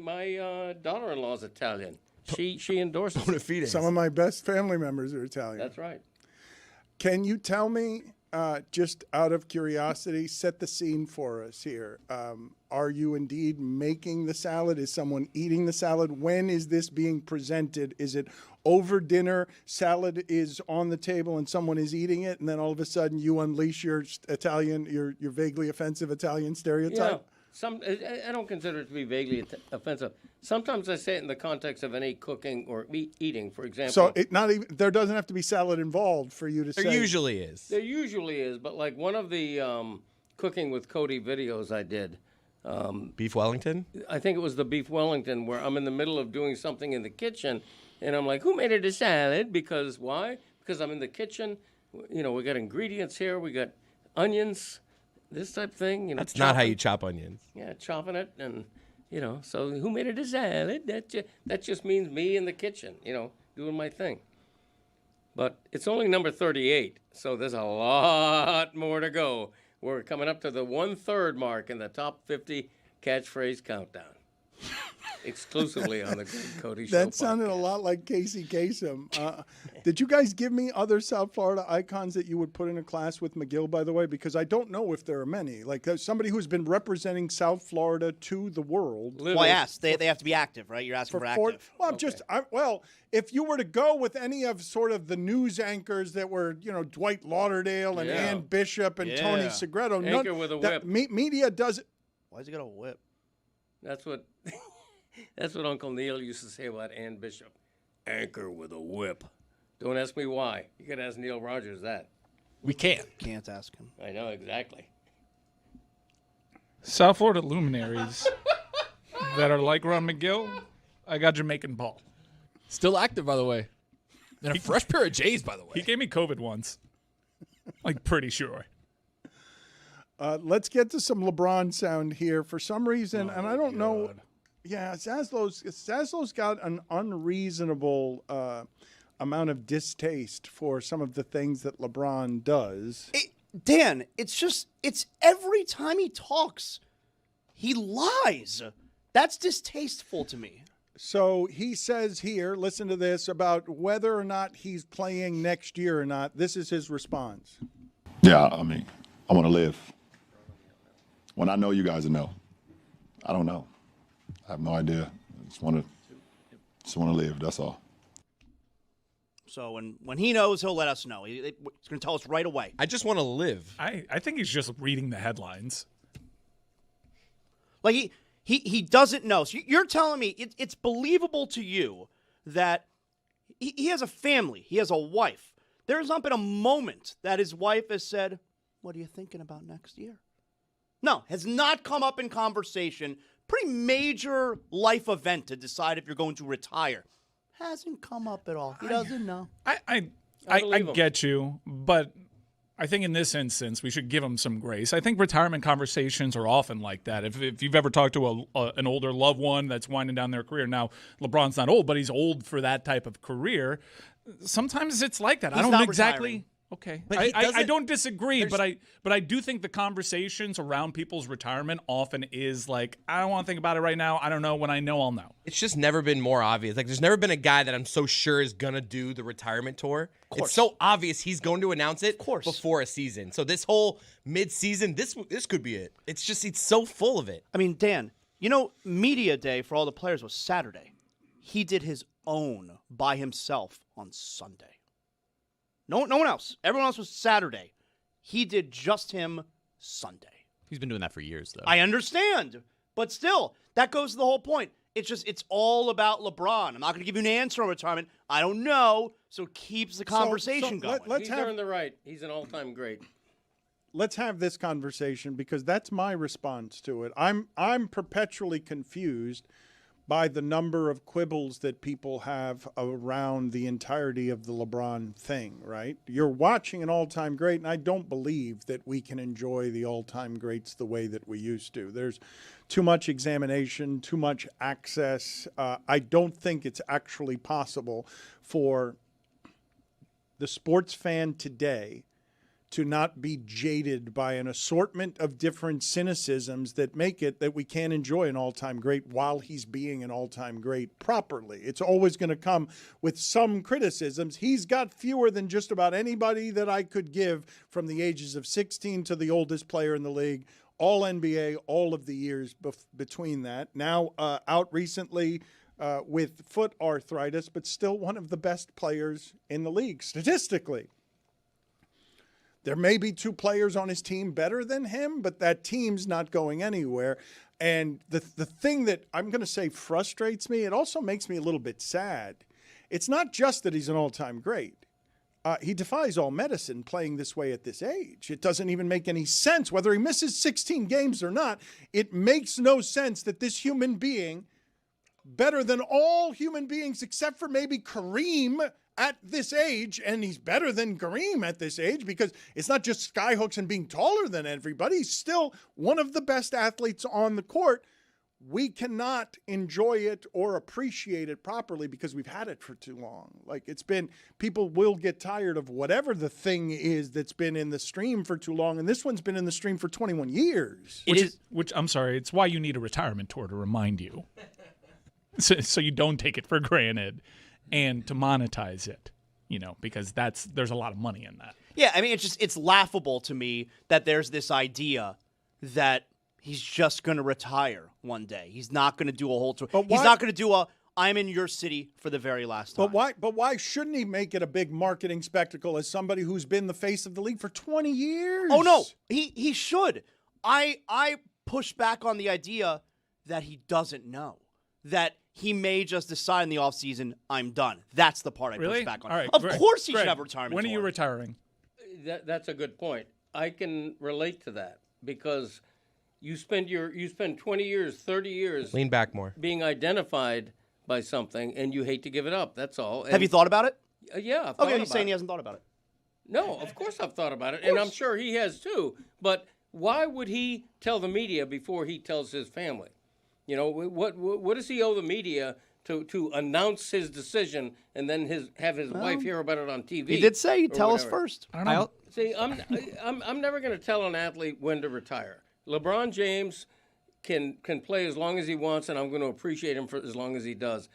daughter-in-law's Italian. She endorses it. Some of my best family members are Italian. That's right. Can you tell me, just out of curiosity, set the scene for us here? Are you indeed making the salad? Is someone eating the salad? When is this being presented? Is it over dinner, salad is on the table and someone is eating it, and then all of a sudden you unleash your Italian, your vaguely offensive Italian stereotype? Yeah. I don't consider it to be vaguely offensive. Sometimes I say it in the context of any cooking or eating, for example. So there doesn't have to be salad involved for you to say. There usually is. There usually is, but like one of the Cooking with Cody videos I did. Beef Wellington? I think it was the Beef Wellington where I'm in the middle of doing something in the kitchen, and I'm like, who made it a salad? Because why? Because I'm in the kitchen. You know, we got ingredients here. We got onions, this type of thing. You know, That's not how you chop onions. Yeah, chopping it, and you know. So who made it a salad? That just means me in the kitchen. You know, doing my thing. But it's only number 38, so there's a lot more to go. We're coming up to the 1/3 mark in the top 50 catchphrase countdown. Exclusively on the Cody Show. That sounded a lot like Casey Kasem. Did you guys give me other South Florida icons that you would put in a class with Magill, by the way? Because I don't know if there are many. Like somebody who's been representing South Florida to the world. Well, I asked. They have to be active, right? You're asking for active. Well, if you were to go with any of sort of the news anchors that were, Dwight Lauderdale and Ann Bishop and Tony Segreto. Anchor with a whip. Media does it. Why's he got a whip? That's what Uncle Neil used to say about Ann Bishop. Anchor with a whip. Don't ask me why. You could ask Neil Rogers that. We can't. Can't ask him. I know, exactly. South Florida luminaries that are like Ron Magill, I got Jamaican Paul. Still active, by the way. And a fresh pair of J's, by the way. He gave me COVID once. Like, pretty sure. Let's get to some LeBron sound here. For some reason, and I don't know. Yeah, Zaslo's got an unreasonable amount of distaste for some of the things that LeBron does. Dan, it's every time he talks, he lies. That's distasteful to me. So he says here, listen to this, about whether or not he's playing next year or not. This is his response. Yeah, I mean, I want to live. When I know, you guys will know. I don't know. I have no idea. I just want to live. That's all. So when he knows, he'll let us know. He's going to tell us right away. I just want to live. I think he's just reading the headlines. Like He doesn't know. So you're telling me it's believable to you that he has a family, he has a wife. There's not been a moment that his wife has said, "What are you thinking about next year?" No, has not come up in conversation. Pretty major life event to decide if you're going to retire. Hasn't come up at all. He doesn't know. I get you, but I think in this instance, we should give him some grace. I think retirement conversations are often like that. If you've ever talked to an older loved one that's winding down their career, now LeBron's not old, but he's old for that type of career. Sometimes it's like that. He's I don't not exactly. retiring. Okay, but I don't disagree, but I do think the conversations around people's retirement often is like, I don't want to think about it right now. I don't know. When I know, I'll know. It's just never been more obvious. Like, there's never been a guy that I'm so sure is gonna do the retirement tour. It's so obvious he's going to announce it before a season. So this whole mid-season, this could be it. It's so full of it. I mean, Dan, media day for all the players was Saturday. He did his own by himself on Sunday. No one else. Everyone else was Saturday. He did just him Sunday. He's been doing that for years, though. I understand. But still, that goes to the whole point. It's all about LeBron. I'm not going to give you an answer on retirement. I don't know. So it keeps the conversation going. He's earned the right. He's an all-time great. Let's have this conversation because that's my response to it. I'm perpetually confused by the number of quibbles that people have around the entirety of the LeBron thing, right? You're watching an all-time great, and I don't believe that we can enjoy the all-time greats the way that we used to. There's too much examination, too much access. I don't think it's actually possible for the sports fan today to not be jaded by an assortment of different cynicisms that make it that we can't enjoy an all-time great while he's being an all-time great properly. It's always going to come with some criticisms. He's got fewer than just about anybody that I could give from the ages of 16 to the oldest player in the league, all NBA, all of the years between that. Now out recently with foot arthritis, but still one of the best players in the league statistically. There may be two players on his team better than him, but that team's not going anywhere. And the thing that I'm going to say frustrates me, it also makes me a little bit sad. It's not just that he's an all-time great. He defies all medicine playing this way at this age. It doesn't even make any sense whether he misses 16 games or not. It makes no sense that this human being, better than all human beings except for maybe Kareem at this age, and he's better than Kareem at this age because it's not just skyhooks and being taller than everybody. He's still one of the best athletes on the court. We cannot enjoy it or appreciate it properly because we've had it for too long. Like people will get tired of whatever the thing is that's been in the stream for too long, and this one's been in the stream for 21 years. Which I'm sorry, it's why you need a retirement tour to remind you. So you don't take it for granted. And to monetize it, because there's a lot of money in that. Yeah, I mean, it's laughable to me that there's this idea that he's just going to retire one day. He's not going to do a whole tour. He's not going to do I'm in your city for the very last time. But why shouldn't he make it a big marketing spectacle as somebody who's been the face of the league for 20 years? Oh, no, he should. I push back on the idea that he doesn't know, that he may just decide in the offseason, I'm done. That's the part I push back on. All right, of Greg, course he should have a retirement When tour. are you retiring? That's a good point. I can relate to that because you spend 20 years, 30 years lean back more being identified by something, and you hate to give it up. That's all. And have you thought about it? Yeah. Okay, he's saying he hasn't thought about it. No, of course I've thought about it, and I'm sure he has too. But why would he tell the media before he tells his family? What does he owe the media to announce his decision and then have his wife hear about it on TV? He did say he'd tell us first. I don't know. See, I'm never going to tell an athlete when to retire. LeBron James can play as long as he wants, and I'm going to appreciate him for as long as he does.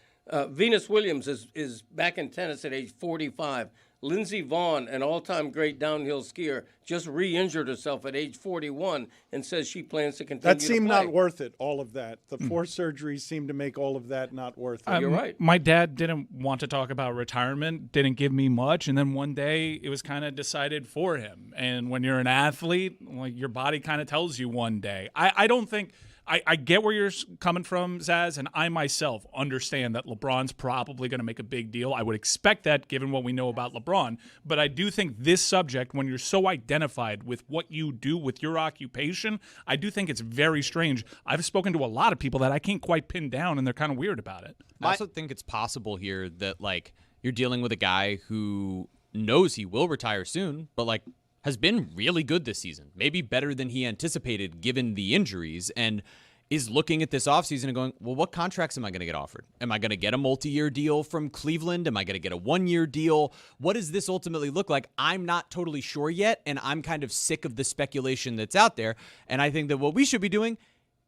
Venus Williams is back in tennis at age 45. Lindsey Vonn, an all-time great downhill skier, just re-injured herself at age 41 and says she plans to continue That seemed to play. not worth it, all of that. The 4 surgeries seemed to make all of that not worth it. You're right. My dad didn't want to talk about retirement, didn't give me much, and then one day it was kind of decided for him. And when you're an athlete, like your body kind of tells you one day. I don't think I get where you're coming from, Zaz, and I myself understand that LeBron's probably going to make a big deal. I would expect that given what we know about LeBron. But I do think this subject, when you're so identified with what you do with your occupation, I do think it's very strange. I've spoken to a lot of people that I can't quite pin down, and they're kind of weird about it. I also think it's possible here that, like, you're dealing with a guy who knows he will retire soon, but, like, has been really good this season, maybe better than he anticipated given the injuries, and is looking at this offseason and going, well, what contracts am I going to get offered? Am I going to get a multi-year deal from Cleveland? Am I going to get a one-year deal? What does this ultimately look like? I'm not totally sure yet, and I'm kind of sick of the speculation that's out there, and I think that what we should be doing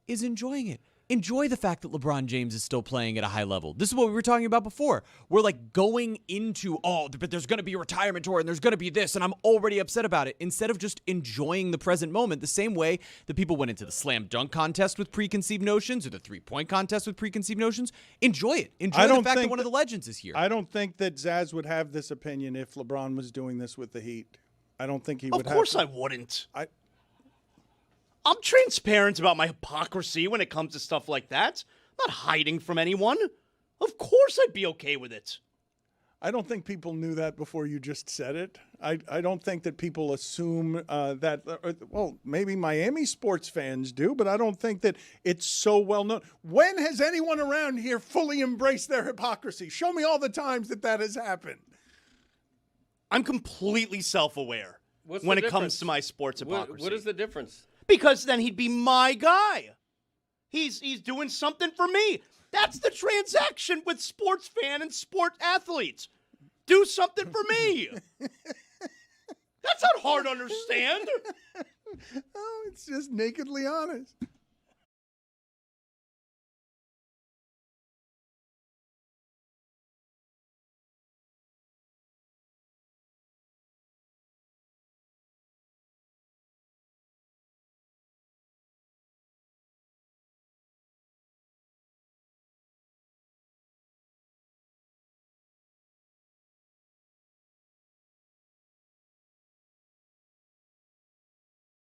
is enjoying it. Enjoy the fact that LeBron James is still playing at a high level. This is what we were talking about before. We're like going into, but there's going to be a retirement tour and there's going to be this, and I'm already upset about it. Instead of just enjoying the present moment, the same way that people went into the slam dunk contest with preconceived notions or the three-point contest with preconceived notions, enjoy it. Enjoy the fact that one of the legends is here. I don't think that Zaz would have this opinion if LeBron was doing this with the Heat. I don't think he would have. Of course I wouldn't. I'm transparent about my hypocrisy when it comes to stuff like that. I'm not hiding from anyone. Of course I'd be okay with it. I don't think people knew that before you just said it. I don't think that people assume that, well, maybe Miami sports fans do, but I don't think that it's so well known. When has anyone around here fully embraced their hypocrisy? Show me all the times that has happened. I'm completely self-aware when it comes to my sports hypocrisy. What is the difference? Because then he'd be my guy. He's doing something for me. That's the transaction with sports fan and sport athletes. Do something for me. That's not hard to understand. Oh, it's just nakedly honest.